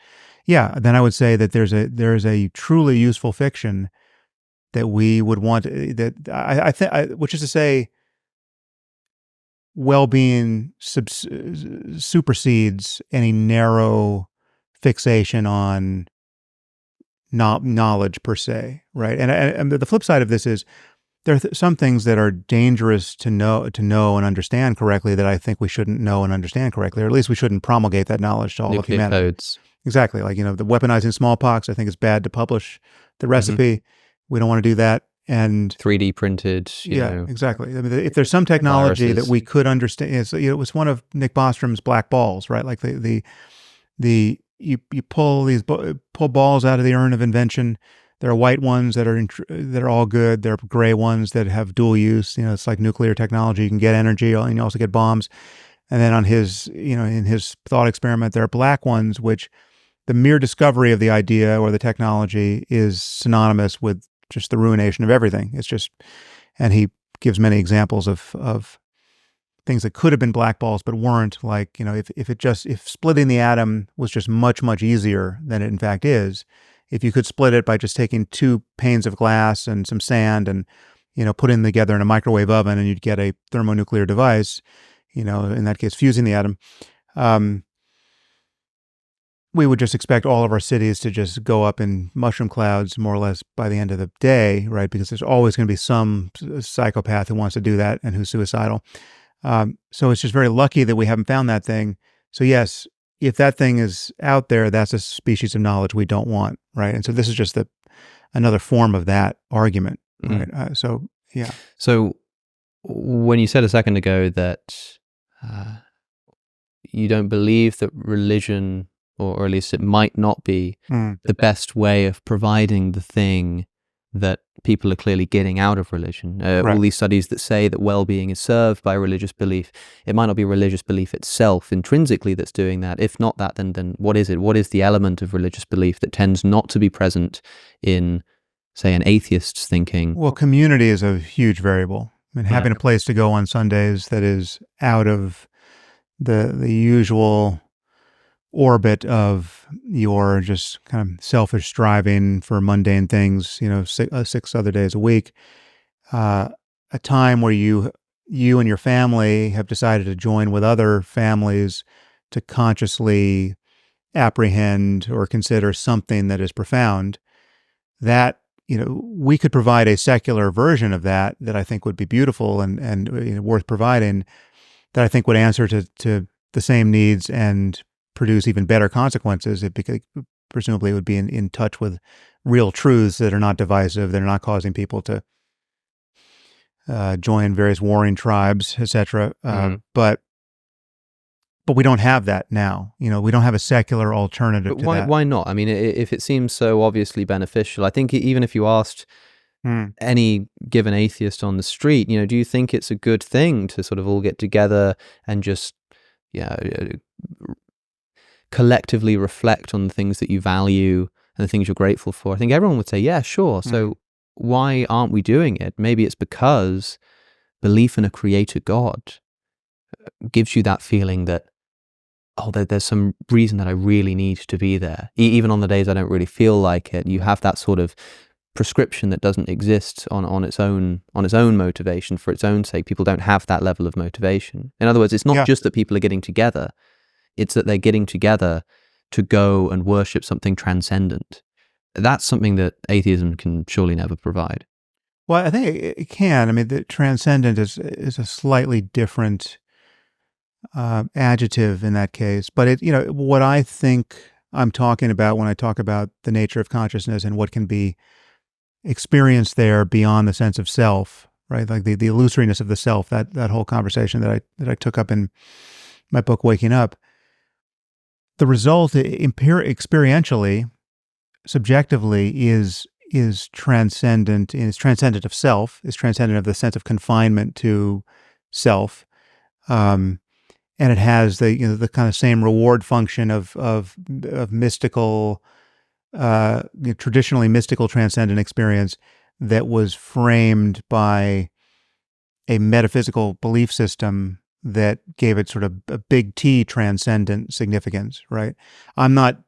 S2: Yeah, then I would say that there is a truly useful fiction that we would want. Which is to say, well-being supersedes any narrow fixation on knowledge per se, right? And the flip side of this is, there are some things that are dangerous to know and understand correctly that I think we shouldn't know and understand correctly, or at least we shouldn't promulgate that knowledge to all of humanity.
S1: Codes.
S2: Exactly. Like, the weaponizing smallpox, I think it's bad to publish the recipe. We don't want to do that. And
S1: 3D printed,
S2: exactly. I mean, if there's some technology that we could understand, it was one of Nick Bostrom's black balls, right? Like you pull balls out of the urn of invention. There are white ones that are all good. There are gray ones that have dual use. It's like nuclear technology. You can get energy, and you also get bombs. And then on his, in his thought experiment, there are black ones, which the mere discovery of the idea or the technology is synonymous with just the ruination of everything. It's just, and he gives many examples of things that could have been black balls but weren't. Like, if splitting the atom was just much, much easier than it in fact is. If you could split it by just taking 2 panes of glass and some sand and, put them together in a microwave oven, and you'd get a thermonuclear device, in that case, fusing the atom, we would just expect all of our cities to just go up in mushroom clouds more or less by the end of the day, right? Because there's always going to be some psychopath who wants to do that and who's suicidal. So it's just very lucky that we haven't found that thing. So yes, if that thing is out there, that's a species of knowledge we don't want, right? And so this is just another form of that argument, right? So
S1: when you said a second ago that you don't believe that religion, or at least it might not be the best way of providing the thing that people are clearly getting out of religion. All these studies that say that well-being is served by religious belief. It might not be religious belief itself intrinsically that's doing that. If not that, then what is it? What is the element of religious belief that tends not to be present in, say, an atheist's thinking?
S2: Well, community is a huge variable. I mean, having a place to go on Sundays that is out of the usual orbit of your just kind of selfish striving for mundane things, 6 other days a week, a time where you and your family have decided to join with other families to consciously apprehend or consider something that is profound, that, we could provide a secular version of that I think would be beautiful and worth providing, that I think would answer to the same needs and produce even better consequences. Presumably it would be in touch with real truths that are not divisive, that are not causing people to join various warring tribes, etc. But we don't have that now. We don't have a secular alternative to that.
S1: Why not? I mean, if it seems so obviously beneficial, I think even if you asked any given atheist on the street, do you think it's a good thing to sort of all get together and just collectively reflect on the things that you value and the things you're grateful for? I think everyone would say, yeah, sure. So why aren't we doing it? Maybe it's because belief in a creator God gives you that feeling that, there's some reason that I really need to be there. Even on the days I don't really feel like it, you have that sort of prescription that doesn't exist on its own motivation for its own sake. People don't have that level of motivation. In other words, it's not just that people are getting together, it's that they're getting together to go and worship something transcendent. That's something that atheism can surely never provide.
S2: Well, I think it can. I mean, the transcendent is a slightly different adjective in that case. But what I think I'm talking about when I talk about the nature of consciousness and what can be experienced there beyond the sense of self, right? Like the illusoriness of the self. That whole conversation that I took up in my book, Waking Up. The result, experientially, subjectively, is transcendent. Is transcendent of self. Is transcendent of the sense of confinement to self. And it has the kind of same reward function of mystical, traditionally mystical transcendent experience that was framed by a metaphysical belief system that gave it sort of a big T transcendent significance. Right? I'm not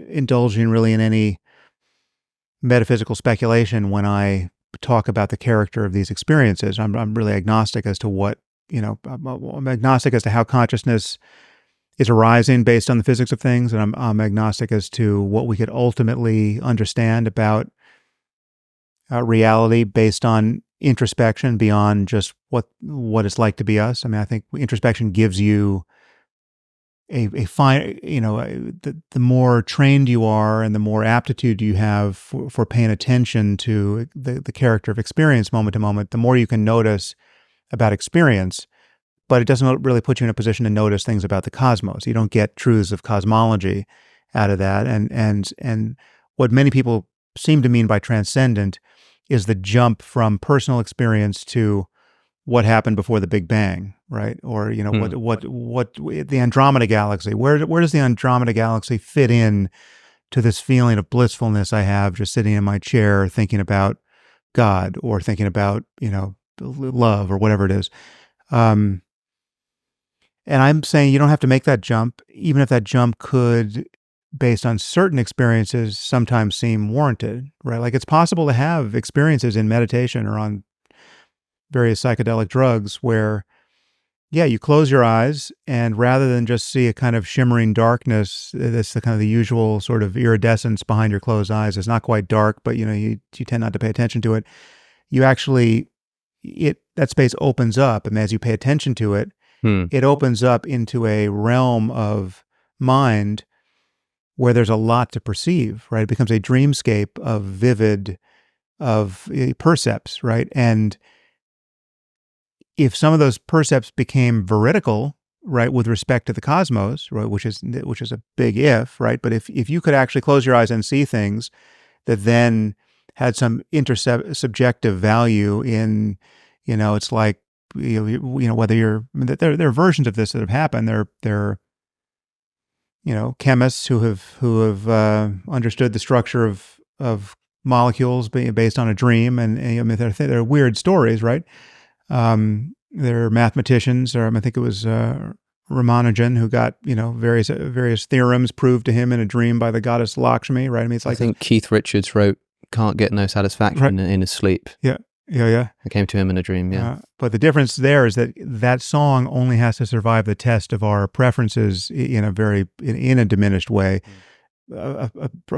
S2: indulging really in any metaphysical speculation when I talk about the character of these experiences. I'm really agnostic as to what. I'm agnostic as to how consciousness is arising based on the physics of things, and I'm agnostic as to what we could ultimately understand about reality based on introspection beyond just what it's like to be us. I mean, I think introspection gives you a fine, the more trained you are and the more aptitude you have for paying attention to the character of experience moment to moment, the more you can notice about experience, but it doesn't really put you in a position to notice things about the cosmos. You don't get truths of cosmology out of that. And what many people seem to mean by transcendent is the jump from personal experience to what happened before the Big Bang, right? Or what the Andromeda Galaxy. Where does the Andromeda Galaxy fit in to this feeling of blissfulness I have just sitting in my chair thinking about God or thinking about love or whatever it is. And I'm saying you don't have to make that jump, even if that jump could, based on certain experiences, sometimes seem warranted, right? Like it's possible to have experiences in meditation or on various psychedelic drugs where, you close your eyes and rather than just see a kind of shimmering darkness, that's the kind of the usual sort of iridescence behind your closed eyes. It's not quite dark, but you tend not to pay attention to it. You actually, that space opens up, and as you pay attention to it, it opens up into a realm of mind where there's a lot to perceive, right? It becomes a dreamscape of vivid, of percepts, right? And if some of those percepts became veridical, right, with respect to the cosmos, right, which is a big if, right? But if you could actually close your eyes and see things that then had some intersubjective value in, it's like, whether there are versions of this that have happened. There chemists who have understood the structure of molecules based on a dream, and I mean there are weird stories, right? There are mathematicians, or I think it was Ramanujan, who got various theorems proved to him in a dream by the goddess Lakshmi, right? I mean, it's like
S1: I think Keith Richards wrote "Can't Get No Satisfaction" in his sleep.
S2: Yeah.
S1: It came to him in a dream. Yeah.
S2: But the difference there is that song only has to survive the test of our preferences in a diminished way. A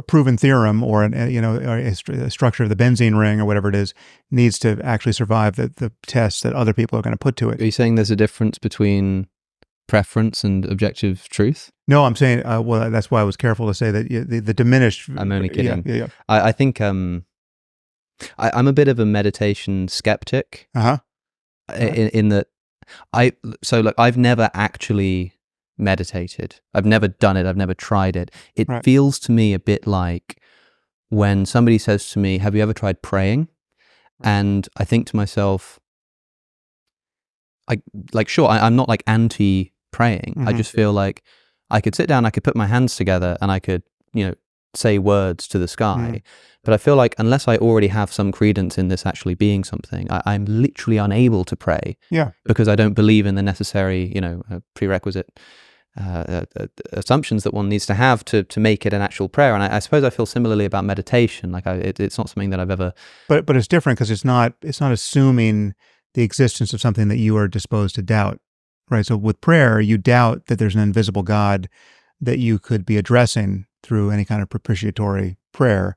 S2: proven theorem or a structure of the benzene ring or whatever it is needs to actually survive the tests that other people are going to put to it.
S1: Are you saying there's a difference between preference and objective truth?
S2: No, I'm saying, well, that's why I was careful to say that the diminished...
S1: I'm only kidding.
S2: Yeah.
S1: I think I'm a bit of a meditation skeptic. In that I've never actually meditated. I've never done it. I've never tried it. It feels to me a bit like when somebody says to me, have you ever tried praying? And I think to myself, sure, I'm not like anti-praying. I just feel like I could sit down, I could put my hands together and I could, say words to the sky. But I feel like unless I already have some credence in this actually being something, I'm literally unable to pray.
S2: Yeah.
S1: Because I don't believe in the necessary, prerequisite assumptions that one needs to have to make it an actual prayer. And I suppose I feel similarly about meditation. Like it's not something that I've ever.
S2: But it's different because it's not assuming the existence of something that you are disposed to doubt, right? So with prayer, you doubt that there's an invisible God that you could be addressing through any kind of propitiatory prayer.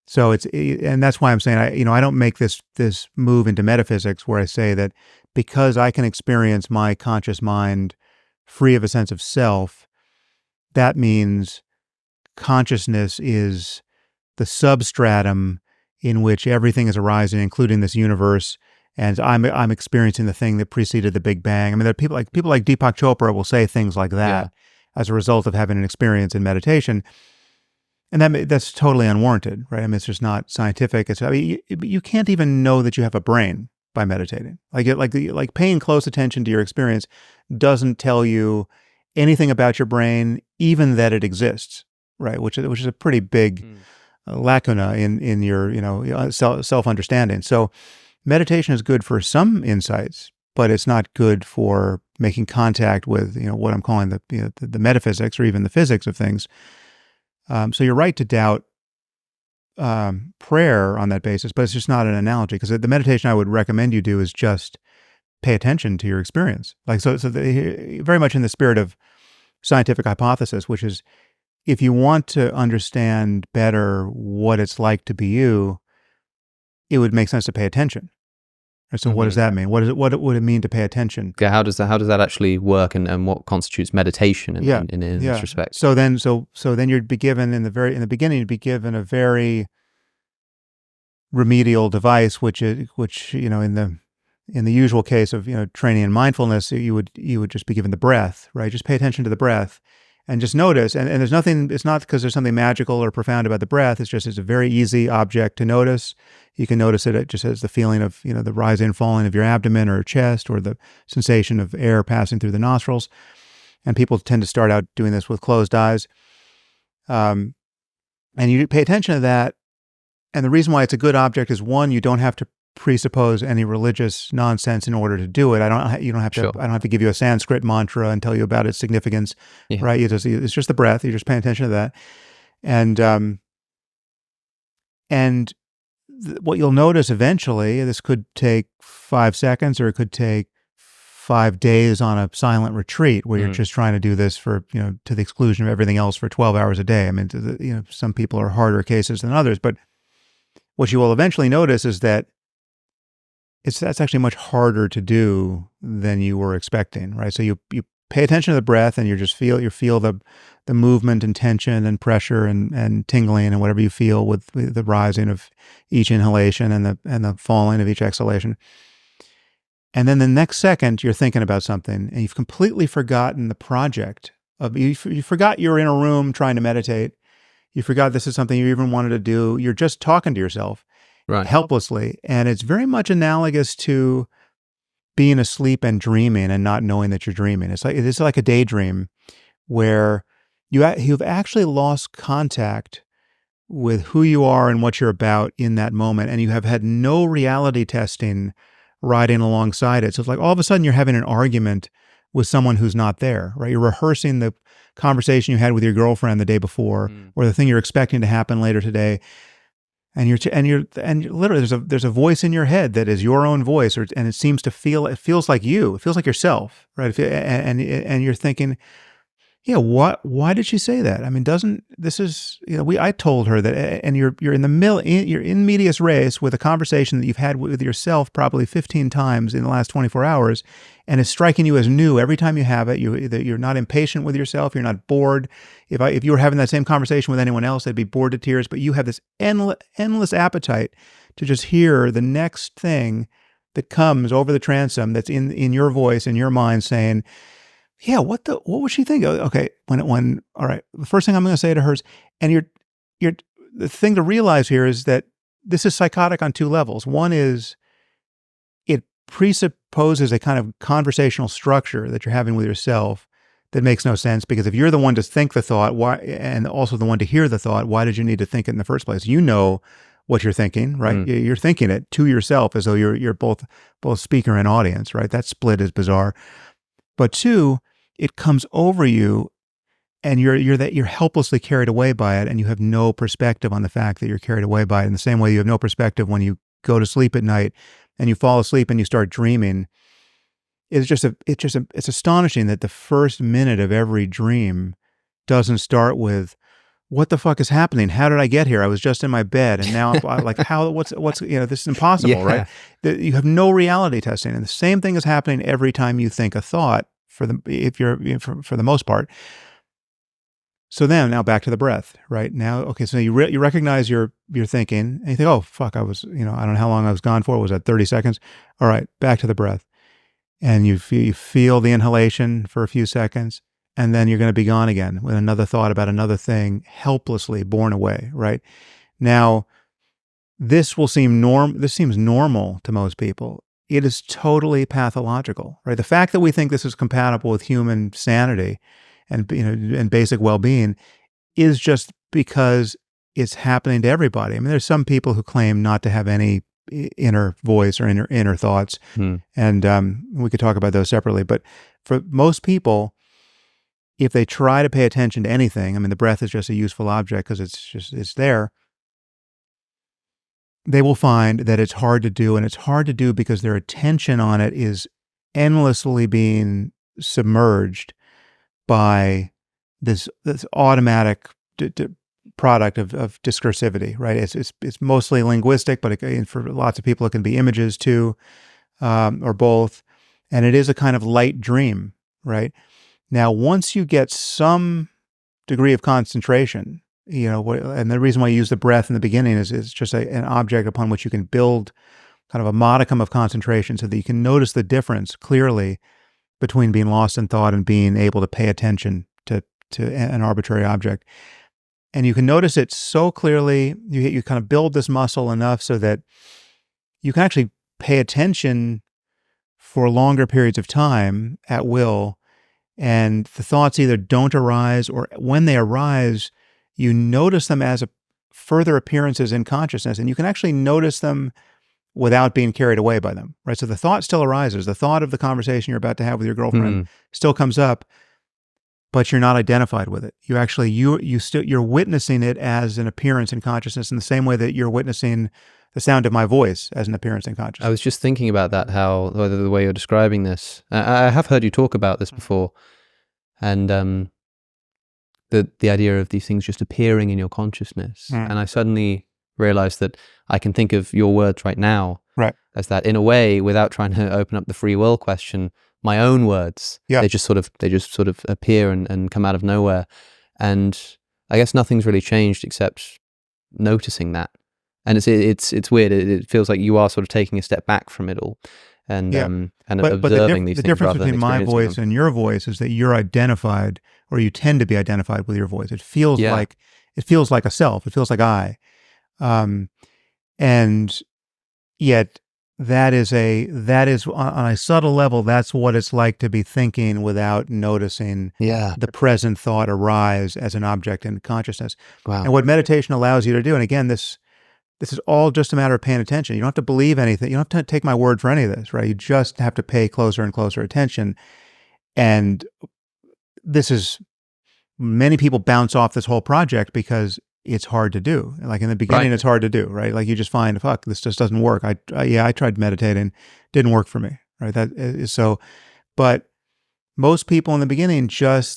S2: So and that's why I'm saying I don't make this move into metaphysics where I say that because I can experience my conscious mind free of a sense of self, that means consciousness is the substratum in which everything is arising, including this universe, and I'm experiencing the thing that preceded the Big Bang. I mean, there are people like Deepak Chopra will say things like that as a result of having an experience in meditation. And that's totally unwarranted, right? I mean, it's just not scientific. You can't even know that you have a brain by meditating. Like paying close attention to your experience doesn't tell you anything about your brain, even that it exists, right? Which is a pretty big lacuna in your self-understanding. So meditation is good for some insights, but it's not good for making contact with what I'm calling the metaphysics or even the physics of things. So you're right to doubt prayer on that basis, but it's just not an analogy, because the meditation I would recommend you do is just pay attention to your experience. Very much in the spirit of scientific hypothesis, which is if you want to understand better what it's like to be you, it would make sense to pay attention. So what does that mean? What would it mean to pay attention?
S1: Yeah, how does that actually work, and what constitutes meditation in this respect?
S2: So then you'd be given in the beginning, you'd be given a very remedial device, which in the usual case of training in mindfulness, you would just be given the breath, right? Just pay attention to the breath and just notice. And there's nothing. It's not because there's something magical or profound about the breath. It's a very easy object to notice. You can notice it just as the feeling of the rising and falling of your abdomen or chest, or the sensation of air passing through the nostrils. And people tend to start out doing this with closed eyes. And you pay attention to that. And the reason why it's a good object is, one, you don't have to presuppose any religious nonsense in order to do it. I don't have to.
S1: Sure.
S2: I don't have to give you a Sanskrit mantra and tell you about its significance, right? It's just the breath. You're just paying attention to that, and what you'll notice eventually, this could take 5 seconds, or it could take 5 days on a silent retreat where you're just trying to do this for to the exclusion of everything else for 12 hours a day. I mean, some people are harder cases than others, but what you will eventually notice is that that's actually much harder to do than you were expecting, right? So you pay attention to the breath, and you feel the movement and tension and pressure and tingling and whatever you feel with the rising of each inhalation and the falling of each exhalation. And then the next second, you're thinking about something, and you've completely forgotten the project of you forgot you're in a room trying to meditate. You forgot this is something you even wanted to do. You're just talking to yourself,
S1: right,
S2: helplessly, and it's very much analogous to being asleep and dreaming and not knowing that you're dreaming. It's like a daydream where you've actually lost contact with who you are and what you're about in that moment, and you have had no reality testing riding alongside it. So it's like all of a sudden you're having an argument with someone who's not there, right? You're rehearsing the conversation you had with your girlfriend the day before, or the thing you're expecting to happen later today. And literally there's a voice in your head that is your own voice, and it feels like you. It feels like yourself, right? And you're thinking, yeah, why did she say that? I mean, I told her that, and you're in medias res with a conversation that you've had with yourself probably 15 times in the last 24 hours, and it's striking you as new every time you have it. You're not impatient with yourself. You're not bored. If you were having that same conversation with anyone else, they'd be bored to tears, but you have this endless appetite to just hear the next thing that comes over the transom that's in your voice, in your mind, saying, yeah, what would she think? Okay, all right, the first thing I'm going to say to her is, and the thing to realize here is that this is psychotic on two levels. One is it presupposes a kind of conversational structure that you're having with yourself that makes no sense, because if you're the one to think the thought, why, and also the one to hear the thought, why did you need to think it in the first place? You know what you're thinking, right? You're thinking it to yourself as though you're both speaker and audience, right? That split is bizarre. But two, it comes over you, and you're helplessly carried away by it, and you have no perspective on the fact that you're carried away by it. In the same way, you have no perspective when you go to sleep at night and you fall asleep and you start dreaming. It's astonishing that the first minute of every dream doesn't start with, what the fuck is happening? How did I get here? I was just in my bed, and now I'm like, what's this is impossible, right? You have no reality testing, and the same thing is happening every time you think a thought. For the most part. So then, now back to the breath, right? Now, okay, so you recognize you're thinking, and you think, oh fuck, I was, I don't know how long I was gone for. Was that 30 seconds? All right, back to the breath, and you feel the inhalation for a few seconds. And then you're going to be gone again with another thought about another thing, helplessly borne away, right? Now, this seems normal to most people. It is totally pathological, right? The fact that we think this is compatible with human sanity and and basic well-being is just because it's happening to everybody. I mean, there's some people who claim not to have any inner voice or inner thoughts, and we could talk about those separately. But for most people, if they try to pay attention to anything, I mean, the breath is just a useful object because it's there, they will find that it's hard to do, and it's hard to do because their attention on it is endlessly being submerged by this automatic product of discursivity, right? It's mostly linguistic, but for lots of people it can be images too, or both, and it is a kind of light dream, right? Now, once you get some degree of concentration, and the reason why you use the breath in the beginning is it's just an object upon which you can build kind of a modicum of concentration so that you can notice the difference clearly between being lost in thought and being able to pay attention to an arbitrary object. And you can notice it so clearly, you kind of build this muscle enough so that you can actually pay attention for longer periods of time at will. And the thoughts either don't arise, or when they arise, you notice them as further appearances in consciousness, and you can actually notice them without being carried away by them, right? So the thought still arises. The thought of the conversation you're about to have with your girlfriend still comes up, but you're not identified with it. You actually, you're witnessing it as an appearance in consciousness in the same way that you're witnessing the sound of my voice as an appearance in consciousness.
S1: I was just thinking about that, the way you're describing this. I have heard you talk about this before, and the idea of these things just appearing in your consciousness. And I suddenly realized that I can think of your words right now as that, in a way, without trying to open up the free will question, my own words. They just sort of appear and come out of nowhere. And I guess nothing's really changed except noticing that. And it's weird. It feels like you are sort of taking a step back from it all, and observing these things. The difference between
S2: my voice and your voice is that you're identified, or you tend to be identified with your voice. It feels like a self. It feels like I, and yet that is on a subtle level. That's what it's like to be thinking without noticing the present thought arise as an object in consciousness.
S1: Wow.
S2: And what meditation allows you to do, and again, this is all just a matter of paying attention. You don't have to believe anything. You don't have to take my word for any of this, right? You just have to pay closer and closer attention. And many people bounce off this whole project because it's hard to do. Like in the beginning, It's hard to do, right? Like you just find, fuck, this just doesn't work. I tried meditating, didn't work for me, right? But most people in the beginning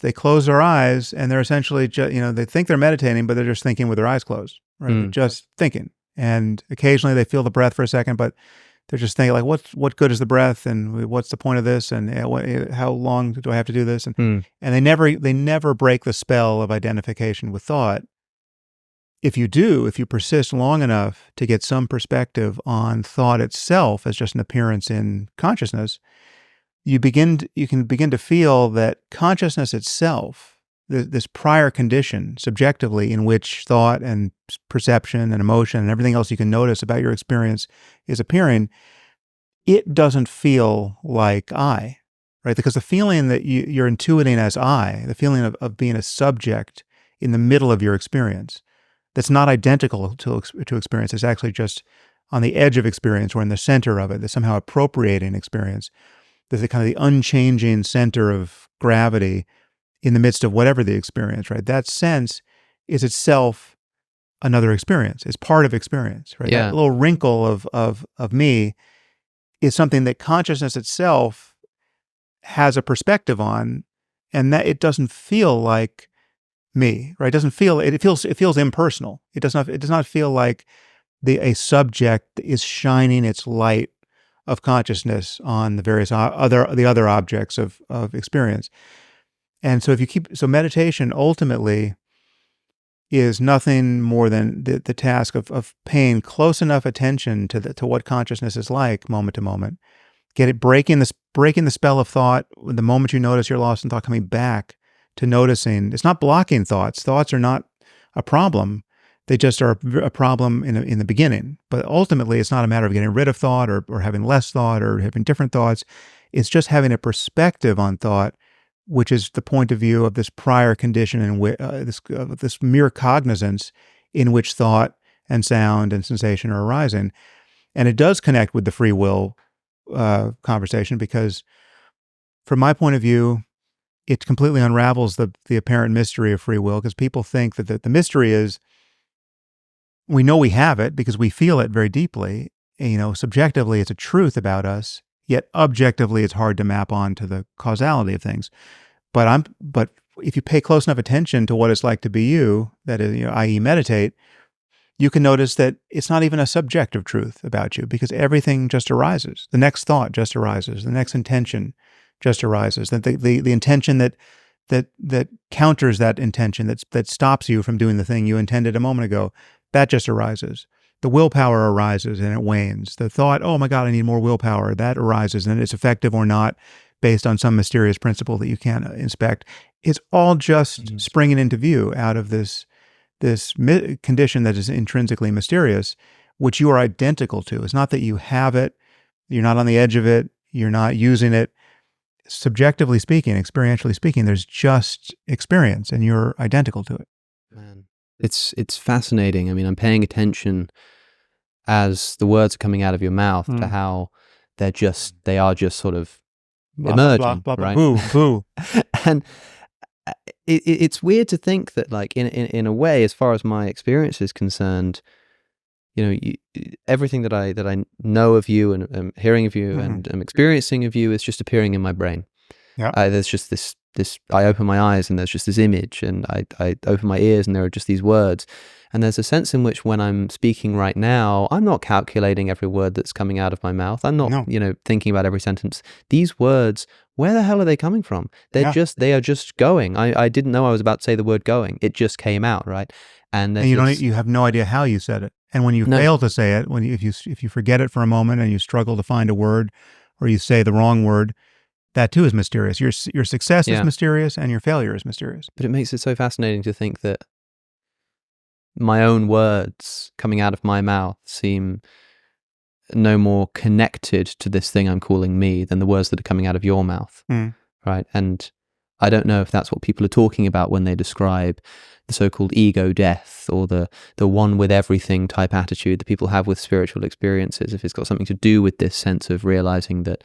S2: they close their eyes and they're essentially they think they're meditating, but they're just thinking with their eyes closed, right? They're just thinking. And occasionally they feel the breath for a second, but they're just thinking like, what good is the breath, and what's the point of this, and how long do I have to do this? And they never break the spell of identification with thought. If you persist long enough to get some perspective on thought itself as just an appearance in consciousness, you can begin to feel that consciousness itself, this prior condition, subjectively, in which thought and perception and emotion and everything else you can notice about your experience is appearing, it doesn't feel like I, right? Because the feeling that you're intuiting as I, the feeling of being a subject in the middle of your experience, that's not identical to experience. It's actually just on the edge of experience or in the center of it, that's somehow appropriating experience. There's the kind of the unchanging center of gravity in the midst of whatever the experience, right? That sense is itself another experience. It's part of experience, right?
S1: Yeah.
S2: That little wrinkle of me is something that consciousness itself has a perspective on, and that it doesn't feel like me, right? It feels impersonal. It does not feel like a subject is shining its light of consciousness on the various other objects of experience. And so meditation ultimately is nothing more than the task of paying close enough attention to what consciousness is like moment to moment. Breaking the spell of thought the moment you notice you're lost in thought, coming back to noticing. It's not blocking thoughts. Thoughts are not a problem. They just are a problem in the beginning. But ultimately, it's not a matter of getting rid of thought or having less thought or having different thoughts. It's just having a perspective on thought, which is the point of view of this prior condition and this mere cognizance in which thought and sound and sensation are arising. And it does connect with the free will conversation, because from my point of view, it completely unravels the apparent mystery of free will, because people think that the mystery is, we know we have it because we feel it very deeply. Subjectively, it's a truth about us, yet objectively, it's hard to map onto the causality of things. But if you pay close enough attention to what it's like to be you, that is, i.e., meditate, you can notice that it's not even a subjective truth about you, because everything just arises. The next thought just arises. The next intention just arises. That the intention that counters that intention, that stops you from doing the thing you intended a moment ago, that just arises. The willpower arises and it wanes. The thought, oh my God, I need more willpower, that arises, and it's effective or not based on some mysterious principle that you can't inspect. It's all just springing into view out of this condition that is intrinsically mysterious, which you are identical to. It's not that you have it, you're not on the edge of it, you're not using it. Subjectively speaking, experientially speaking, there's just experience, and you're identical to it.
S1: Man, it's fascinating. I mean, I'm paying attention as the words are coming out of your mouth to how they are just sort of emerging,
S2: blah, blah,
S1: right?
S2: Boo, boo.
S1: And it's weird to think that, like, in a way, as far as my experience is concerned, everything that I know of you and am hearing of you and am experiencing of you is just appearing in my brain.
S2: Yeah.
S1: There's just this. I open my eyes and there's just this image, and I open my ears and there are just these words. And there's a sense in which when I'm speaking right now, I'm not calculating every word that's coming out of my mouth. I'm not, thinking about every sentence. These words, where the hell are they coming from? They are just going. I didn't know I was about to say the word going. It just came out, right? And
S2: you have no idea how you said it. And when you fail to say it, if you forget it for a moment and you struggle to find a word, or you say the wrong word, that too is mysterious. Your success is mysterious, and your failure is mysterious.
S1: But it makes it so fascinating to think that my own words coming out of my mouth seem no more connected to this thing I'm calling me than the words that are coming out of your mouth, right? And I don't know if that's what people are talking about when they describe the so-called ego death, or the one with everything type attitude that people have with spiritual experiences, if it's got something to do with this sense of realizing that,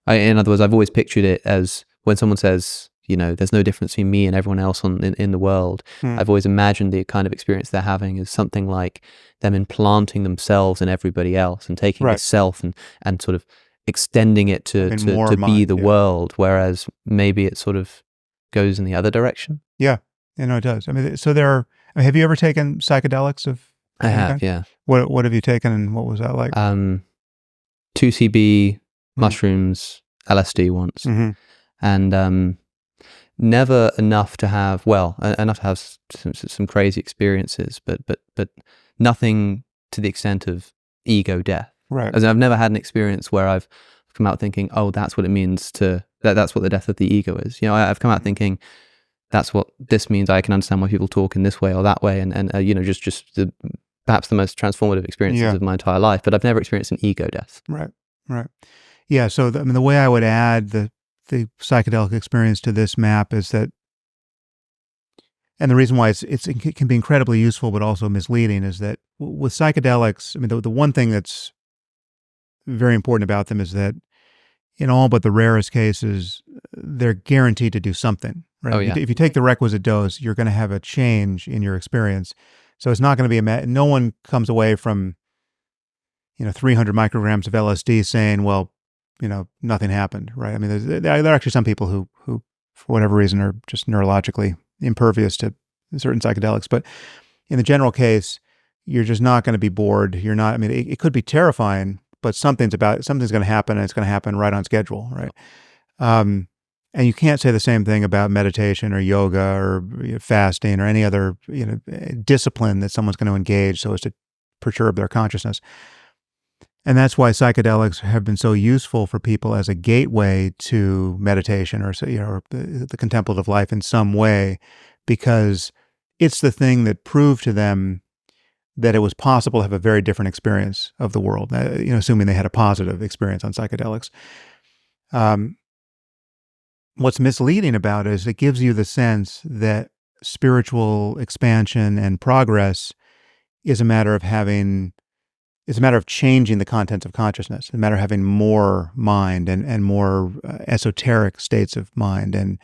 S1: in other words, I've always pictured it as when someone says, there's no difference between me and everyone else in the world. I've always imagined the kind of experience they're having is something like them implanting themselves in everybody else and taking the self and sort of extending it to be the world, whereas maybe it sort of goes in the other direction.
S2: Yeah, it does. I mean, so have you ever taken psychedelics of?
S1: I have, yeah.
S2: What have you taken, and what was that like?
S1: 2CB, mushrooms, LSD once, and never enough to have some crazy experiences, but nothing to the extent of ego death.
S2: Right.
S1: As in, I've never had an experience where I've come out thinking, oh, that's what it means that's what the death of the ego is. I've come out thinking, that's what this means. I can understand why people talk in this way or that way, and perhaps the most transformative experiences of my entire life. But I've never experienced an ego death.
S2: Right. Yeah. So the way I would add the psychedelic experience to this map is that, and the reason why it can be incredibly useful but also misleading, is that with psychedelics, I mean, the one thing that's very important about them is that in all but the rarest cases, they're guaranteed to do something, right?
S1: Oh, yeah.
S2: If you take the requisite dose, you're going to have a change in your experience. So it's not going to be no one comes away from 300 micrograms of LSD saying, well, nothing happened, right? I mean, there are actually some people who for whatever reason are just neurologically impervious to certain psychedelics, but in the general case, you're just not going to be bored. You're not. I mean, it could be terrifying, but something's going to happen, and it's going to happen right on schedule, right? And you can't say the same thing about meditation or yoga or fasting or any other discipline that someone's going to engage so as to perturb their consciousness. And that's why psychedelics have been so useful for people as a gateway to meditation or the contemplative life in some way, because it's the thing that proved to them that it was possible to have a very different experience of the world, assuming they had a positive experience on psychedelics. What's misleading about it is it gives you the sense that spiritual expansion and progress is a matter of changing the contents of consciousness. It's a matter of having more mind and more esoteric states of mind, and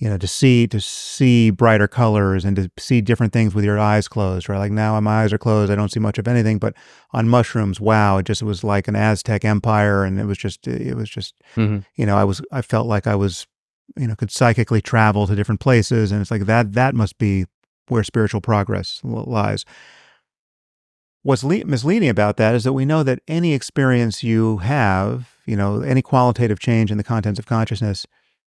S2: to see brighter colors and to see different things with your eyes closed, right? Like now my eyes are closed, I don't see much of anything, but on mushrooms, wow, it was like an Aztec empire, and it was just
S1: Mm-hmm.
S2: I felt like I was could psychically travel to different places, and it's like that must be where spiritual progress lies. What's misleading about that is that we know that any experience you have, any qualitative change in the contents of consciousness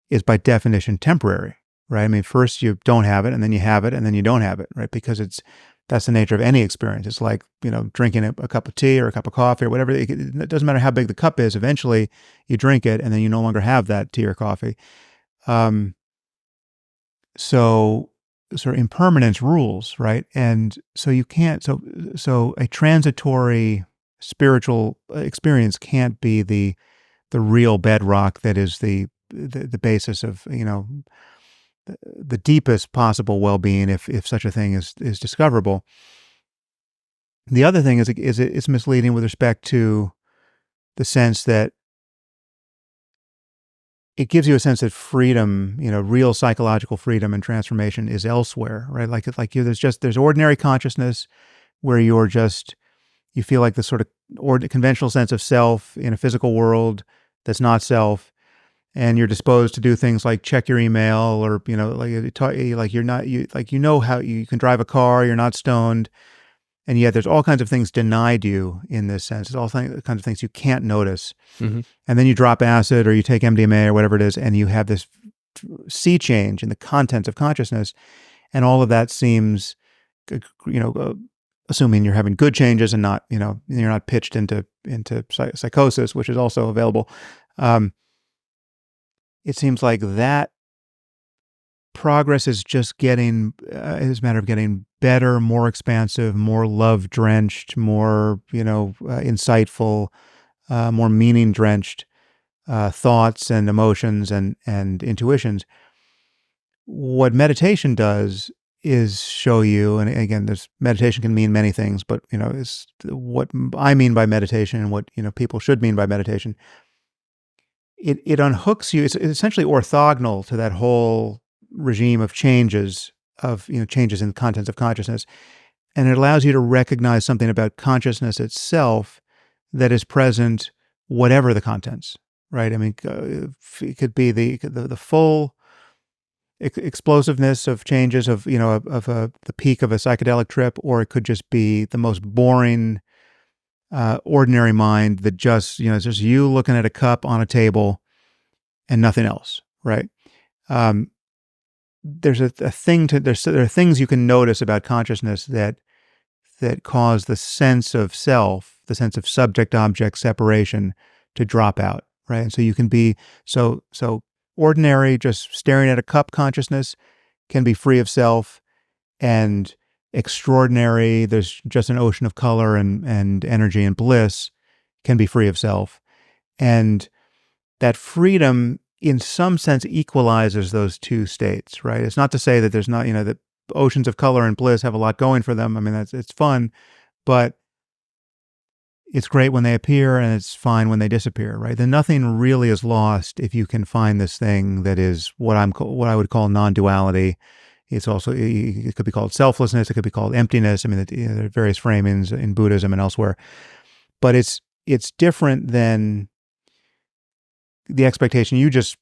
S2: is by definition temporary, right? I mean, first you don't have it, and then you have it, and then you don't have it, right? Because that's the nature of any experience. It's like, drinking a cup of tea or a cup of coffee or whatever. It doesn't matter how big the cup is. Eventually you drink it, and then you no longer have that tea or coffee. So sort of impermanence rules, right? And so you can't, so a transitory spiritual experience can't be the real bedrock that is the basis of, the deepest possible well-being, if such a thing is discoverable. The other thing is it's misleading with respect to the sense that it gives you a sense that freedom, real psychological freedom and transformation is elsewhere, right? There's ordinary consciousness where you feel like the sort of conventional sense of self in a physical world that's not self, and you're disposed to do things like check your email, or how you can drive a car, you're not stoned, and yet there's all kinds of things denied you in this sense. There's all kinds of things you can't notice.
S1: Mm-hmm.
S2: And then you drop acid or you take MDMA or whatever it is, and you have this sea change in the contents of consciousness. And all of that seems, assuming you're having good changes and not, you're not pitched into psychosis, which is also available. It seems like that progress is just is a matter of getting better, more expansive, more love-drenched, more, insightful, more meaning-drenched thoughts and emotions and intuitions. What meditation does is show you, and again, meditation can mean many things, but, is what I mean by meditation and what, people should mean by meditation. It unhooks you. It's essentially orthogonal to that whole regime of changes in the contents of consciousness. And it allows you to recognize something about consciousness itself that is present, whatever the contents, right? I mean, it could be the full explosiveness of changes of the peak of a psychedelic trip, or it could just be the most boring, ordinary mind that just, it's just you looking at a cup on a table and nothing else, right? There are things you can notice about consciousness that cause the sense of self, the sense of subject-object separation to drop out, right? And so you can be so ordinary, just staring at a cup consciousness can be free of self and extraordinary, there's just an ocean of color and energy and bliss, can be free of self. And that freedom, in some sense, equalizes those two states, right? It's not to say that there's not, that oceans of color and bliss have a lot going for them. I mean, it's fun, but it's great when they appear and it's fine when they disappear, right? Then nothing really is lost if you can find this thing that is what I would call non-duality. It's also, it could be called selflessness. It could be called emptiness. I mean, there are various framings in Buddhism and elsewhere, but it's different than the expectation you just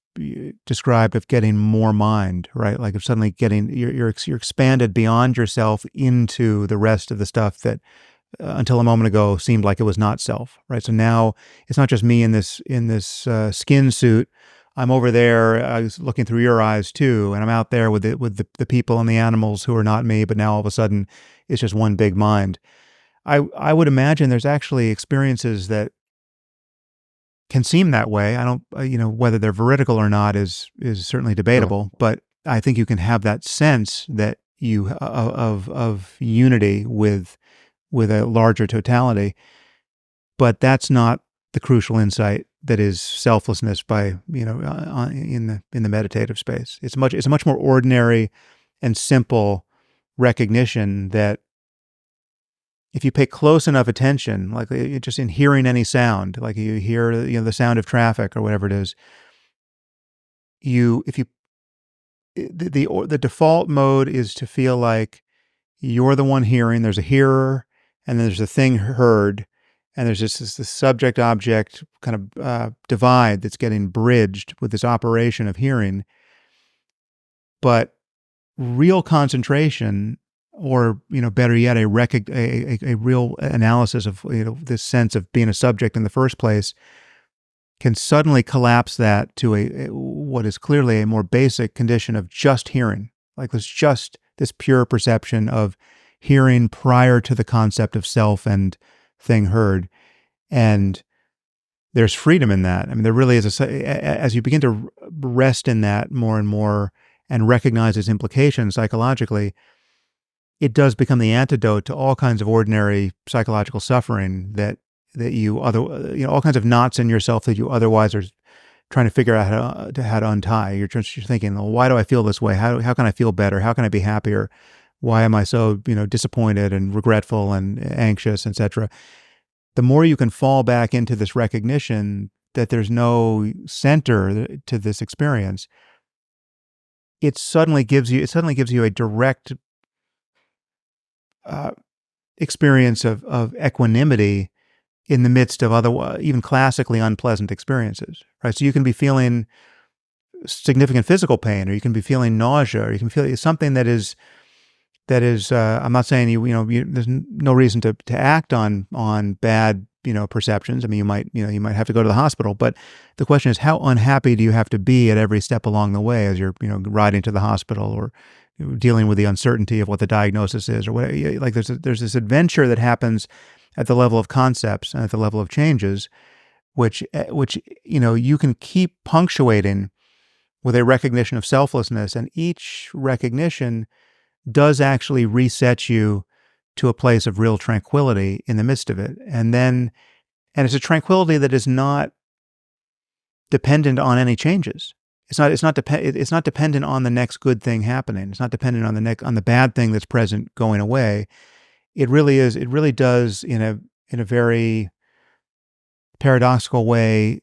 S2: described of getting more mind, right? Like of suddenly getting, you're expanded beyond yourself into the rest of the stuff that until a moment ago seemed like it was not self, right? So now it's not just me in this skin suit. I'm over there, I was looking through your eyes too, and I'm out there with the people and the animals who are not me, but now all of a sudden it's just one big mind. I would imagine there's actually experiences that can seem that way. I don't, whether they're veridical or not is certainly debatable, but I think you can have that sense that you of unity with a larger totality, but that's not the crucial insight that is selflessness by, in the meditative space. It's a much more ordinary and simple recognition that if you pay close enough attention, like just in hearing any sound, like you hear, the sound of traffic or whatever it is, the default mode is to feel like you're the one hearing. There's a hearer, and then there's a thing heard, and there's just this subject-object kind of divide that's getting bridged with this operation of hearing. But real concentration, or better yet, a real analysis of this sense of being a subject in the first place, can suddenly collapse that to what is clearly a more basic condition of just hearing. Like there's just this pure perception of hearing prior to the concept of self and thing heard. And there's freedom in that. I mean, there really is as you begin to rest in that more and more and recognize its implications psychologically, it does become the antidote to all kinds of ordinary psychological suffering that you all kinds of knots in yourself that you otherwise are trying to figure out how to untie. You're thinking, well, why do I feel this way? How can I feel better? How can I be happier? Why am I so disappointed and regretful and anxious, etc.? The more you can fall back into this recognition that there's no center to this experience, it suddenly gives you a direct experience of equanimity in the midst of other, even classically unpleasant experiences, right? So you can be feeling significant physical pain, or you can be feeling nausea, or you can feel something that is. I'm not saying there's no reason to act on bad perceptions. I mean, you might have to go to the hospital, but the question is, how unhappy do you have to be at every step along the way as you're riding to the hospital, or dealing with the uncertainty of what the diagnosis is, or what? Like there's this adventure that happens at the level of concepts and at the level of changes, which you can keep punctuating with a recognition of selflessness, and each recognition does actually reset you to a place of real tranquility in the midst of it. And it's a tranquility that is not dependent on any changes. It's not dependent on the next good thing happening. It's not dependent on the bad thing that's present going away. It really does in a very paradoxical way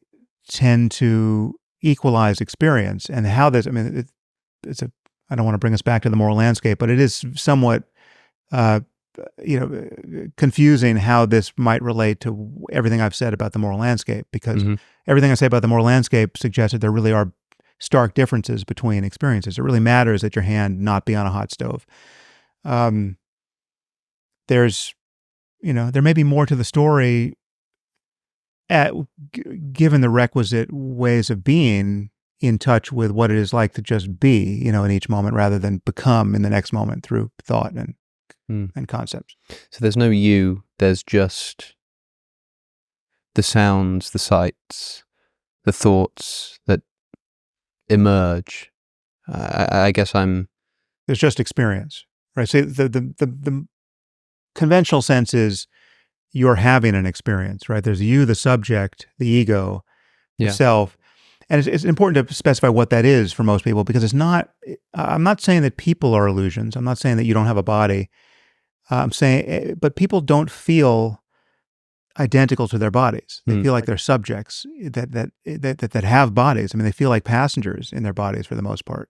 S2: tend to equalize experience. And how this, I mean, I don't want to bring us back to the moral landscape, but it is somewhat, confusing how this might relate to everything I've said about the moral landscape, because everything I say about the moral landscape suggests that there really are stark differences between experiences. It really matters that your hand not be on a hot stove. There may be more to the story given the requisite ways of being in touch with what it is like to just be, in each moment, rather than become in the next moment through thought and concepts.
S1: So there's no you, there's just the sounds, the sights, the thoughts that emerge. I guess I'm
S2: There's just experience, right? So the conventional sense is you're having an experience, right? There's you, the subject, the ego, the
S1: Yeah.
S2: self. And it's important to specify what that is for most people, because I'm not saying that people are illusions. I'm not saying that you don't have a body. I'm saying, but people don't feel identical to their bodies. They feel like they're subjects that have bodies. I mean, they feel like passengers in their bodies for the most part.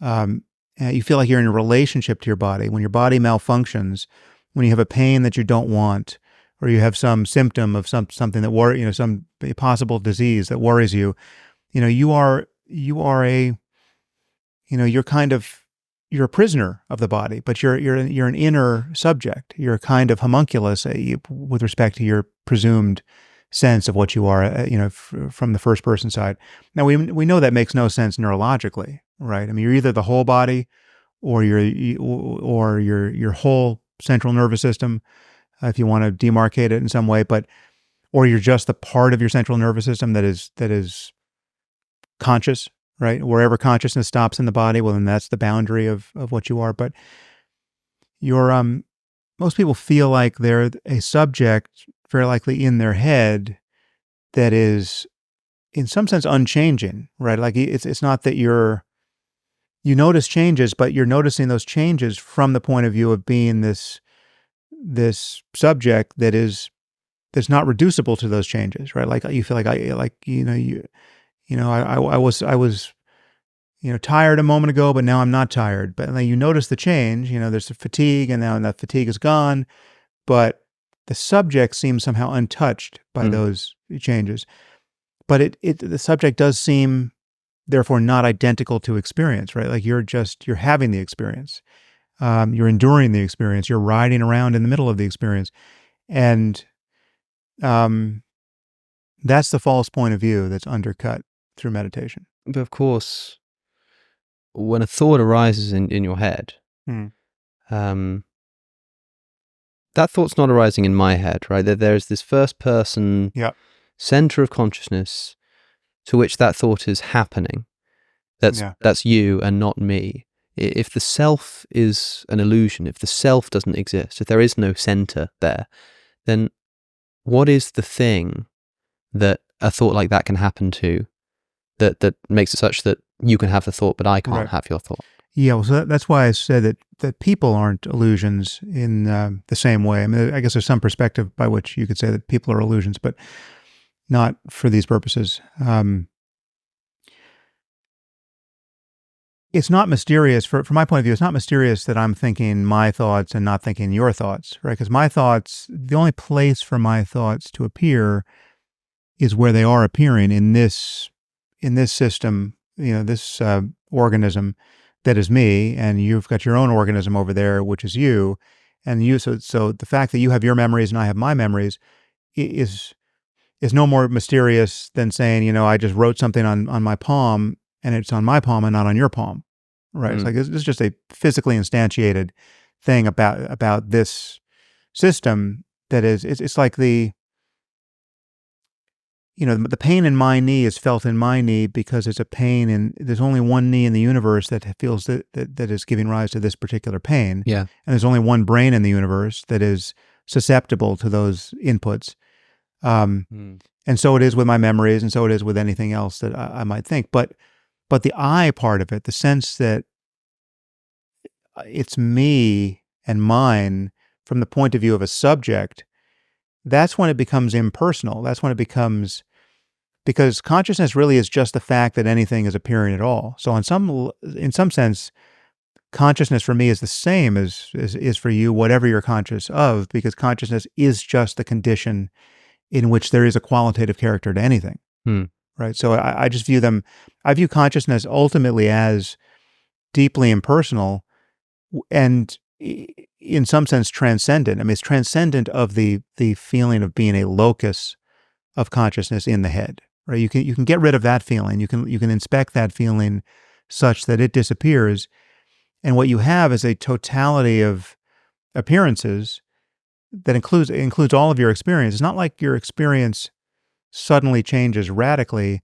S2: You feel like you're in a relationship to your body. When your body malfunctions, when you have a pain that you don't want, or you have some symptom of something that some possible disease that worries you, you're a prisoner of the body, but you're an inner subject. You're a kind of homunculus with respect to your presumed sense of what you are, from the first person side. Now we know that makes no sense neurologically, right? I mean, you're either the whole body, or your whole central nervous system, if you want to demarcate it in some way, or you're just the part of your central nervous system that is conscious, right? Wherever consciousness stops in the body, well, then that's the boundary of what you are. But most people feel like they're a subject, very likely in their head, that is, in some sense, unchanging, right? Like it's not that you notice changes, but you're noticing those changes from the point of view of being this subject that's not reducible to those changes, right? Like you feel like I was tired a moment ago, but now I'm not tired. But then you notice the change. There's the fatigue, and now that fatigue is gone, but the subject seems somehow untouched by those changes. But the subject does seem, therefore, not identical to experience, right? Like you're having the experience. You're enduring the experience. You're riding around in the middle of the experience. And that's the false point of view that's undercut through meditation.
S1: But of course, when a thought arises in your head, that thought's not arising in my head, right? There's this first person center of consciousness to which that thought is happening. That's you and not me. If the self is an illusion, if the self doesn't exist, if there is no center there, then what is the thing that a thought like that can happen to that makes it such that you can have the thought, but I can't have your thought?
S2: Yeah, well, so that's why I said that people aren't illusions in the same way. I mean, I guess there's some perspective by which you could say that people are illusions, but not for these purposes. It's not mysterious, from my point of view, it's not mysterious that I'm thinking my thoughts and not thinking your thoughts, right? Because my thoughts, the only place for my thoughts to appear is where they are appearing in this system, this organism that is me, and you've got your own organism over there, which is you. And so the fact that you have your memories and I have my memories is no more mysterious than saying, I just wrote something on my palm, and it's on my palm and not on your palm, right? It's like it's just a physically instantiated thing about this system that is. It's like the pain in my knee is felt in my knee because it's a pain, and there's only one knee in the universe that feels that is giving rise to this particular pain.
S1: Yeah,
S2: and there's only one brain in the universe that is susceptible to those inputs. And so it is with my memories, and so it is with anything else that I might think. But the I part of it, the sense that it's me and mine from the point of view of a subject, that's when it becomes impersonal. That's when it becomes, because consciousness really is just the fact that anything is appearing at all. So in some sense, consciousness for me is the same as for you, whatever you're conscious of, because consciousness is just the condition in which there is a qualitative character to anything. Right. So I just I view consciousness ultimately as deeply impersonal and in some sense transcendent. I mean, it's transcendent of the feeling of being a locus of consciousness in the head, right? You can get rid of that feeling. You can inspect that feeling such that it disappears. And what you have is a totality of appearances that includes all of your experience. It's not like your experience suddenly changes radically,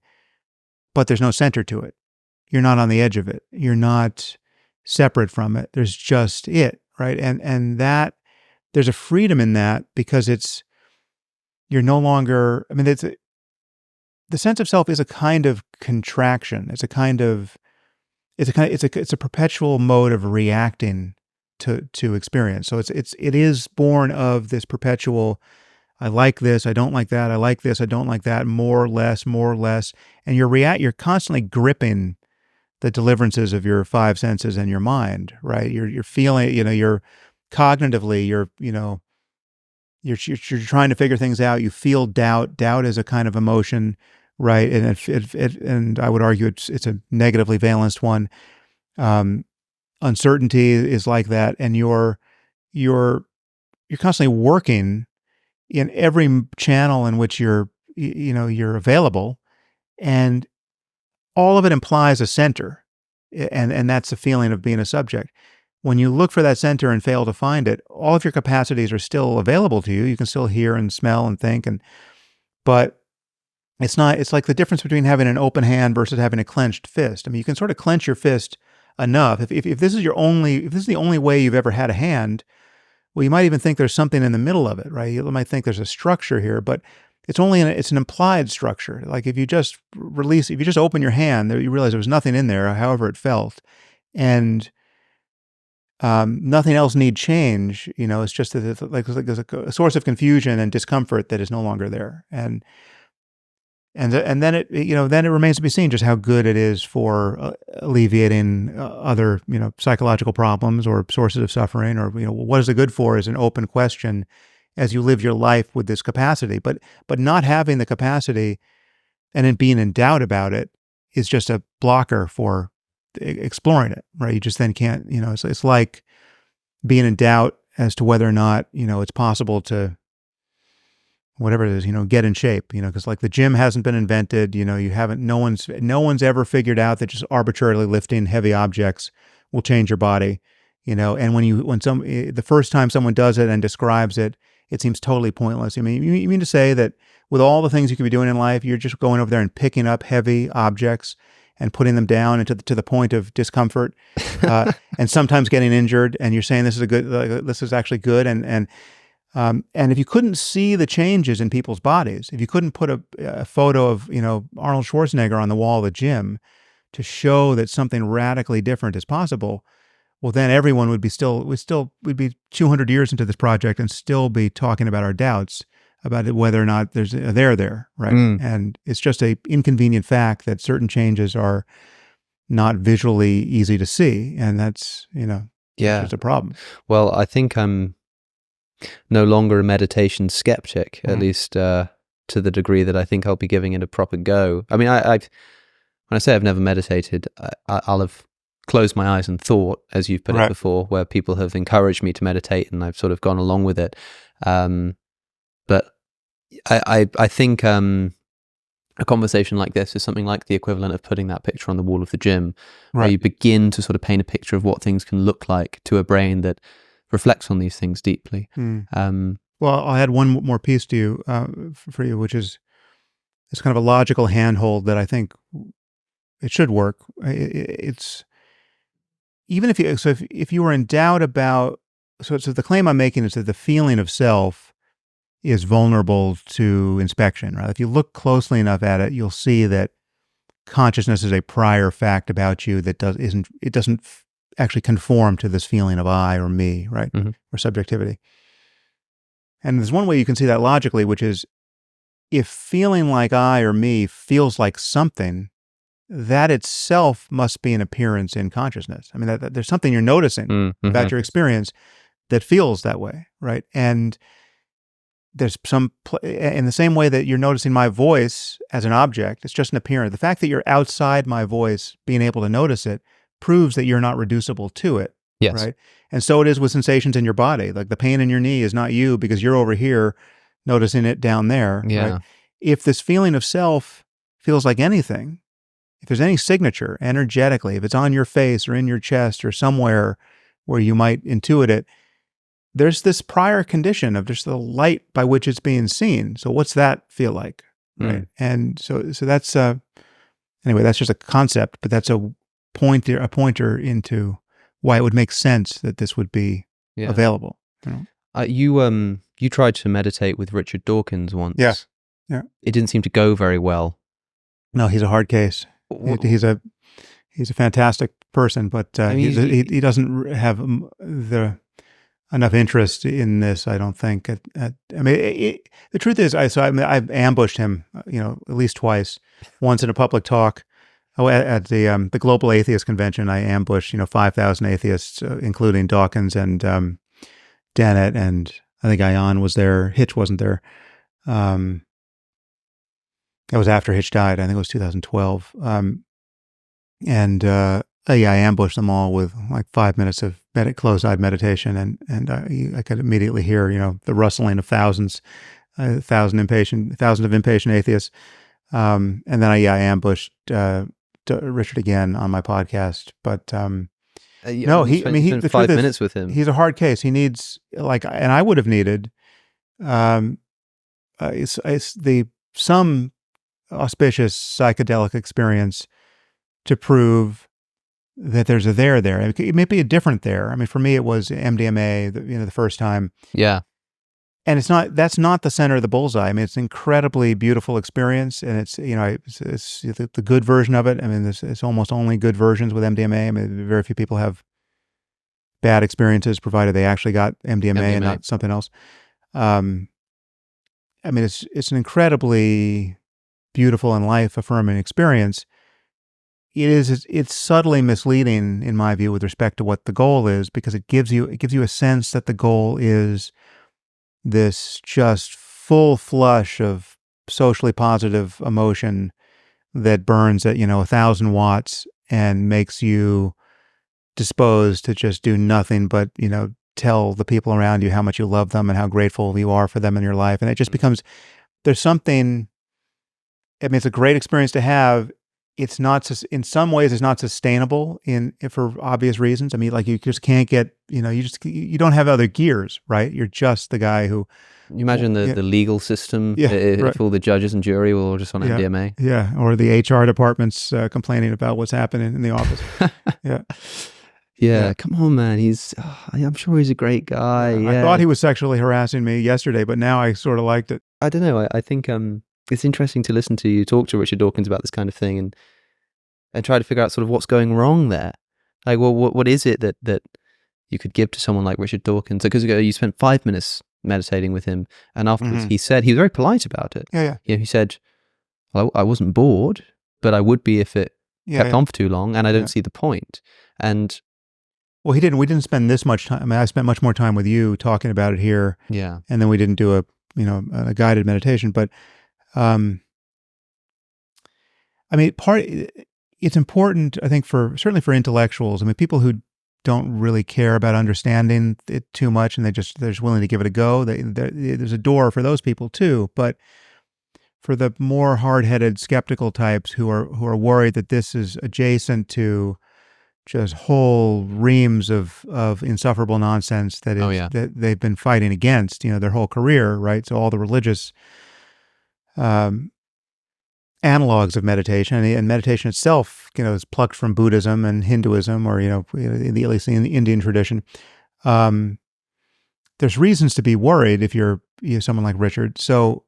S2: but there's no center to it. You're not on the edge of it. You're not separate from it. There's just it, right? And that there's a freedom in that because you're no longer. I mean, the sense of self is a kind of contraction. It's a perpetual mode of reacting to experience. So it is born of this perpetual, I like this, I don't like that, I like this, I don't like that, more, less, and you're constantly gripping the deliverances of your five senses and your mind, right? You're feeling, you're cognitively, you're trying to figure things out. You feel doubt. Doubt is a kind of emotion, right? And and I would argue it's a negatively valenced one. Uncertainty is like that, and you're constantly working in every channel in which you're available, and all of it implies a center, and that's the feeling of being a subject. When you look for that center and fail to find it, all of your capacities are still available to you. You can still hear and smell and think, but it's not. It's like the difference between having an open hand versus having a clenched fist. I mean, you can sort of clench your fist enough. If this is if this is the only way you've ever had a hand, well, you might even think there's something in the middle of it, right? You might think there's a structure here, but it's an implied structure. Like if you just open your hand, you realize there was nothing in there, however it felt, and nothing else need change. It's just that there's a source of confusion and discomfort that is no longer there, and then it remains to be seen just how good it is for alleviating other psychological problems or sources of suffering, or what is it good for is an open question as you live your life with this capacity. But not having the capacity and then being in doubt about it is just a blocker for exploring it, right? You just then can't, it's like being in doubt as to whether or not, it's possible to, whatever it is, get in shape, because like the gym hasn't been invented, no one's ever figured out that just arbitrarily lifting heavy objects will change your body, and the first time someone does it and describes it, it seems totally pointless. I mean, you mean to say that with all the things you could be doing in life, you're just going over there and picking up heavy objects and putting them down to the point of discomfort, and sometimes getting injured. And you're saying this is actually good. And if you couldn't see the changes in people's bodies, if you couldn't put a photo of Arnold Schwarzenegger on the wall of the gym to show that something radically different is possible, well, then everyone would be 200 years into this project and still be talking about our doubts about whether or not there's a there, right? And it's just a inconvenient fact that certain changes are not visually easy to see, and that's just a problem.
S1: Well, I think I'm no longer a meditation skeptic, at least to the degree that I think I'll be giving it a proper go. I mean, when I say I've never meditated, I'll have closed my eyes and thought, as you've put it before, where people have encouraged me to meditate and I've sort of gone along with it. But I think a conversation like this is something like the equivalent of putting that picture on the wall of the gym, where you begin to sort of paint a picture of what things can look like to a brain that reflects on these things deeply.
S2: Well, I'll add one more piece to you, for you, which is it's kind of a logical handhold that I think it should work. It's even if you were in doubt about, so the claim I'm making is that the feeling of self is vulnerable to inspection, right? If you look closely enough at it, you'll see that consciousness is a prior fact about you that doesn't actually conform to this feeling of I or me, right? Or subjectivity. And there's one way you can see that logically, which is if feeling like I or me feels like something, that itself must be an appearance in consciousness. I mean, that there's something you're noticing about your experience that feels that way, right? And there's in the same way that you're noticing my voice as an object, it's just an appearance. The fact that you're outside my voice, being able to notice it, proves that you're not reducible to it, right? And so it is with sensations in your body. Like the pain in your knee is not you because you're over here noticing it down there, right? If this feeling of self feels like anything, if there's any signature energetically, if it's on your face or in your chest or somewhere where you might intuit it, there's this prior condition of just the light by which it's being seen. So what's that feel like, right? And so that's anyway, that's just a concept, but that's a pointer into why it would make sense that this would be available.
S1: You tried to meditate with Richard Dawkins once.
S2: Yeah.
S1: It didn't seem to go very well.
S2: No, he's a hard case. He's a fantastic person, but he doesn't have enough interest in this, I don't think. The truth is, I've ambushed him, at least twice. Once in a public talk. At the Global Atheist Convention, I ambushed 5,000 atheists, including Dawkins and Dennett, and I think Ion was there. Hitch wasn't there. That was after Hitch died. I think it was 2012. I ambushed them all with like 5 minutes of closed-eyed meditation, and I could immediately hear, the rustling of thousands of impatient atheists. And then I ambushed Richard again on my podcast, but no, he the
S1: 5
S2: truth is,
S1: minutes with him.
S2: He's a hard case. He needs and I would have needed some auspicious psychedelic experience to prove that there's a there. It may be a different there. I mean, for me, it was MDMA, the first time.
S1: Yeah.
S2: And that's not the center of the bullseye. I mean, it's an incredibly beautiful experience, and it's the good version of it. I mean, it's almost only good versions with MDMA. I mean, very few people have bad experiences, provided they actually got MDMA and not something else. I mean, it's an incredibly beautiful and life-affirming experience. It's subtly misleading, in my view, with respect to what the goal is, because it gives you a sense that the goal is this just full flush of socially positive emotion that burns at 1,000 watts and makes you disposed to just do nothing but tell the people around you how much you love them and how grateful you are for them in your life. And it just becomes, there's something, I mean, it's a great experience to have. It's not, in some ways, it's not sustainable for obvious reasons. I mean, like you just can't get, you don't have other gears, right? You're just the guy who.
S1: You imagine the legal system, if all the judges and jury were all just on MDMA.
S2: Yeah, or the HR departments complaining about what's happening in the office.
S1: Yeah, come on, man. I'm sure he's a great guy.
S2: I thought he was sexually harassing me yesterday, but now I sort of liked it.
S1: I don't know. I think it's interesting to listen to you talk to Richard Dawkins about this kind of thing and try to figure out sort of what's going wrong there. Like, well, what is it that you could give to someone like Richard Dawkins? Because you spent 5 minutes meditating with him, and afterwards he said, he was very polite about it.
S2: Yeah.
S1: He said, well, I wasn't bored, but I would be if it kept on for too long, and I don't see the point. And
S2: well, we didn't spend this much time. I mean, I spent much more time with you talking about it here.
S1: Yeah.
S2: And then we didn't do a guided meditation, but I mean, it's important, I think, certainly for intellectuals. I mean, people who don't really care about understanding it too much and they're just willing to give it a go. There's a door for those people too. But for the more hard-headed skeptical types who are worried that this is adjacent to just whole reams of insufferable nonsense that they've been fighting against, their whole career, right? So all the religious analogs of meditation, and meditation itself, is plucked from Buddhism and Hinduism, or at least in the Indian tradition. There's reasons to be worried if you're someone like Richard. So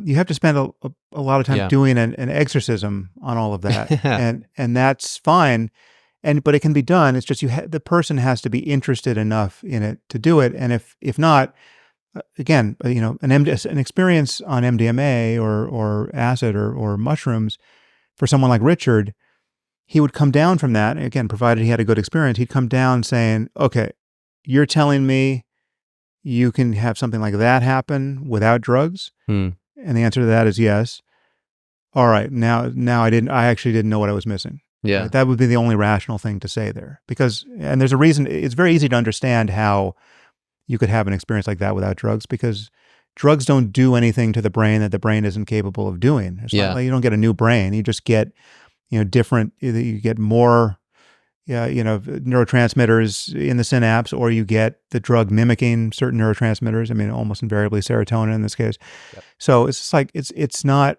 S2: you have to spend a lot of time doing an exorcism on all of that, and that's fine. But it can be done. It's just the person has to be interested enough in it to do it, and if not. Again, an experience on MDMA or acid or mushrooms for someone like Richard, he would come down from that, again, provided he had a good experience, he'd come down saying, okay, you're telling me you can have something like that happen without drugs? And the answer to that is yes. All right, now I actually didn't know what I was missing.
S1: Yeah.
S2: Right? That would be the only rational thing to say there. And there's a reason, it's very easy to understand how you could have an experience like that without drugs, because drugs don't do anything to the brain that the brain isn't capable of doing. It's not like you don't get a new brain. You just get, different, you get more, neurotransmitters in the synapse, or you get the drug mimicking certain neurotransmitters. I mean, almost invariably serotonin in this case. Yep. So it's just like, it's not,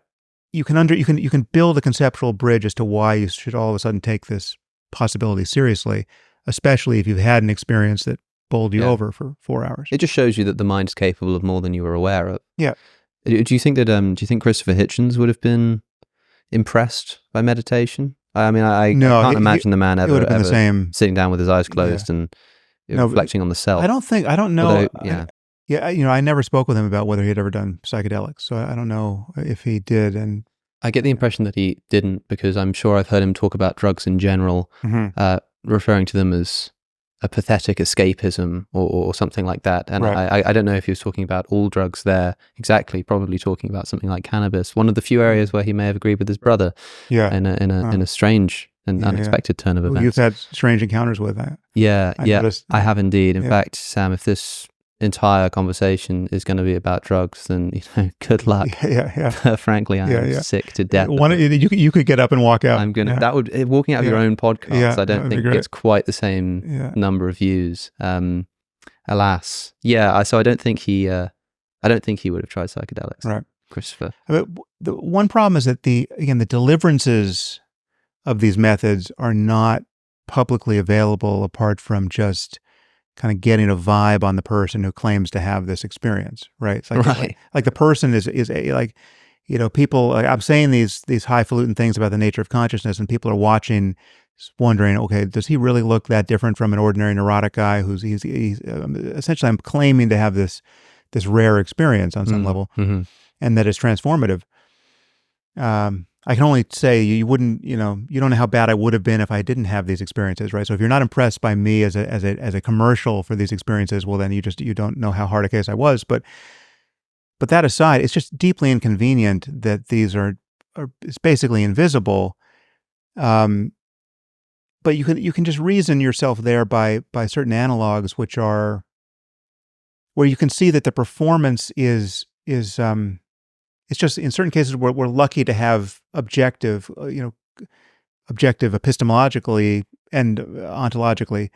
S2: you can build a conceptual bridge as to why you should all of a sudden take this possibility seriously. especially if you've had an experience that bowled you
S1: Yeah.
S2: over for 4 hours.
S1: It just shows you that the mind's capable of more than you were aware of.
S2: Yeah.
S1: Do you think that? Do you think Christopher Hitchens would have been impressed by meditation? I mean, I
S2: No,
S1: can't
S2: he-
S1: imagine the man
S2: it would have been
S1: ever
S2: the same.
S1: sitting down with his eyes closed and
S2: No,
S1: reflecting on the self.
S2: I don't know.
S1: Although, yeah.
S2: I never spoke with him about whether he had ever done psychedelics, so I don't know if he did. And
S1: I get the impression that he didn't, because I'm sure I've heard him talk about drugs in general, referring to them as a pathetic escapism or something like that. And
S2: Right.
S1: I don't know if he was talking about all drugs there exactly, probably talking about something like cannabis, one of the few areas where he may have agreed with his brother
S2: yeah,
S1: in a strange and
S2: Yeah,
S1: unexpected turn of
S2: who
S1: events.
S2: you've had strange encounters with. I noticed.
S1: I have indeed. In
S2: Yeah.
S1: fact, Sam, if this entire conversation is going to be about drugs, then good luck.
S2: Yeah.
S1: Frankly, I am sick to death.
S2: You could get up and walk out.
S1: I'm gonna. That would walking out of your own podcast.
S2: Yeah,
S1: I don't
S2: that would be
S1: think
S2: great.
S1: it's quite the same
S2: Yeah.
S1: number of views. Alas, yeah. So I don't think he would have tried psychedelics.
S2: Right.
S1: Christopher.
S2: The one problem is that the deliverances of these methods are not publicly available apart from just kind of getting a vibe on the person who claims to have this experience, right? It's like the person is people. Like, I'm saying these highfalutin things about the nature of consciousness, and people are watching, wondering, okay, does he really look that different from an ordinary neurotic guy who's essentially, I'm claiming to have this rare experience on some level, and that it's transformative. I can only say you wouldn't, you don't know how bad I would have been if I didn't have these experiences, right? So if you're not impressed by me as a commercial for these experiences, well, then you don't know how hard a case I was. But that aside, it's just deeply inconvenient that these are it's basically invisible. But you can just reason yourself there by certain analogs, which are where you can see that the performance is it's just in certain cases we're lucky to have objective epistemologically and ontologically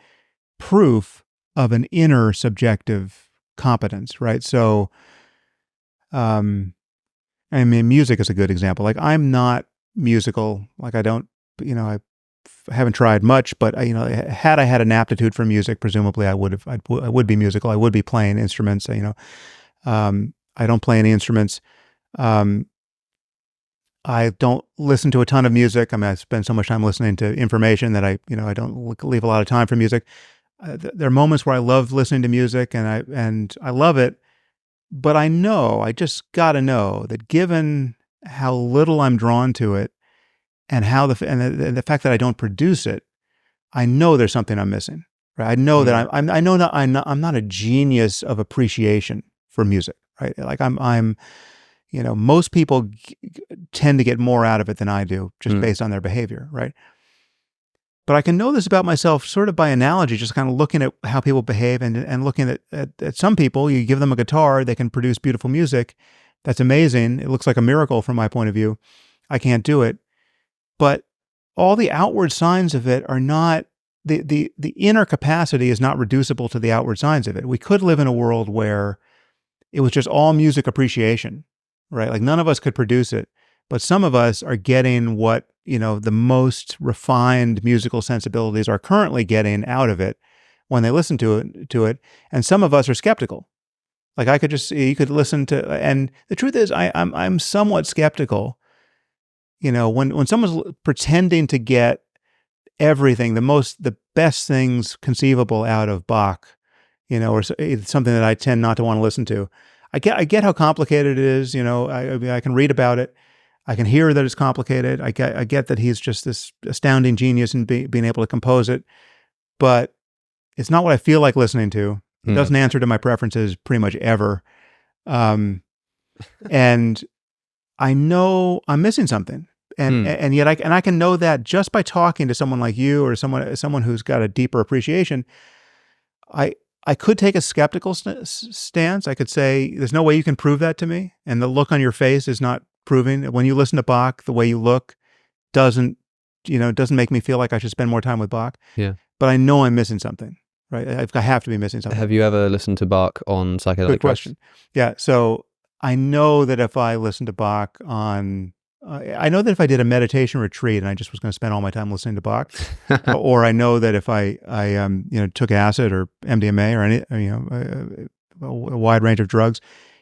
S2: proof of an inner subjective competence, right? So, I mean, music is a good example. Like, I'm not musical. Like, I don't, I haven't tried much, but had I had an aptitude for music, presumably I would be musical. I would be playing instruments. I don't play any instruments. I don't listen to a ton of music. I mean, I spend so much time listening to information that I don't leave a lot of time for music. There are moments where I love listening to music, and I love it, but I just got to know that given how little I'm drawn to it, and the fact that I don't produce it, I know there's something I'm missing. Right? I know that I'm not a genius of appreciation for music. Right? Like I'm. Most people tend to get more out of it than I do, just based on their behavior, right? But I can know this about myself sort of by analogy, just kind of looking at how people behave and looking at some people. You give them a guitar, they can produce beautiful music. That's amazing. It looks like a miracle from my point of view. I can't do it. But all the outward signs of it are not, the inner capacity is not reducible to the outward signs of it. We could live in a world where it was just all music appreciation. Right? Like, none of us could produce it, but some of us are getting what, the most refined musical sensibilities are currently getting out of it when they listen to it. And some of us are skeptical. Like, you could listen to, and the truth is I'm somewhat skeptical, when someone's pretending to get everything, the best things conceivable out of Bach, or something that I tend not to want to listen to. I get how complicated it is. I can read about it. I can hear that it's complicated. I get that he's just this astounding genius in being able to compose it, but it's not what I feel like listening to. It doesn't answer to my preferences pretty much ever. And I know I'm missing something. And yet I can know that just by talking to someone like you or someone who's got a deeper appreciation. I could take a skeptical stance. I could say, there's no way you can prove that to me. And the look on your face is not proving. When you listen to Bach, the way you look doesn't make me feel like I should spend more time with Bach.
S1: Yeah.
S2: But I know I'm missing something, right? I have to be missing something.
S1: Have you ever listened to Bach on psychedelic
S2: Good question. Yeah. So I know that if I listen to Bach on I know that if I did a meditation retreat and I just was going to spend all my time listening to Bach, or I know that if I took acid or MDMA or any a wide range of drugs,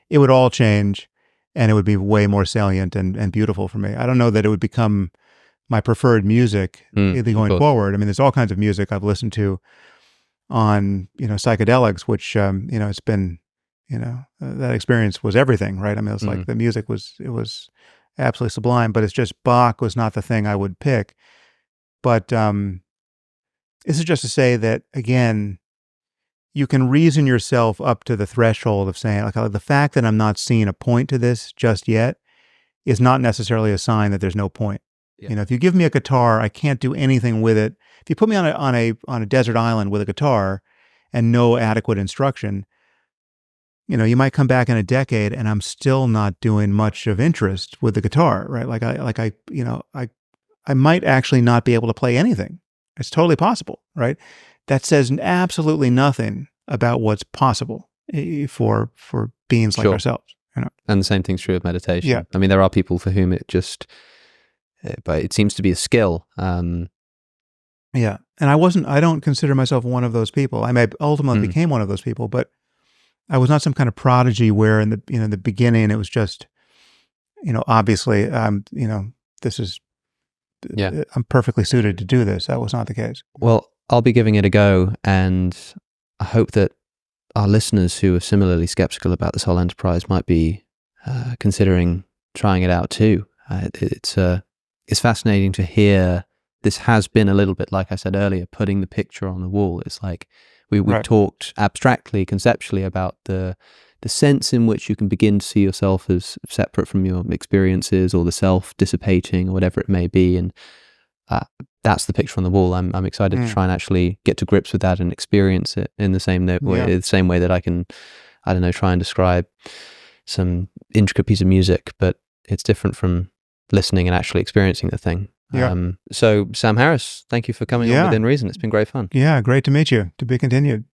S2: it would all change, and it would be way more salient and beautiful for me. I don't know that it would become my preferred music going forward. I mean, there's all kinds of music I've listened to on psychedelics, which it's been that experience was everything, right? I mean, it's like the music was absolutely sublime, but it's just Bach was not the thing I would pick. But this is just to say that, again, you can reason yourself up to the threshold of saying, like, the fact that I'm not seeing a point to this just yet is not necessarily a sign that there's no point.
S1: Yeah.
S2: If you give me a guitar, I can't do anything with it. If you put me on a desert island with a guitar and no adequate instruction, you might come back in a decade and I'm still not doing much of interest with the guitar, right? I might actually not be able to play anything. It's totally possible, right? That says absolutely nothing about what's possible for beings like ourselves.
S1: And the same thing's true of meditation.
S2: Yeah.
S1: I mean, there are people for whom but it seems to be a skill.
S2: Yeah. And I don't consider myself one of those people. I may ultimately became one of those people, but I was not some kind of prodigy where in the beginning it was just, obviously, this is, I'm perfectly suited to do this. That was not the case.
S1: Well, I'll be giving it a go, and I hope that our listeners who are similarly skeptical about this whole enterprise might be considering trying it out too. It's fascinating to hear. This has been a little bit, like I said earlier, putting the picture on the wall. It's like we've talked abstractly, conceptually about the sense in which you can begin to see yourself as separate from your experiences, or the self dissipating, or whatever it may be, and that's the picture on the wall. I'm excited to try and actually get to grips with that and experience it in the same way that I can, try and describe some intricate piece of music, but it's different from listening and actually experiencing the thing.
S2: Yeah.
S1: So Sam Harris, thank you for coming on Within Reason. It's been great fun.
S2: Yeah, great to meet you. To be continued.